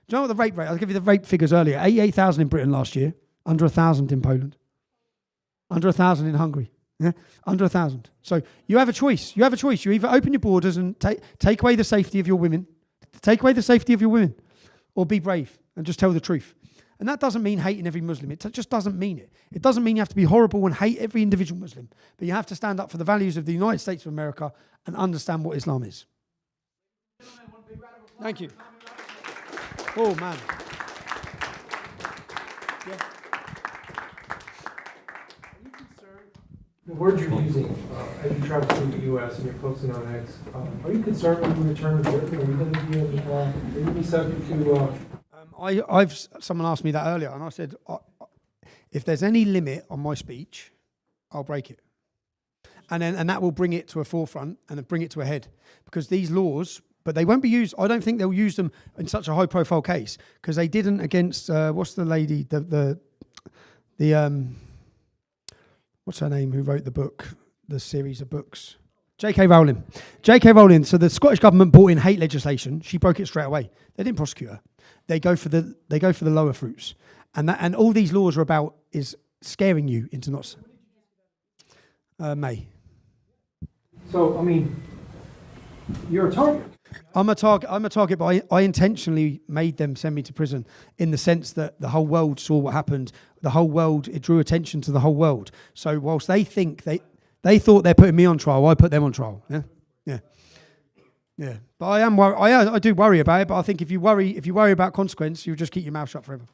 Do you know what the rape rate? I'll give you the rape figures earlier. 88,000 in Britain last year, under 1,000 in Poland, under 1,000 in Hungary. Yeah? Under 1,000. So you have a choice. You have a choice. You either open your borders and take away the safety of your women, or be brave and just tell the truth. And that doesn't mean hating every Muslim. It just doesn't mean it. It doesn't mean you have to be horrible and hate every individual Muslim. But you have to stand up for the values of the United States of America and understand what Islam is. Thank you. Oh, man. Yeah. The word you're using as you travel through the U.S. and you're focusing on X, are you concerned with the return of Britain? Are you going to be subject to... Someone asked me that earlier, and I said, if there's any limit on my speech, I'll break it. And that will bring it to a forefront and bring it to a head. Because these laws, but they won't be used, I don't think they'll use them in such a high-profile case, because they didn't against, what's the lady, what's her name, who wrote the book, the series of books? J.K. Rowling. J.K. Rowling, so the Scottish government brought in hate legislation. She broke it straight away. They didn't prosecute her. They go for the lower fruits. And all these laws are about is scaring you into not... May. So, I mean, you're a target. I'm a target, but I intentionally made them send me to prison in the sense that the whole world saw what happened. The whole world, it drew attention to the whole world. So whilst they think they thought they're putting me on trial, I put them on trial. Yeah. But I am I do worry about it. But I think if you worry about consequence, you'll just keep your mouth shut forever.